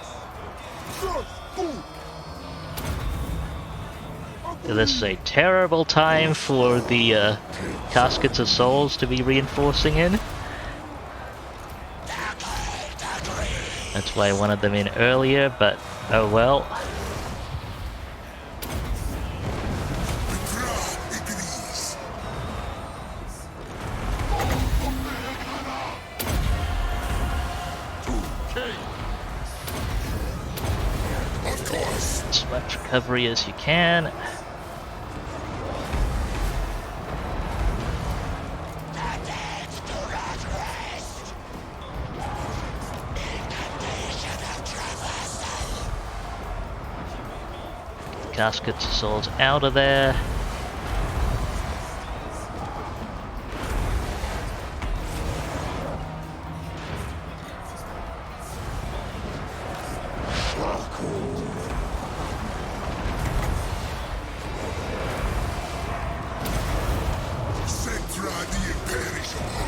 This is a terrible time for the Caskets of Souls to be reinforcing in. That's why I wanted them in earlier, but oh well. As much recovery as you can. Caskets of Souls out of there. Settra the Imperishable.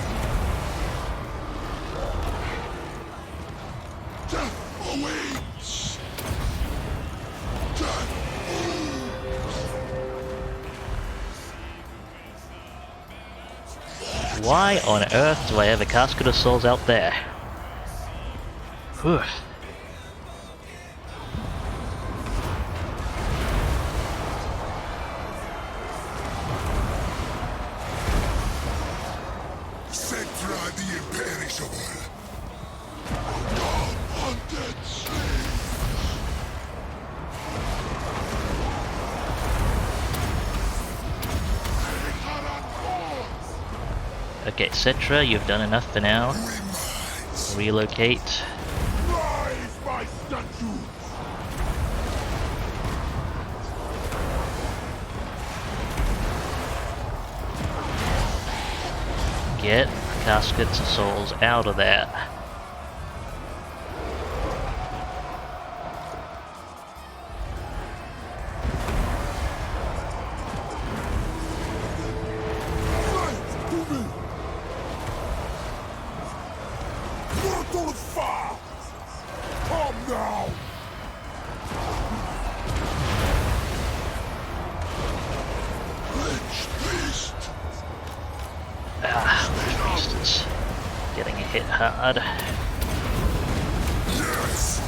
Death awaits. Death. Why on earth do I have a Casket of Souls out there? Whew. Settra the Imperishable. Undead slaves. Okay, Settra, you've done enough for now. Relocate. Rise, my statues. Get Caskets of Souls out of there. Alpha! Come now! Lich Beast! Lich Beast is getting hit hard. Yes!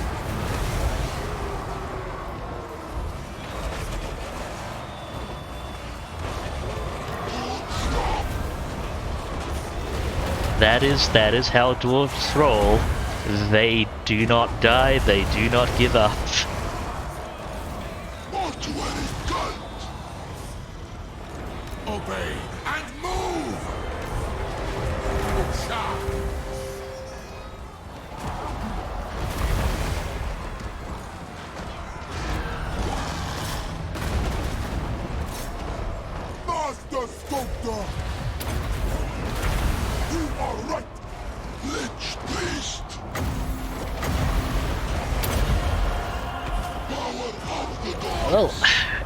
That is how dwarves roll. They do not die, they do not give up. Not to any guns! Obey and move! Cha! Master Sculptor! You are right! Lich Beast! Power of the gods! Well,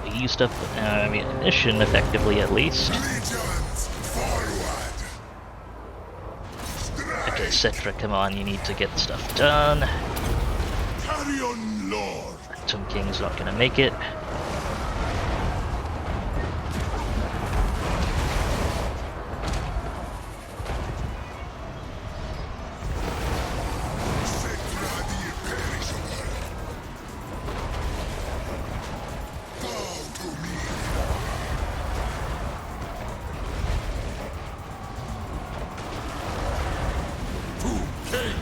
he used up ammunition effectively at least. Legions, forward! Okay, Settra, come on, you need to get stuff done. Carry on, Lord! Tomb King's not gonna make it. Settra the imperishable! Bow to me! Tomb King!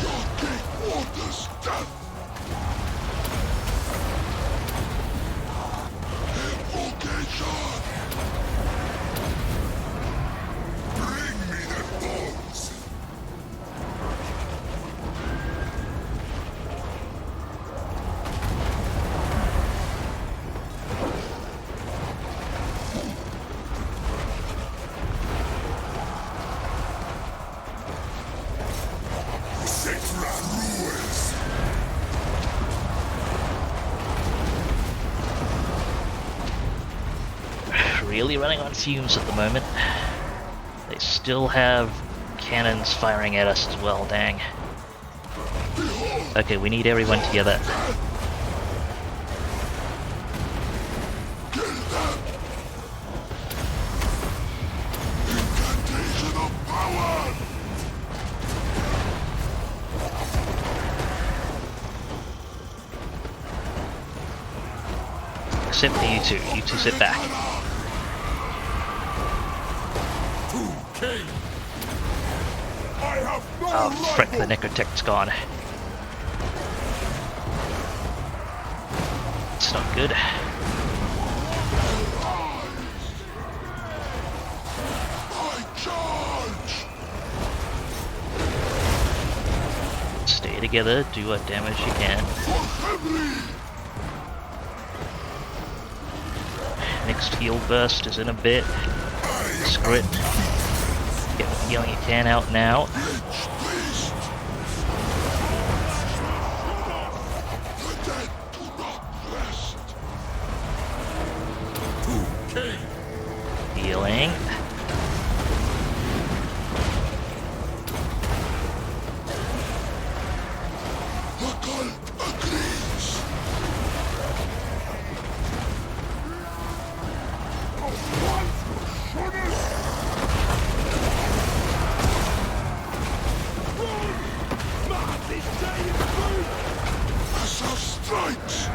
Your gate orders death! Invocation! Bring me the bones! Settra rules! Really running on fumes at the moment. They still have cannons firing at us as well, dang. Okay, we need everyone together. Incantation of power! Except for you two. You two sit back. Tomb King! I have no Oh, frick, the rival! Necrotech's gone. It's not good. I charge! Stay together, do what damage you can. For family! Next heal burst is in a bit. Screw it. Get the healing you can out now. Lich Beast! The dead do not rest! Tomb King! Healing. The cult agrees! Assault strikes!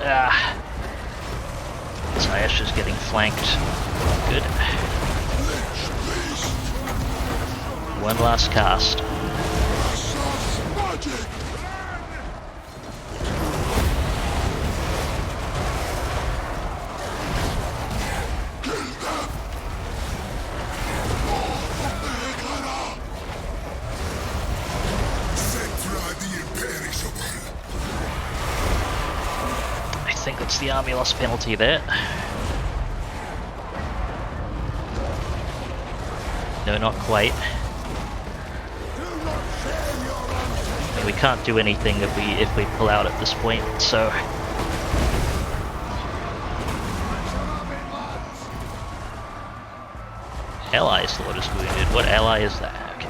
Ah. Sayash is getting flanked. Good. Lich Beast! One last cast. Assault's magic! Kill them! More from the Hekara! Settra the imperishable! I think that's the army loss penalty there. No, not quite. I mean, we can't do anything if we pull out at this point, so... Ally Sword is wounded. What ally is that? Okay.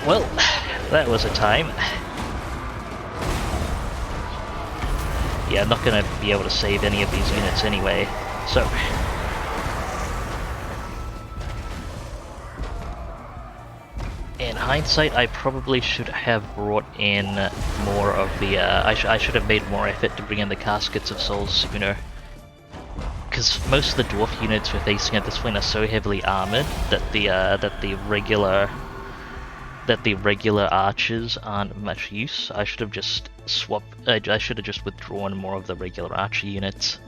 Well, that was a time. Yeah, I'm not gonna be able to save any of these units anyway, so... In hindsight, I probably should have brought in more of the, I should have made more effort to bring in the Caskets of Souls sooner. Because most of the dwarf units we're facing at this point are so heavily armored that the regular archers aren't much use. I should have just swapped. I should have just withdrawn more of the regular archer units.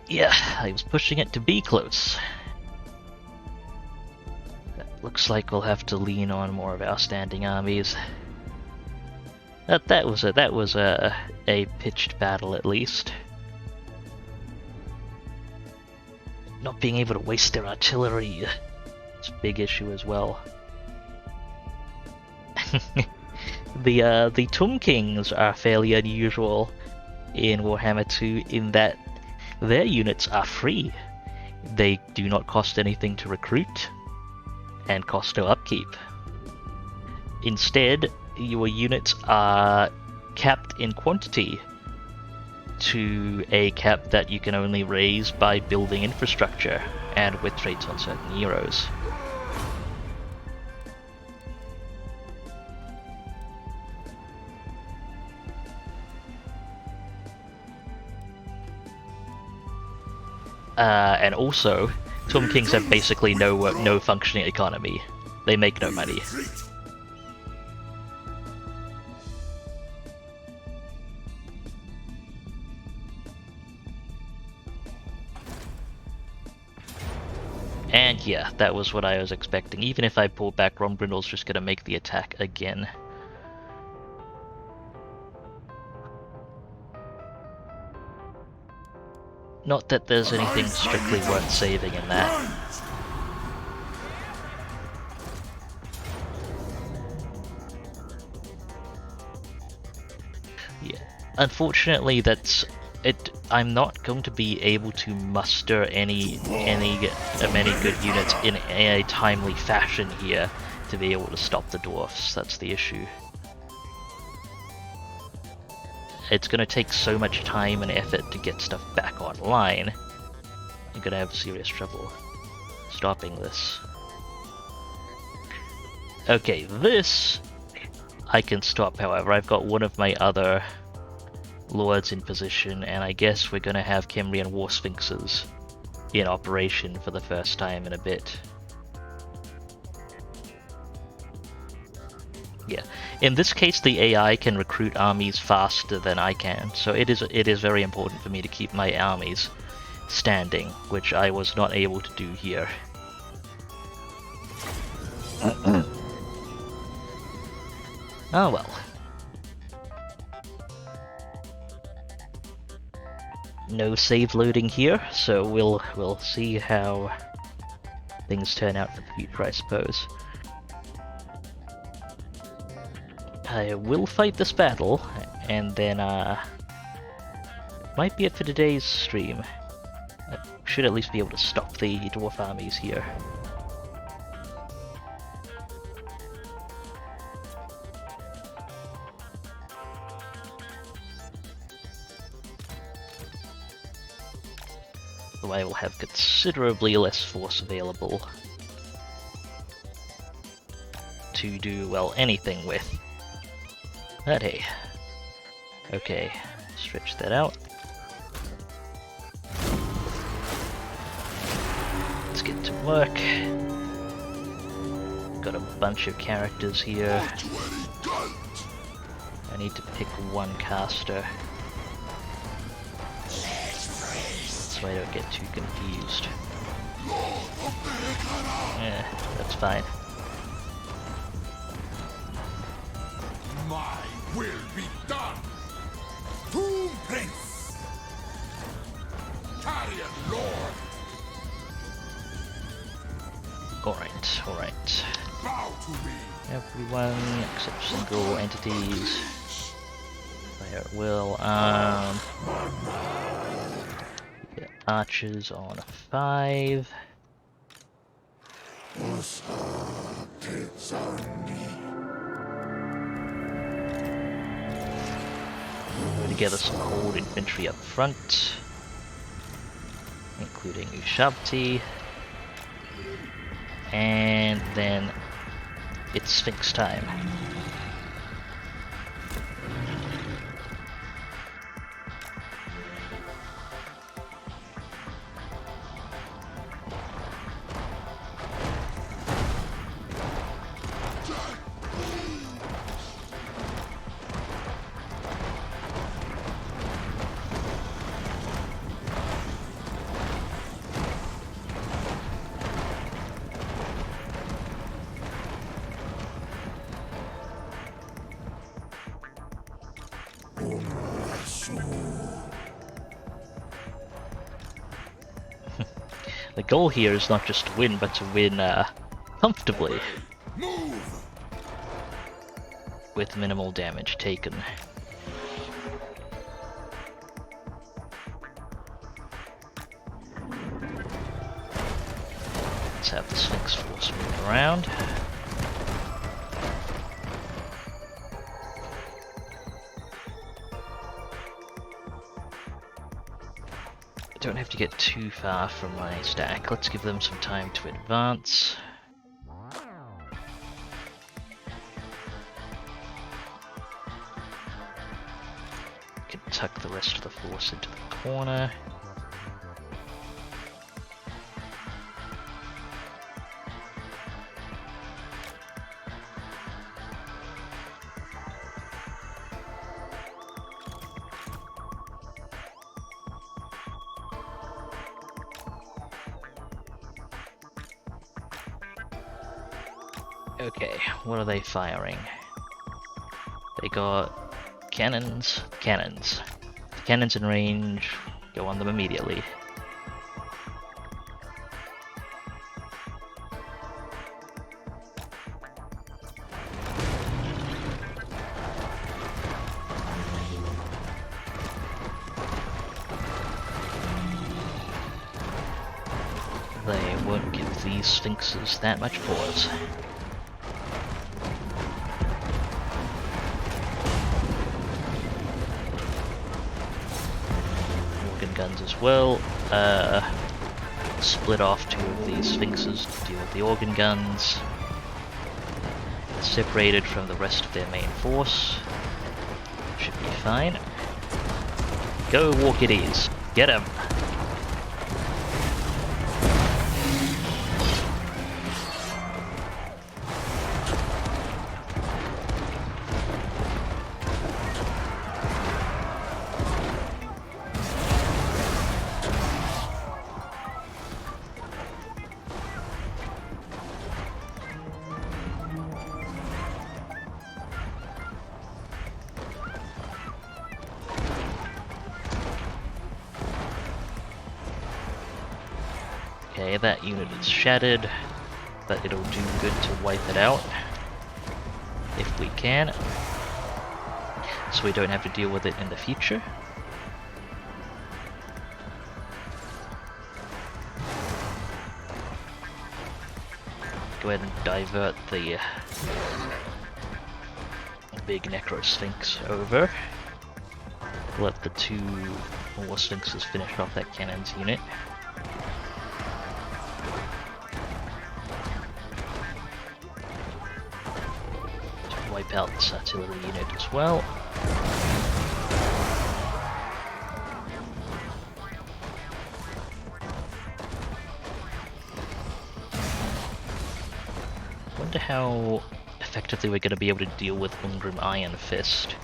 Yeah, I was pushing it to be close. Looks like we'll have to lean on more of our standing armies. That was a pitched battle at least. Not being able to waste their artillery is a big issue as well. The Tomb Kings are fairly unusual in Warhammer 2 in that their units are free. They do not cost anything to recruit and cost no upkeep. Instead, your units are capped in quantity to a cap that you can only raise by building infrastructure and with traits on certain heroes. And also, Tomb Kings have basically no functioning economy. They make no money. And yeah, that was what I was expecting. Even if I pull back, Romgrindle's just gonna make the attack again. Not that there's anything strictly worth saving in that. Yeah. Unfortunately, that's it. I'm not going to be able to muster many good units in a timely fashion here to be able to stop the dwarfs. That's the issue. It's going to take so much time and effort to get stuff back online. I'm going to have serious trouble stopping this. Okay, this I can stop, however. I've got one of my other lords in position, and I guess we're going to have Kemrian War Sphinxes in operation for the first time in a bit. Yeah, in this case the AI can recruit armies faster than I can, so it is very important for me to keep my armies standing, which I was not able to do here. Oh well. No save loading here, so we'll see how things turn out for the future, I suppose. I will fight this battle, and then might be it for today's stream. I should at least be able to stop the dwarf armies here. Though I will have considerably less force available to do, well, anything with. But hey. Okay, stretch that out. Let's get to work. Got a bunch of characters here. I need to pick one caster. so I don't get too confused. Yeah, that's fine. My will be done. Tomb Prince, Carrion Lord, Alright. bow to me. Everyone except single entities. Fire at will. Get archers on 5. Put together some hold infantry up front, including Ushabti. And then it's Sphinx time. The goal here is not just to win, but to win comfortably, Move. with minimal damage taken. Let's have the Sphinx force move around. Don't have to get too far from my stack. Let's give them some time to advance. Can tuck the rest of the force into the corner. Okay, what are they firing? They got cannons. The cannons in range, go on them immediately. They won't give these sphinxes that much pause. Guns as well. Split off 2 of these sphinxes to deal with the organ guns. Separated from the rest of their main force. Should be fine. Go war kitties. Get 'em. Okay, that unit is shattered, but it'll do good to wipe it out if we can, so we don't have to deal with it in the future. Go ahead and divert the big Necro Sphinx over. Let the 2 more Sphinxes finish off that cannons unit. Wipe out this artillery unit as well. Wonder how effectively we're going to be able to deal with Ungrim Iron Fist,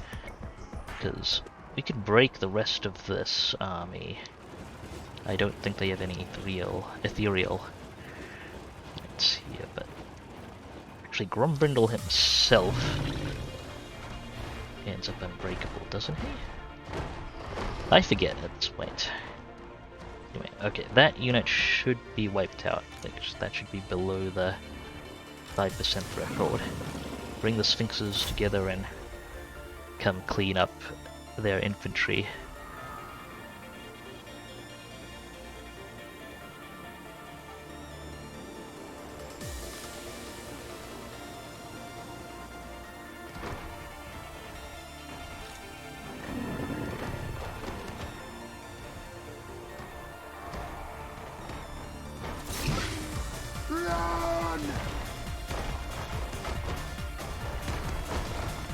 because we could break the rest of this army I don't think they have any ethereal lights here, but actually Grombrindle himself ends up unbreakable, doesn't he? I forget at this point. Anyway, okay, that unit should be wiped out. That should be below the 5% threshold. Bring the Sphinxes together and come clean up their infantry.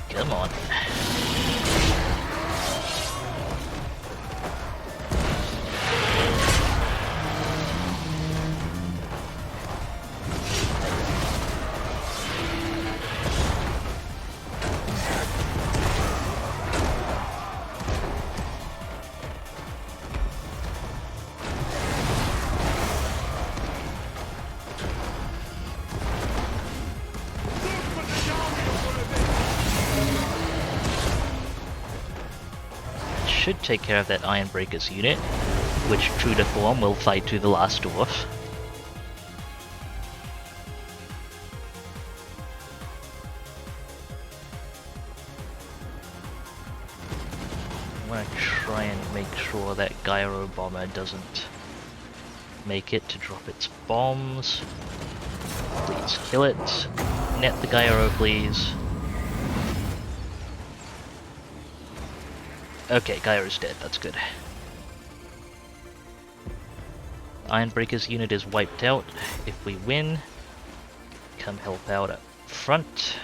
Come on. Should take care of that Ironbreaker's unit, which true to form will fight to the last dwarf. I want to try and make sure that Gyro Bomber doesn't make it to drop its bombs. Please kill it. Net the Gyro, please. Okay, Gyro's dead, that's good. Ironbreaker's unit is wiped out. If we win, come help out up front.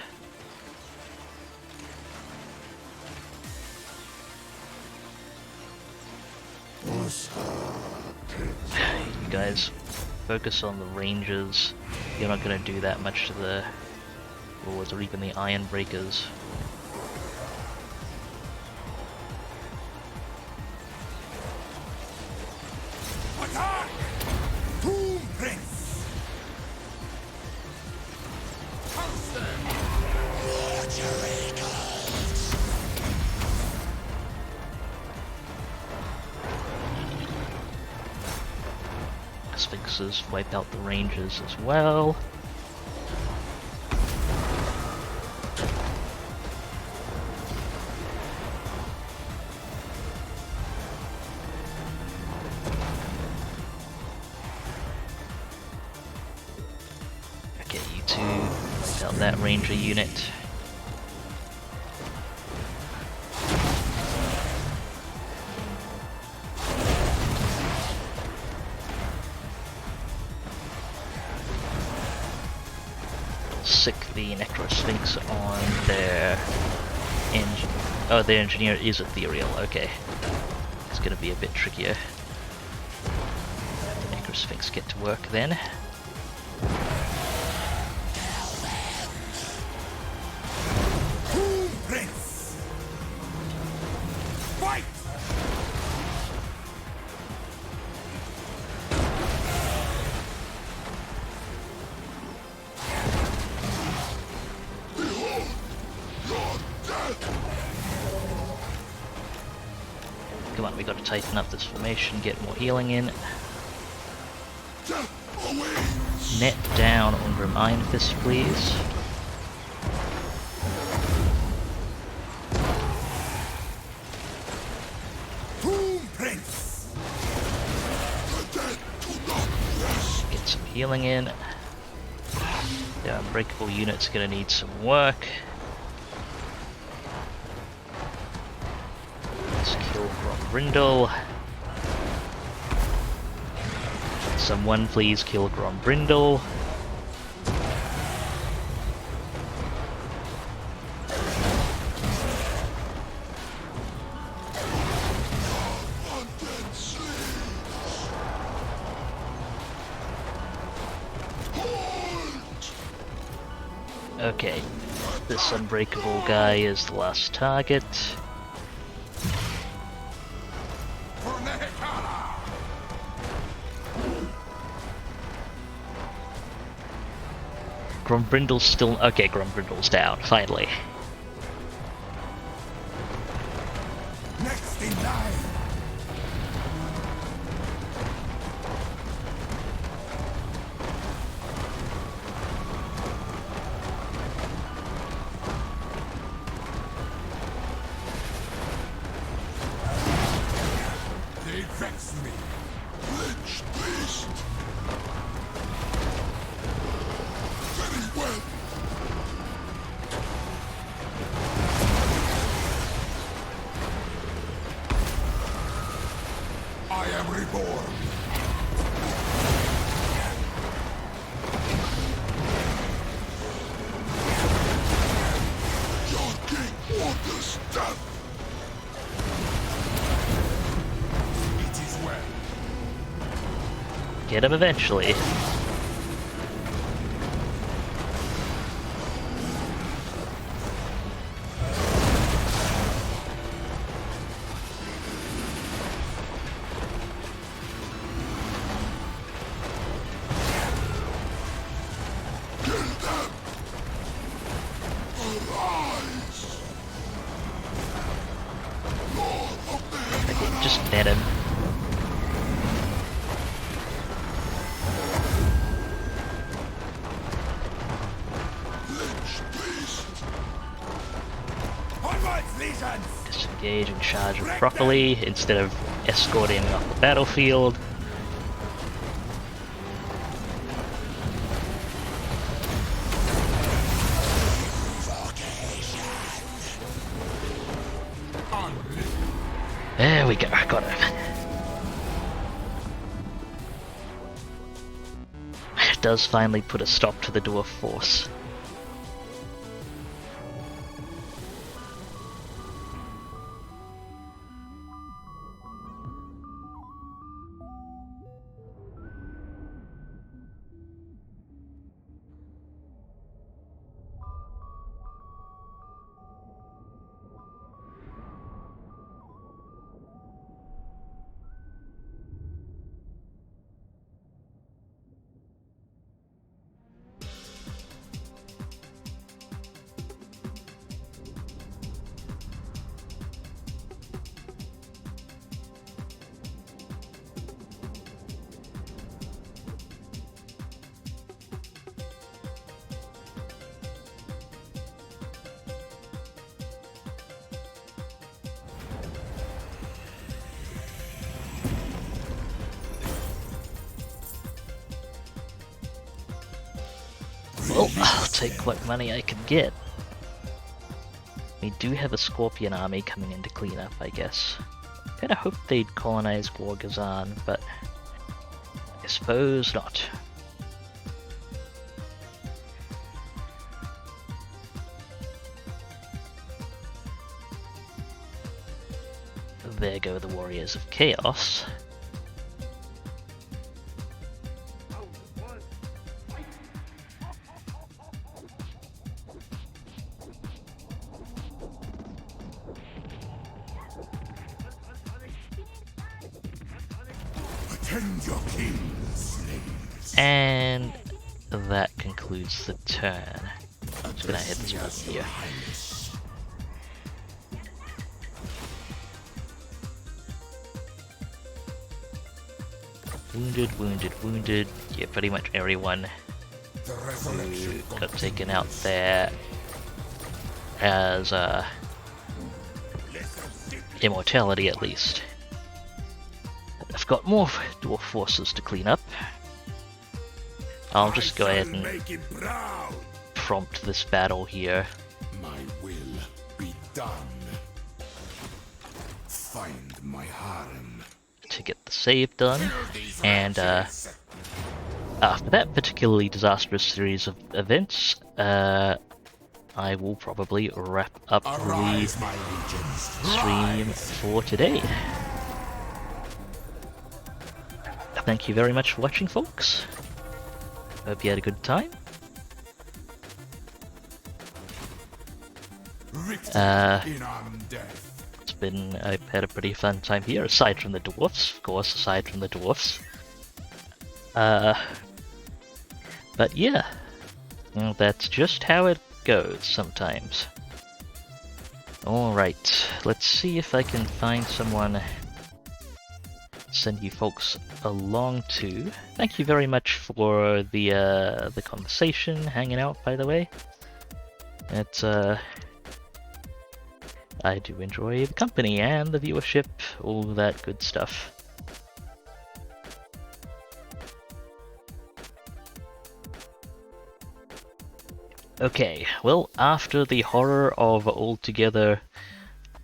You guys focus on the ranges. You're not going to do that much to the Lords or even the Ironbreakers. Sphinxes wipe out the ranges as well. Okay, you two wipe out that ranger unit. Sick the Necrosphinx on their engine. Oh, their engineer is ethereal, okay. It's gonna be a bit trickier. The Necrosphinx get to work then. Come on, we gotta tighten up this formation, get more healing in. Net down Undrum Iron Fist, please. Get some healing in. The unbreakable unit's gonna need some work. Let's kill Grombrindle. Someone please kill Grombrindle. Okay, this unbreakable guy is the last target. Grombrindle's still... Okay, Grombrindle's down, finally. Next in line. They vex me. Lich beast. Very well. I am reborn. Your king orders death. It is well. Get him eventually. Kill them. Arise. Lord of the Just net him. Lich beast. Onwards, legions. Disengage and charge him properly instead of escorting him off the battlefield. There we go, I got him. It does finally put a stop to the dwarf force. Well, I'll take what money I can get. We do have a Scorpion army coming in to clean up, I guess. Kinda hoped they'd colonize Gorgazan, but I suppose not. There go the Warriors of Chaos. Attend your king, slaves. And that concludes the turn. I'm just gonna hit this button here. Wounded, wounded, wounded. Yeah, pretty much everyone The who resurrection got taken out there has immortality at least. I've got more dwarf forces to clean up. I'll just go ahead and make him proud. prompt this battle here. My will be done. Find my harem. To get the save done, and after that particularly disastrous series of events, I will probably wrap up Arise, the my legions. stream for today. Thank you very much for watching, folks. Hope you had a good time. Victory in undeath. I've had a pretty fun time here, aside from the dwarfs, of course, aside from the dwarfs. But yeah, Well, that's just how it goes sometimes. Alright, let's see if I can find someone send you folks along to. Thank you very much for the conversation, hanging out, by the way. It's I do enjoy the company and the viewership, all that good stuff. Okay, well, after the horror of altogether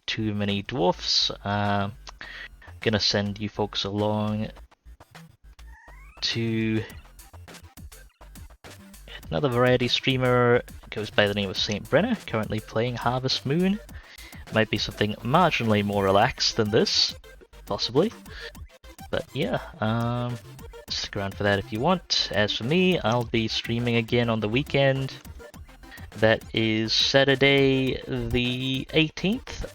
too many dwarfs, gonna send you folks along to another variety streamer, goes by the name of Saint Brenner, currently playing Harvest Moon. Might be something marginally more relaxed than this, possibly. But yeah, stick around for that if you want. As for me, I'll be streaming again on the weekend. That is Saturday the 18th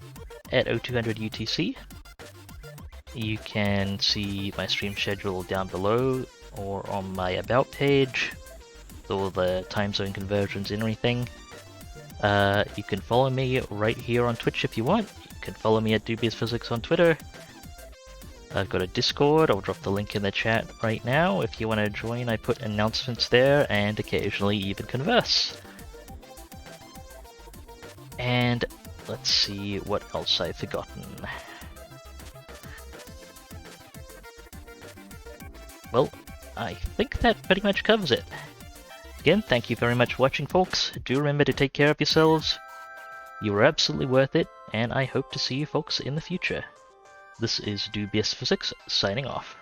at 0200 UTC. You can see my stream schedule down below or on my About page, with all the time zone conversions and everything. You can follow me right here on Twitch if you want. You can follow me at Dubious Physics on Twitter. I've got a Discord, I'll drop the link in the chat right now. If you want to join, I put announcements there and occasionally even converse. And let's see what else I've forgotten. Well, I think that pretty much covers it. Again, thank you very much for watching, folks. Do remember to take care of yourselves. You are absolutely worth it, and I hope to see you folks in the future. This is Dubious Physics, signing off.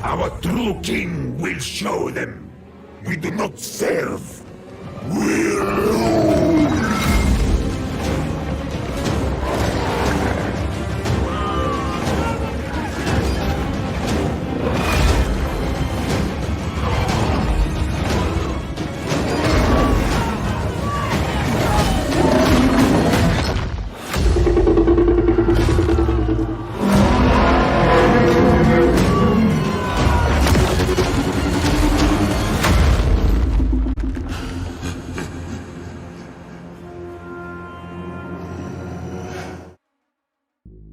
Our true king will show them. We do not serve